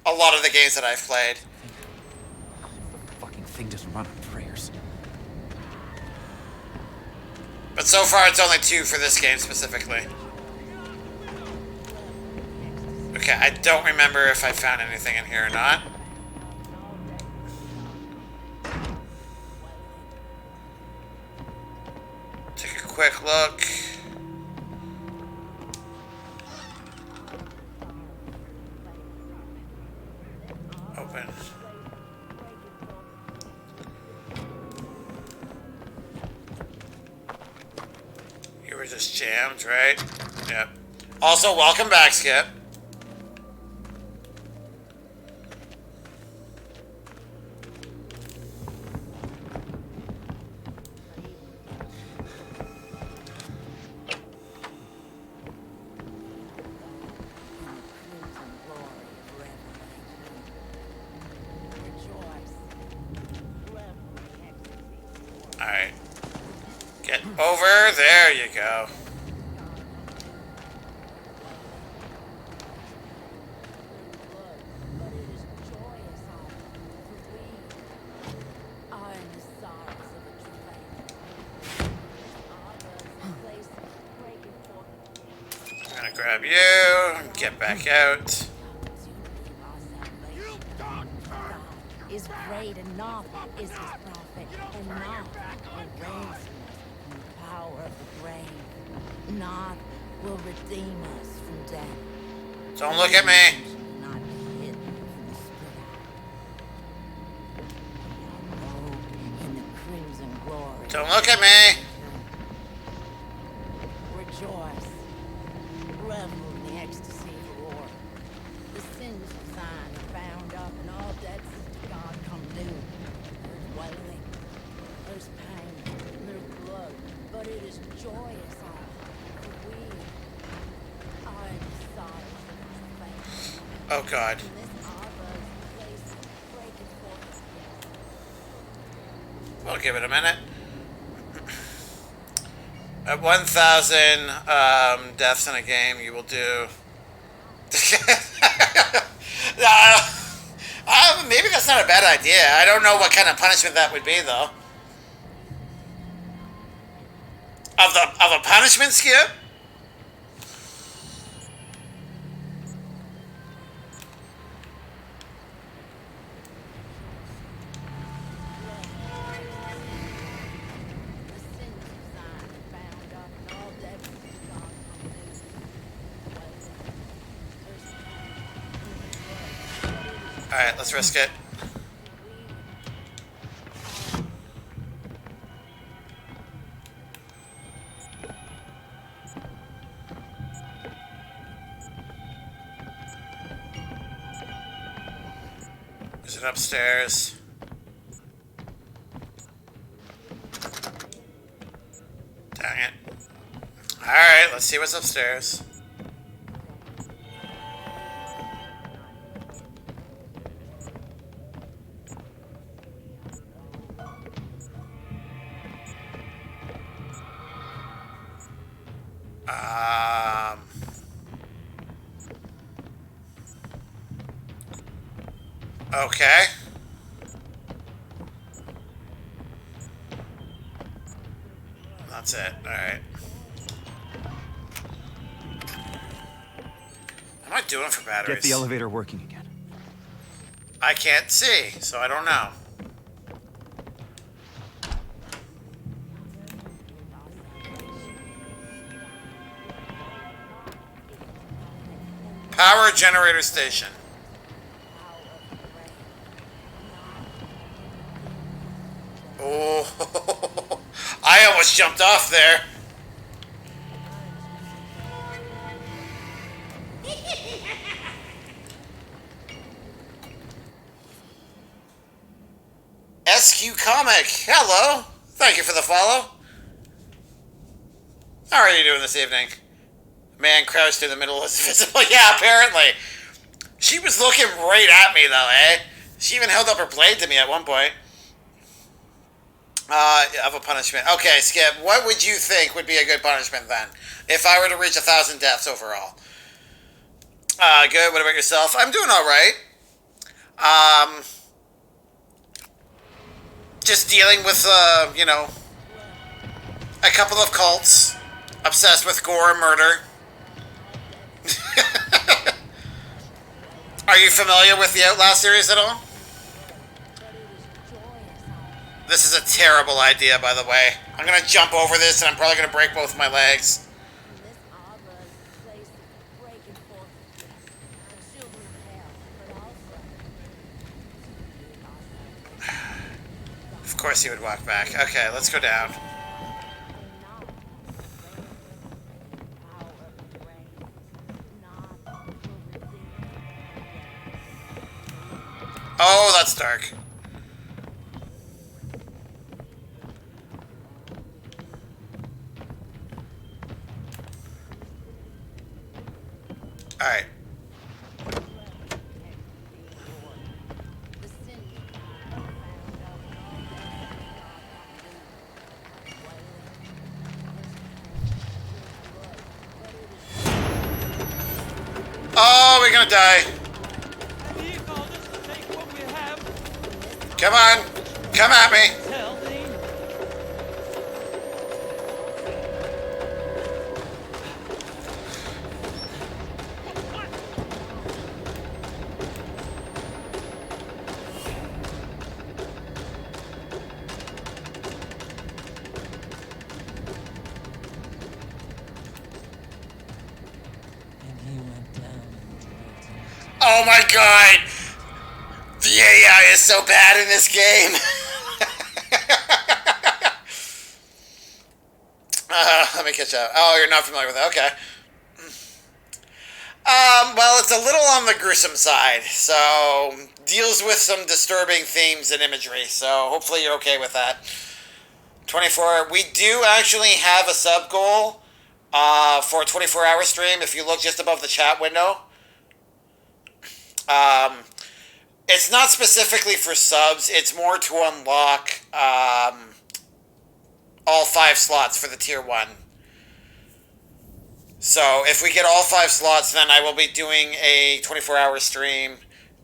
a lot of the games that I've played. The fucking thing doesn't run on prayers. But so far, it's only 2 for this game specifically. Okay, I don't remember if I found anything in here or not. Take a quick look. Open. You were just jammed, right? Yep. Also, welcome back, Skip. Alright. Get over. There you go. I'm gonna grab you and get back out. Is great enough is his prophet, and not will raise us from the power of the grave. Not will redeem us from death. Don't look at me. Not be hidden from the spirit. Robed in the crimson glory. Don't look at me. Rejoice. Revel in the ecstasy of the Lord. The sins of Zion are bound up, and all debts to God come due. There's wailing, there's pain, and there's blood, but it is joyous all. For we are in the sorrow of faith. Oh God. In this Abba's place breaking forth. We'll give it a minute. At 1,000 deaths in a game, you will do. Maybe that's not a bad idea. I don't know what kind of punishment that would be, though. Of a punishment, Skip? Alright, let's risk it. Is it upstairs? Dang it. Alright, let's see what's upstairs. Okay. That's it. Alright. What am I doing for batteries? Get the elevator working again. I can't see, so I don't know. Power generator station. Oh, I almost jumped off there. SQ Comic, hello. Thank you for the follow. How are you doing this evening? Man crouched in the middle is visible. Yeah, apparently. She was looking right at me, though, eh? She even held up her blade to me at one point. Of a punishment. Okay, Skip, what would you think would be a good punishment then? If I were to reach 1,000 deaths overall. Good. What about yourself? I'm doing alright. Just dealing with, you know, a couple of cults obsessed with gore and murder. Are you familiar with the Outlast series at all? This is a terrible idea, by the way. I'm gonna jump over this and I'm probably gonna break both my legs. Of course he would walk back. Okay, let's go down. Oh, that's dark. Alright. gonna die. Come on. Come at me. Oh my god! The AI is so bad in this game! Let me catch up. Oh, you're not familiar with it. Okay. Well, it's a little on the gruesome side, so deals with some disturbing themes and imagery, so hopefully you're okay with that. 24. We do actually have a sub goal for a 24-hour stream if you look just above the chat window. It's not specifically for subs, it's more to unlock all 5 slots for the tier 1. So if we get all 5 slots, then I will be doing a 24-hour stream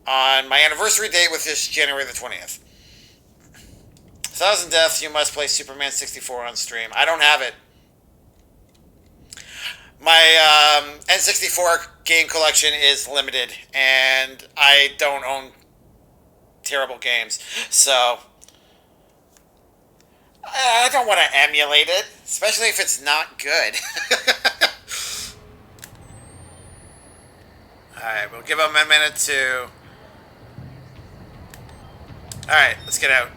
on my anniversary date, which is January the 20th. 1,000 deaths, you must play Superman 64 on stream. I don't have it. My N64 game collection is limited, and I don't own terrible games, so I don't want to emulate it, especially if it's not good. Alright, we'll give them a minute to... Alright, let's get out.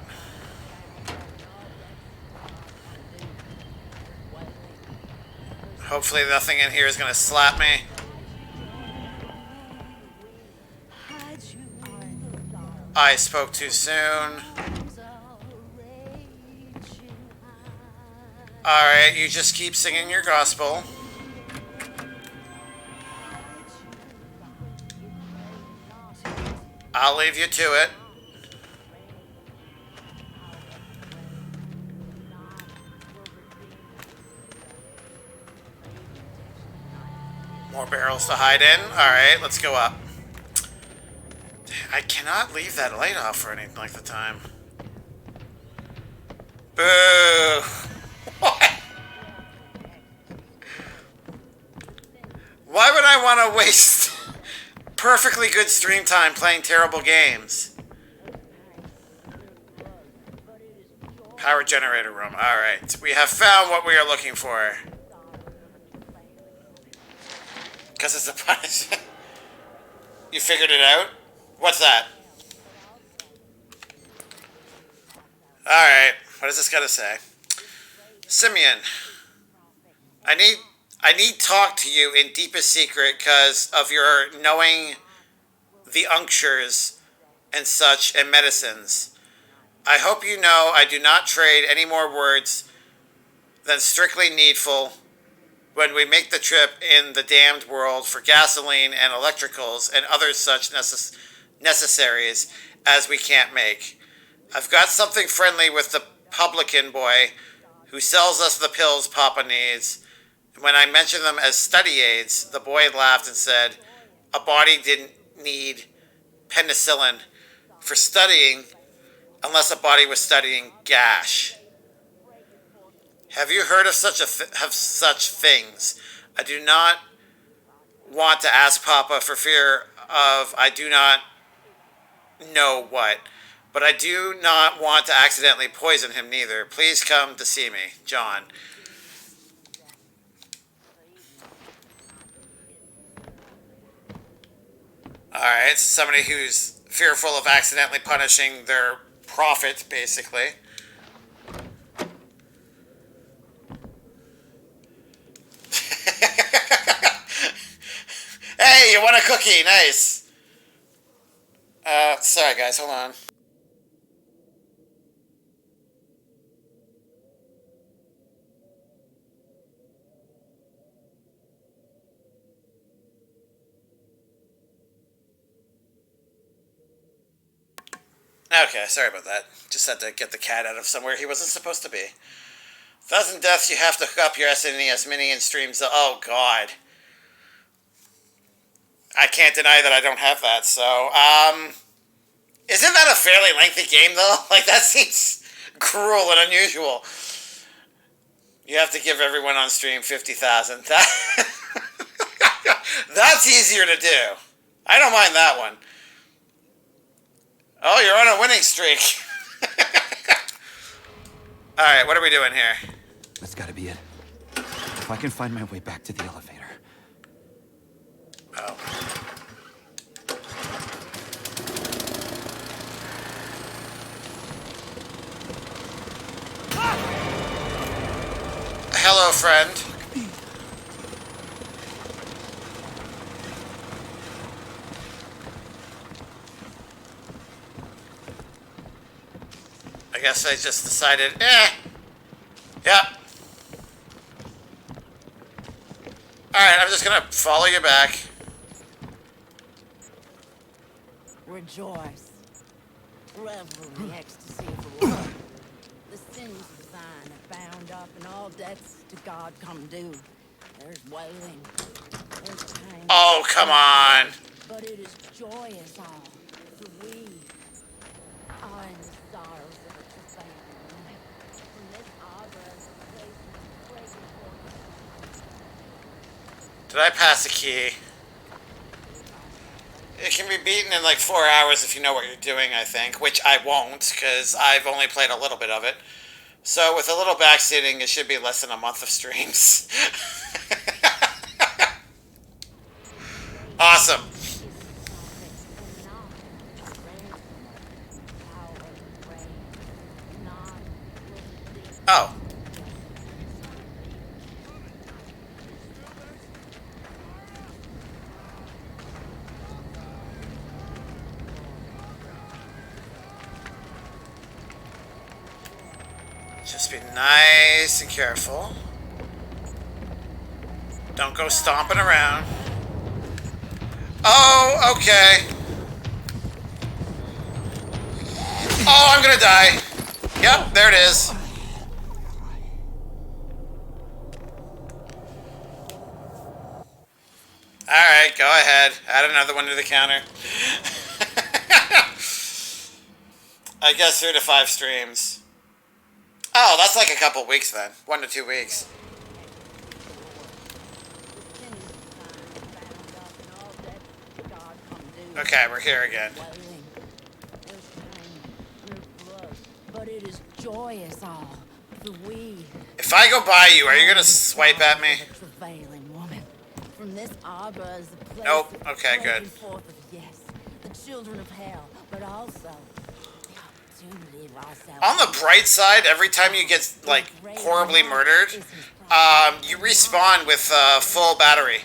Hopefully nothing in here is going to slap me. I spoke too soon. Alright, you just keep singing your gospel. I'll leave you to it. More barrels to hide in. Alright, let's go up. I cannot leave that light off for anything like the time. Boo! What? Why would I want to waste perfectly good stream time playing terrible games? Power generator room. Alright, we have found what we are looking for. Because it's a punishment. You figured it out? What's that? Alright, what does this got to say? Simeon, I need talk to you in deepest secret because of your knowing the unctures and such and medicines. I hope you know I do not trade any more words than strictly needful when we make the trip in the damned world for gasoline and electricals and other such necessaries as we can't make. I've got something friendly with the publican boy who sells us the pills Papa needs. When I mentioned them as study aids, the boy laughed and said a body didn't need penicillin for studying unless a body was studying gash. Have you heard of such things? I do not want to ask Papa for fear of I do not know what, but I do not want to accidentally poison him neither. Please come to see me, John. Alright, somebody who's fearful of accidentally punishing their prophet, basically. Hey, you want a cookie? Nice. Sorry guys, hold on. Okay, sorry about that. Just had to get the cat out of somewhere he wasn't supposed to be. 1,000 deaths, you have to hook up your SNES Mini and streams. Oh, God. I can't deny that I don't have that, so, isn't that a fairly lengthy game, though? Like, that seems cruel and unusual. You have to give everyone on stream 50,000. That's easier to do. I don't mind that one. Oh, you're on a winning streak. Alright, what are we doing here? That's gotta be it. If I can find my way back to the elevator. Oh. Hello, friend. I guess I just decided, Yep. Alright, I'm just gonna follow you back. Rejoice. Revel in the ecstasy of the Lord. The sins of thine are bound up, and all debts to God come due. There's wailing. There's pain. Oh, come on. But it is joyous all, for we are in the sorrows of a travailing woman. From this arbor is a place of breaking forth. Did I pass a key? It can be beaten in like 4 hours if you know what you're doing, I think. Which I won't, because I've only played a little bit of it. So with a little backseating, it should be less than a month of streams. Awesome. Oh. Just be nice and careful. Don't go stomping around. Oh, okay. Oh, I'm gonna die. Yep, there it is. Alright, go ahead. Add another one to the counter. I guess 3 to 5 streams. Oh, that's like a couple weeks then. 1 to 2 weeks. Okay, we're here again. But it is joyous all, for we. If I go by you, are you gonna swipe at me? Travailing woman. From this arbor is the place. Nope. Okay, good. Forth of, yes, the children of hell, but also the opportunity of ourselves. On the bright side, every time you get like horribly murdered, you respawn with full battery.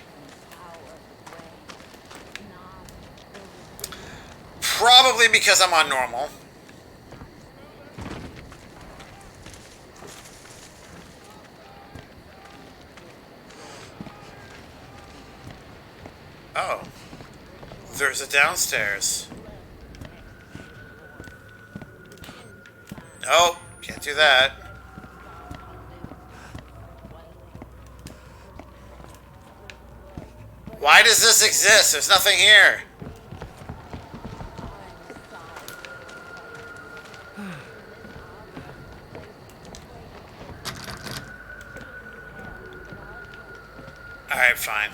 Probably because I'm on normal. Oh. There's a downstairs. Oh, can't do that. Why does this exist? There's nothing here. Alright, fine.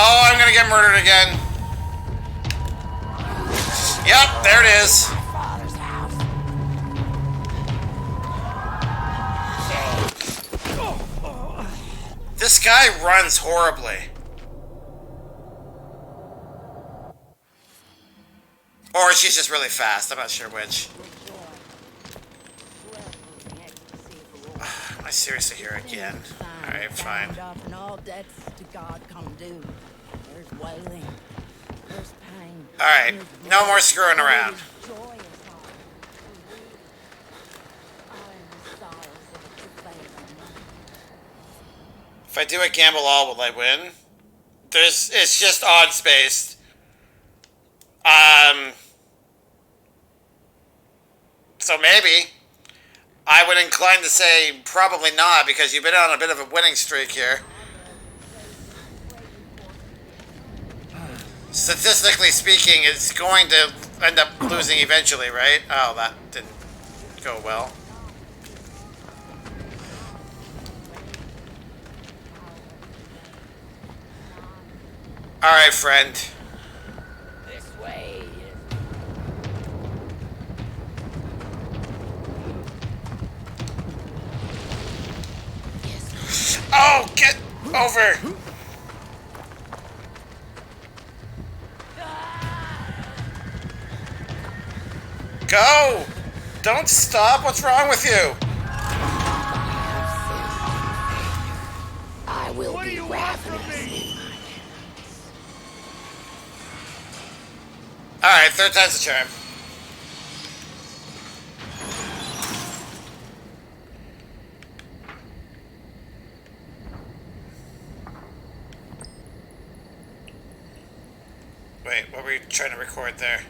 Oh, I'm gonna get murdered again. Yep, there it is. This guy runs horribly. Or she's just really fast. I'm not sure which. Am I seriously here again? Alright, fine. And all debts to God come due. There's wailing. There's pain. Alright, no more screwing around. If I do a gamble all, will I win? It's just odd spaced. So maybe. I would incline to say probably not, because you've been on a bit of a winning streak here. Statistically speaking, it's going to end up losing eventually, right? Oh, that didn't go well. Alright, friend. This way. Oh, get over! Go! Don't stop! What's wrong with you? I will be ravenous. Alright, third time's the charm. Wait, what were you trying to record there?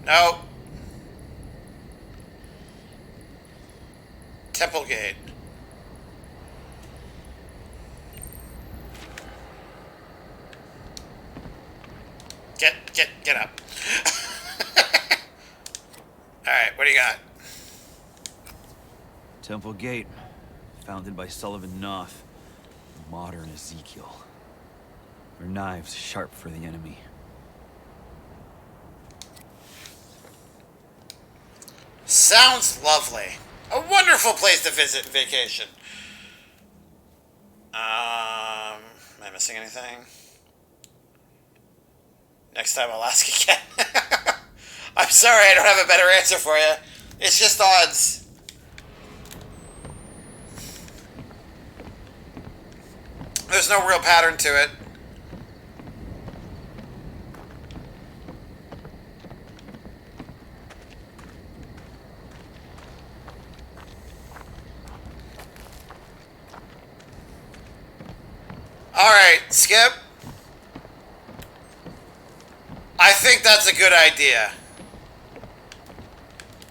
No. Temple Gate. Get up. Alright, what do you got? Temple Gate, founded by Sullivan Noth. Modern Ezekiel. Their knives sharp for the enemy. Sounds lovely. A wonderful place to visit vacation. Am I missing anything? Next time I'll ask again. I'm sorry, I don't have a better answer for you. It's just odds. There's no real pattern to it. Alright, Skip. I think that's a good idea.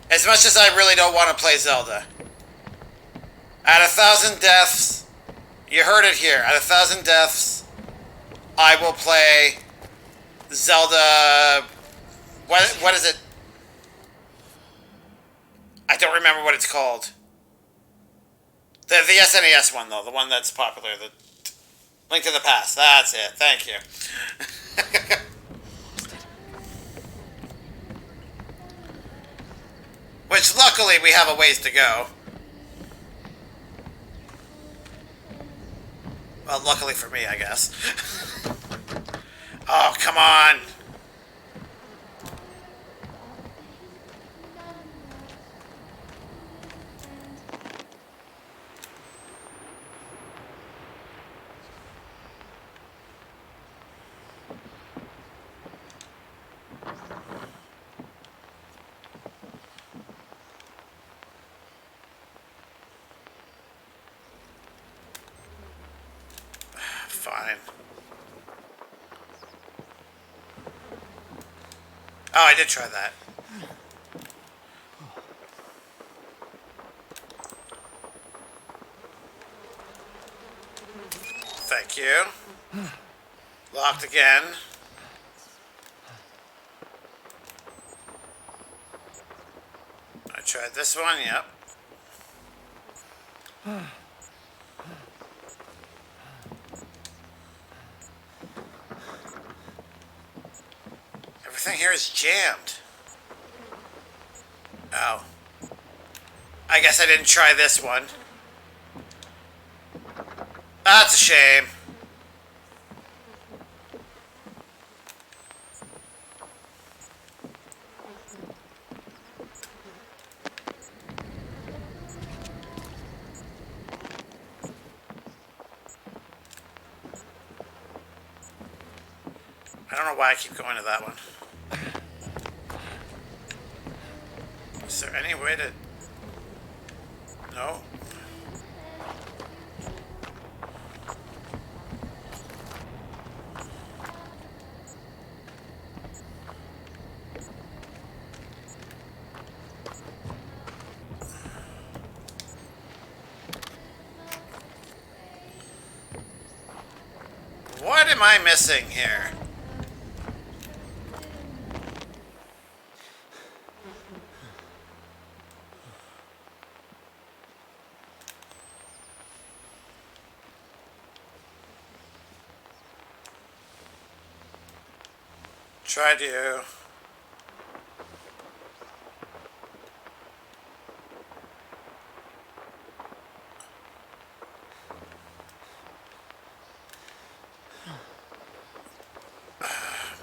As much as I really don't want to play Zelda. At 1,000 deaths, you heard it here, at 1,000 deaths, I will play Zelda... What is it? I don't remember what it's called. The SNES one, though, the one that's popular, the Link to the Past. That's it. Thank you. Which, luckily, we have a ways to go. Well, luckily for me, I guess. Oh, come on. Fine. Oh, I did try that. Thank you. Locked again. I tried this one, yep. Everything here is jammed. Oh. I guess I didn't try this one. That's a shame. I don't know why I keep going to that one. Is there any way to... No? What am I missing here? Try to.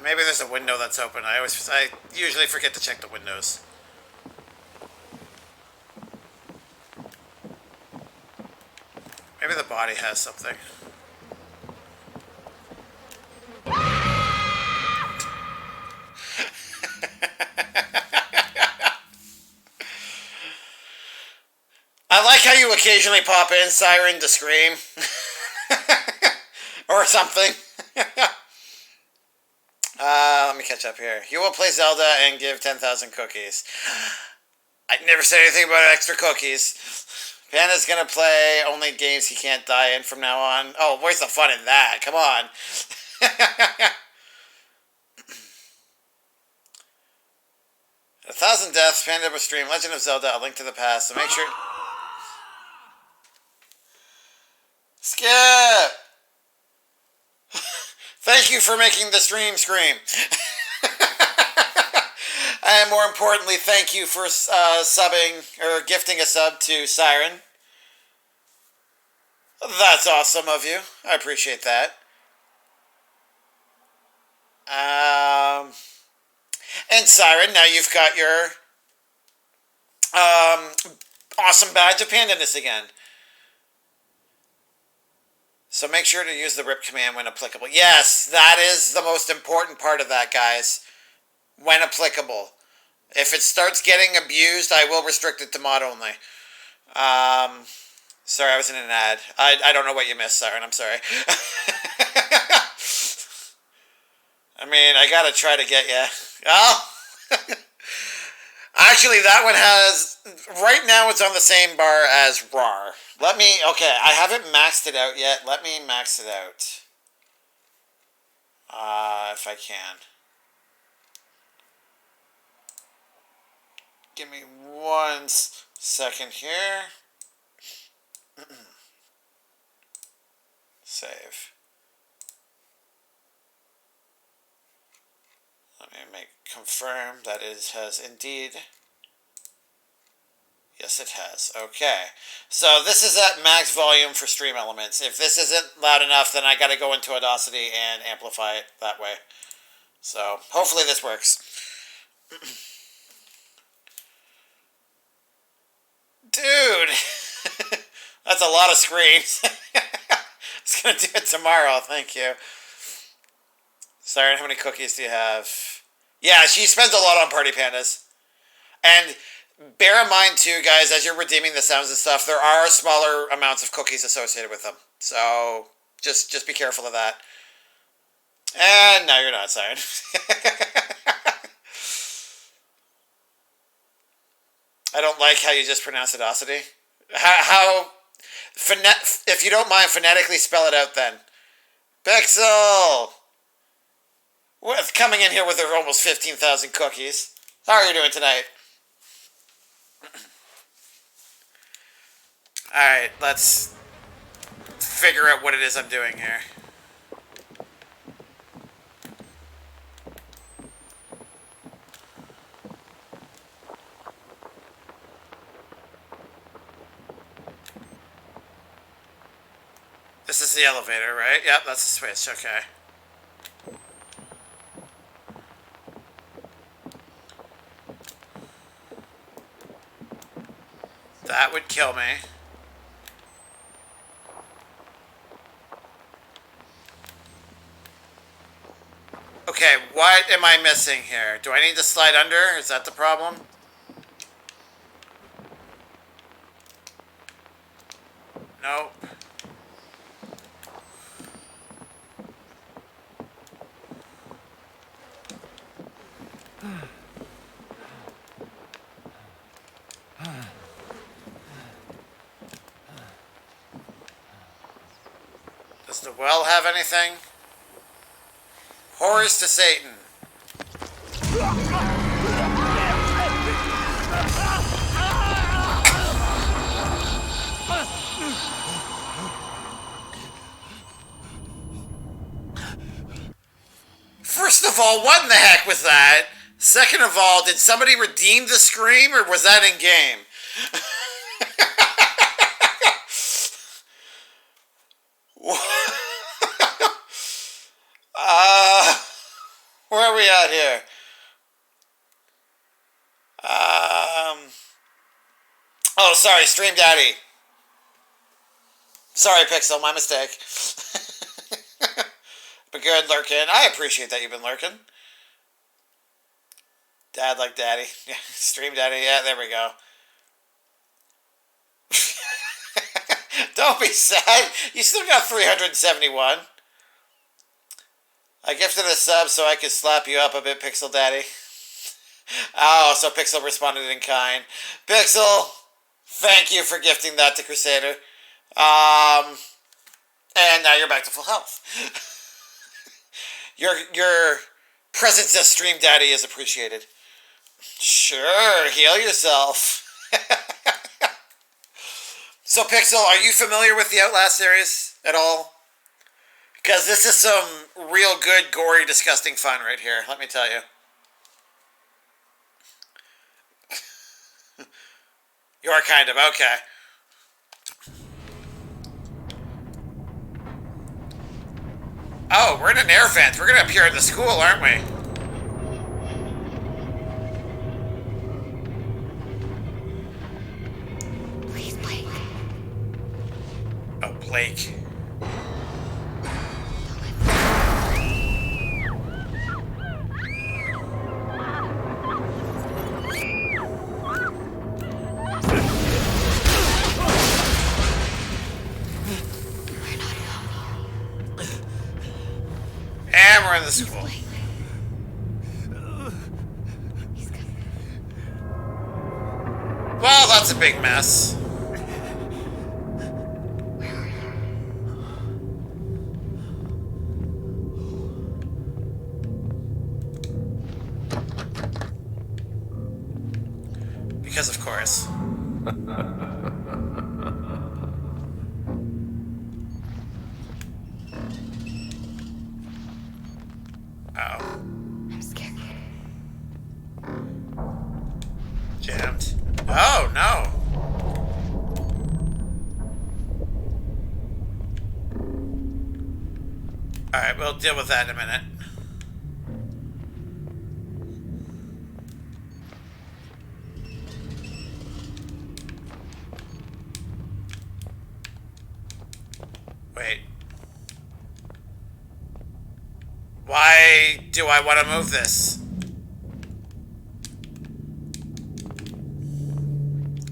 Maybe there's a window that's open. I usually forget to check the windows. Maybe the body has something. I like how you occasionally pop in, Siren, to scream. Or something. Let me catch up here. You will play Zelda and give 10,000 cookies. I never said anything about extra cookies. Panda's gonna play only games he can't die in from now on. Oh, where's the fun in that? Come on. 1,000 deaths. Panda will stream Legend of Zelda: A Link to the Past. So make sure. Skip. Thank you for making the stream scream. And more importantly, thank you for subbing or gifting a sub to Siren. That's awesome of you. I appreciate that. And Siren, now you've got your awesome badge of pandaness again. So make sure to use the RIP command when applicable. Yes, that is the most important part of that, guys. When applicable. If it starts getting abused, I will restrict it to mod only. Sorry, I was in an ad. I don't know what you missed, Siren. I'm sorry. I mean, I gotta try to get you. Oh! Actually, that one has... Right now, it's on the same bar as RAR. Let me... Okay, I haven't maxed it out yet. Let me max it out. If I can. Give me 1 second here. Save. Let me confirm that it has indeed. Yes, it has. Okay. So this is at max volume for stream elements. If this isn't loud enough, then I got to go into Audacity and amplify it that way. So hopefully this works. Dude, that's a lot of screens. I was going to do it tomorrow. Thank you. Sorry, how many cookies do you have? Yeah, she spends a lot on Party Pandas. And bear in mind, too, guys, as you're redeeming the sounds and stuff, there are smaller amounts of cookies associated with them. So just be careful of that. And now you're not, Siren. I don't like how you just pronounce Audacity. If you don't mind, phonetically spell it out then. Pixel! With coming in here with her almost 15,000 cookies. How are you doing tonight? Alright, let's figure out what it is I'm doing here. This is the elevator, right? Yep, that's the switch, okay. That would kill me. Okay, what am I missing here? Do I need to slide under? Is that the problem? Nope. Does the well have anything? Horrors to Satan. First of all, what in the heck was that? Second of all, did somebody redeem the scream, or was that in game? Where are we at here? Oh, sorry, Stream Daddy. Sorry, Pixel, my mistake. But good, lurking. I appreciate that you've been lurking. Dad like daddy. Yeah, Stream Daddy. Yeah, there we go. Don't be sad. You still got 371. I gifted a sub so I could slap you up a bit, Pixel Daddy. Oh, so Pixel responded in kind. Pixel, thank you for gifting that to Crusader. And now you're back to full health. Your presence as Stream Daddy is appreciated. Sure, heal yourself. So, Pixel, are you familiar with the Outlast series at all? Because this is some real good, gory, disgusting fun right here, let me tell you. You are kind of, okay. Oh, we're in an air vent. We're going to appear in the school, aren't we? Please, Blake. Oh, Blake. And we're in the school. Well, that's a big mess. Because of course. I'm scared. Jammed. Oh, no. Alright, we'll deal with that in a minute. Wait. Why do I want to move this?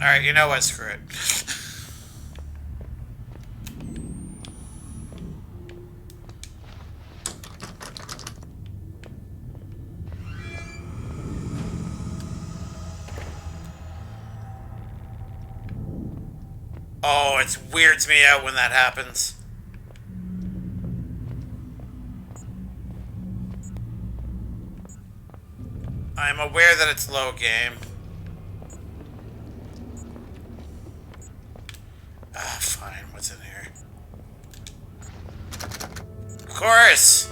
Alright, you know what? Screw it. Oh, it weirds me out when that happens. I'm aware that it's low game. Ah, fine. What's in here? Of course!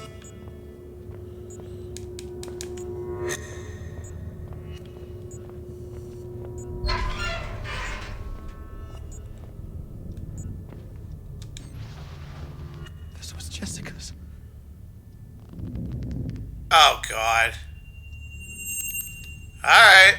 This was Jessica's. Oh, God. Alright.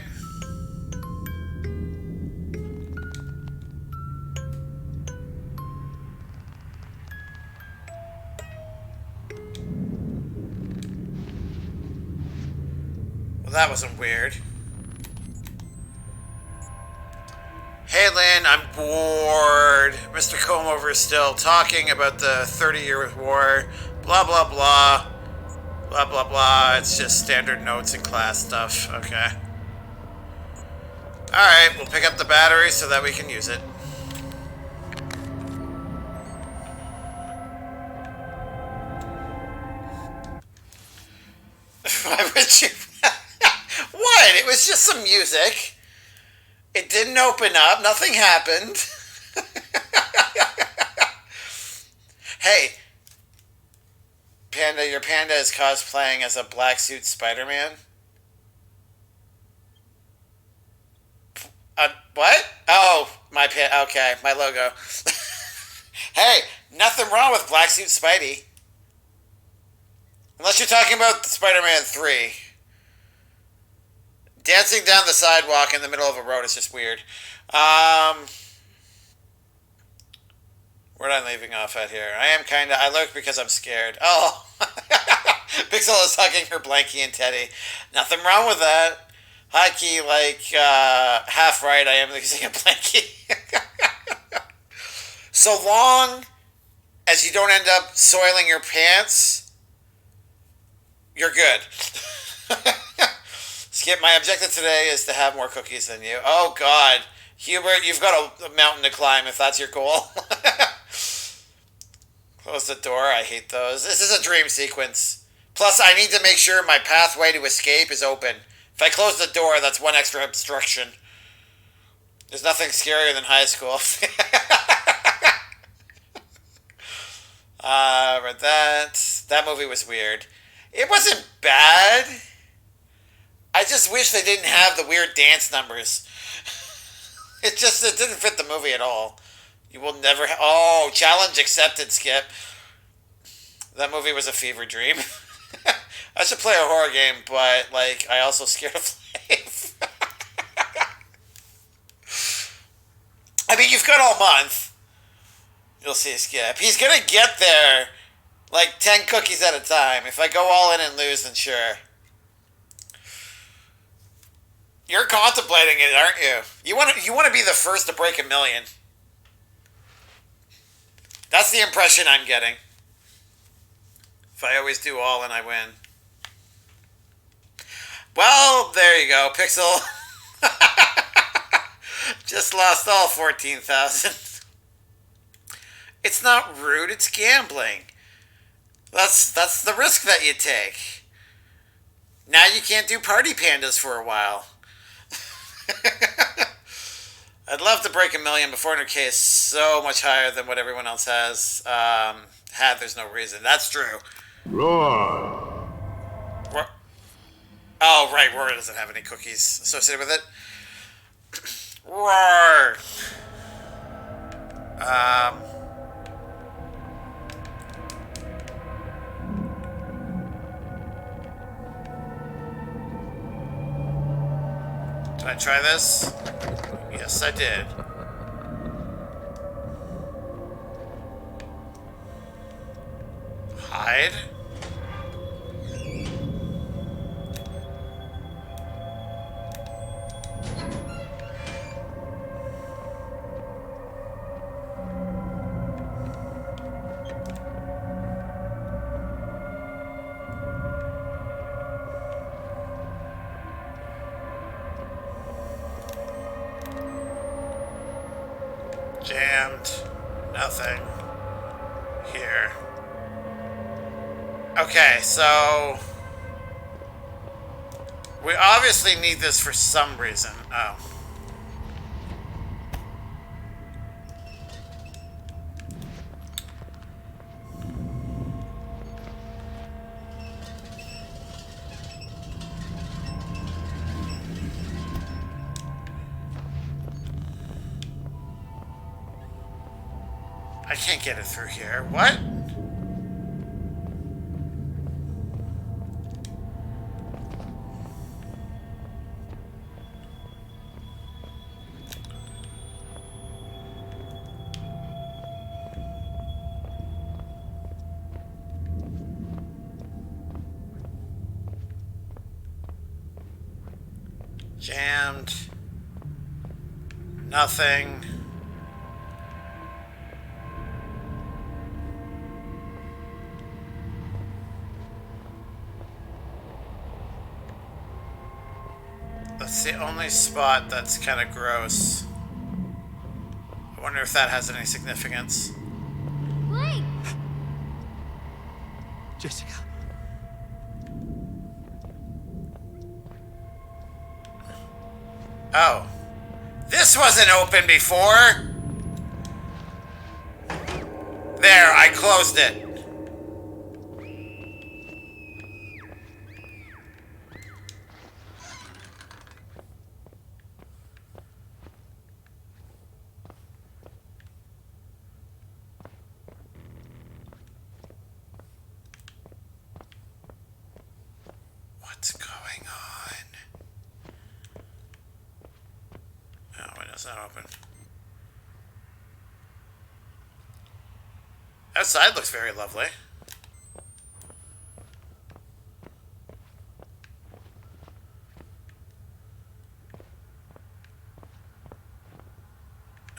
Well, that wasn't weird. Hey, Lynn, I'm bored. Mr. Comeover is still talking about the 30-year war. Blah, blah, blah. Blah, blah, blah. It's just standard notes and class stuff. Okay. Alright, we'll pick up the battery so that we can use it. Why would you? What? It was just some music. It didn't open up. Nothing happened. Hey, Panda, your panda is cosplaying as a black suit Spider-Man. What? Oh, my panda. Okay, my logo. Hey, nothing wrong with black suit Spidey. Unless you're talking about Spider-Man 3. Dancing down the sidewalk in the middle of a road is just weird. Where am I leaving off at here? I look because I'm scared. Oh! Pixel is hugging her Blanky and Teddy. Nothing wrong with that. High key, half right, I am using a Blanky. So long as you don't end up soiling your pants, you're good. Skip, my objective today is to have more cookies than you. Oh, God. Hubert, you've got a mountain to climb if that's your goal. Close the door. I hate those. This is a dream sequence. Plus, I need to make sure my pathway to escape is open. If I close the door, that's one extra obstruction. There's nothing scarier than high school. But that movie was weird. It wasn't bad. I just wish they didn't have the weird dance numbers. It didn't fit the movie at all. You will never... Oh, challenge accepted, Skip. That movie was a fever dream. I should play a horror game, but, I also scared of life. I mean, you've got all month. You'll see, Skip. He's gonna get there, 10 cookies at a time. If I go all in and lose, then sure. You're contemplating it, aren't you? You want to be the first to break 1 million. That's the impression I'm getting. If I always do all and I win. Well, there you go, Pixel. Just lost all 14,000. It's not rude, it's gambling. That's the risk that you take. Now you can't do party pandas for a while. I'd love to break 1 million, but 400K is so much higher than what everyone else has. There's no reason. That's true. Roar. Oh, right. Roar doesn't have any cookies associated with it. Roar. Did I try this? Yes, I did. Hide? Jammed. Nothing. Here. Okay, so... we obviously need this for some reason. Oh. I can't get it through here. What? Jammed. Nothing. That's the only spot that's kind of gross. I wonder if that has any significance. Blake! Jessica. Oh. This wasn't open before! There, I closed it. What's going on? Oh, window's not open. Outside looks very lovely.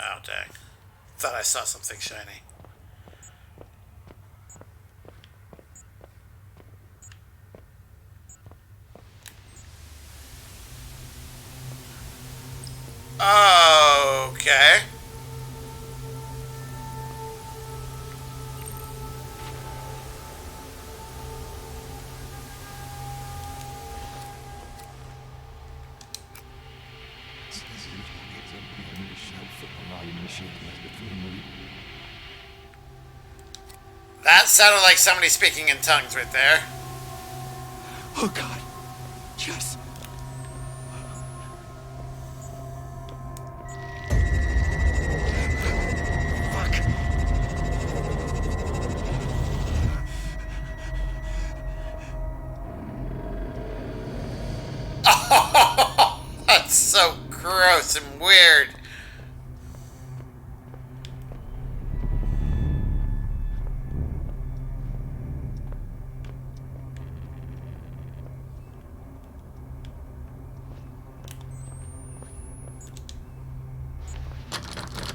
Oh, dang. Thought I saw something shiny. Okay. That sounded like somebody speaking in tongues right there. Oh God. Yes. Oh, that's so gross and weird.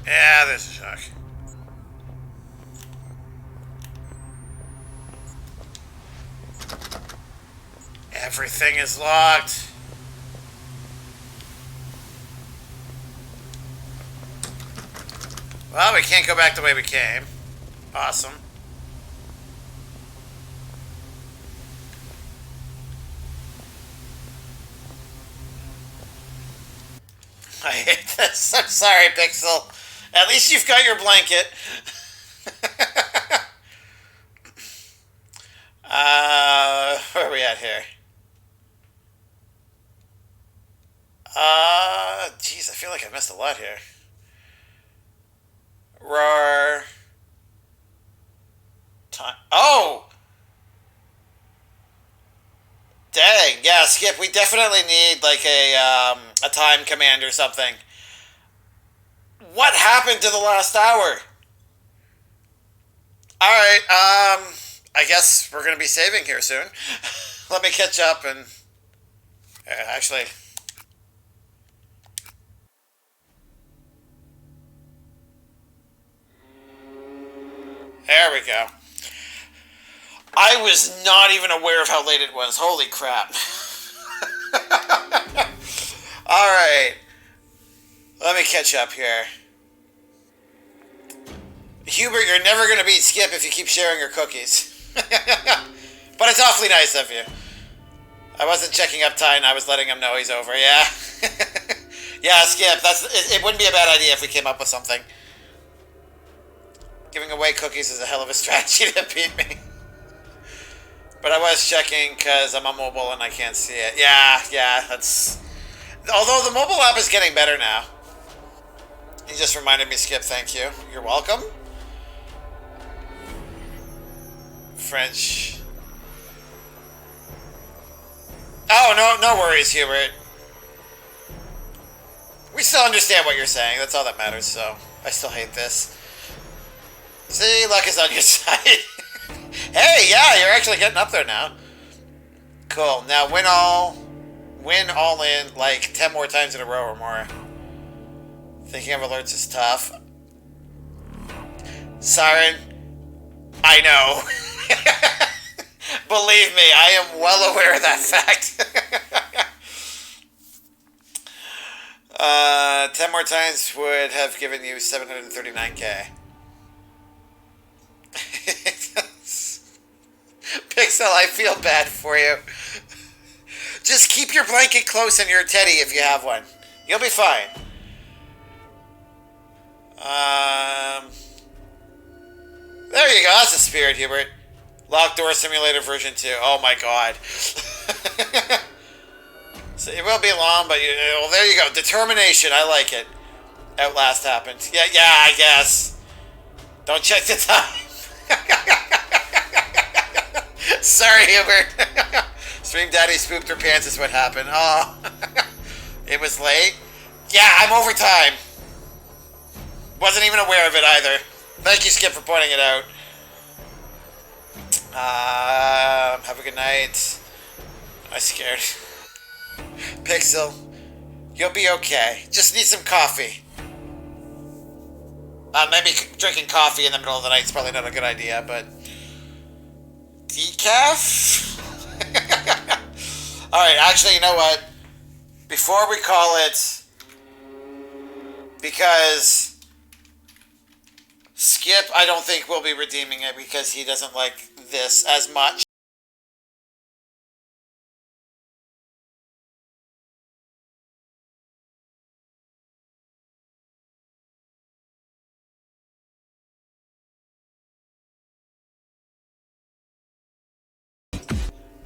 Yeah, there's a shock. Everything is locked. Well, we can't go back the way we came. Awesome. I hate this. I'm sorry, Pixel. At least you've got your blanket. Where are we at here? Jeez, I feel like I missed a lot here. Roar. Time. Oh! Dang, yeah, Skip, we definitely need like a time command or something. What happened to the last hour? Alright, I guess we're gonna be saving here soon. Let me catch up and... actually... There we go. I was not even aware of how late it was. Holy crap. Alright. Let me catch up here. Hubert, you're never going to beat Skip if you keep sharing your cookies. But it's awfully nice of you. I wasn't checking up Ty and I was letting him know he's over, yeah? Yeah, Skip, it wouldn't be a bad idea if we came up with something. Giving away cookies is a hell of a strategy to beat me. But I was checking because I'm on mobile and I can't see it. Yeah, that's... Although the mobile app is getting better now. You just reminded me, Skip, thank you. You're welcome. French. Oh, no worries, Hubert. We still understand what you're saying. That's all that matters, so I still hate this. See, luck is on your side. Hey, yeah, you're actually getting up there now. Cool. Now win all in like 10 more times in a row or more. Thinking of alerts is tough. Siren, I know. Believe me, I am well aware of that fact. 10 more times would have given you 739k. Pixel, I feel bad for you. Just keep your blanket close and your teddy if you have one. You'll be fine. There you go. That's a spirit, Hubert. Locked Door Simulator version 2. Oh my god. So it won't be long, but well, there you go. Determination. I like it. Outlast happened. Yeah, I guess. Don't check the time. Sorry, Hubert. Stream Daddy spooped her pants is what happened. Oh. It was late. Yeah, I'm overtime. Wasn't even aware of it either. Thank you, Skip, for pointing it out. Have a good night. I'm scared. Pixel, you'll be okay. Just need some coffee. Maybe drinking coffee in the middle of the night is probably not a good idea, but... Decaf? Alright, actually, you know what? Before we call it... Because... Skip, I don't think will be redeeming it because he doesn't like this as much.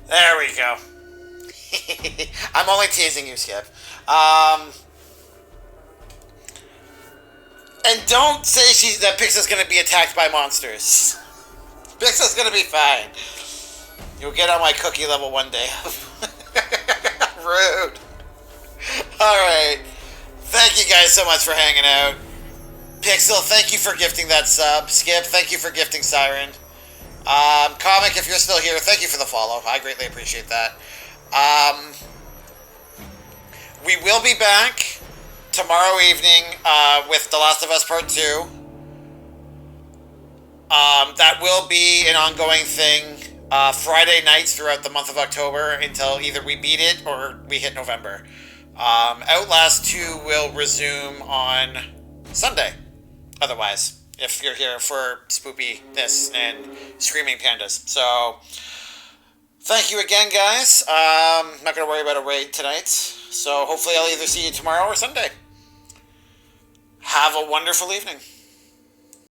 There we go. I'm only teasing you, Skip. And don't say that Pixel's gonna be attacked by monsters. Pixel's gonna be fine. You'll get on my cookie level one day. Rude. Alright. Thank you guys so much for hanging out. Pixel, thank you for gifting that sub. Skip, thank you for gifting Siren. Comic, if you're still here, thank you for the follow. I greatly appreciate that. We will be back tomorrow evening with The Last of Us Part 2. That will be an ongoing thing Friday nights throughout the month of October until either we beat it or we hit November. Outlast 2 will resume on Sunday, otherwise, if you're here for spoopiness and screaming pandas. So, thank you again, guys. I'm not going to worry about a raid tonight, so hopefully I'll either see you tomorrow or Sunday. Have a wonderful evening.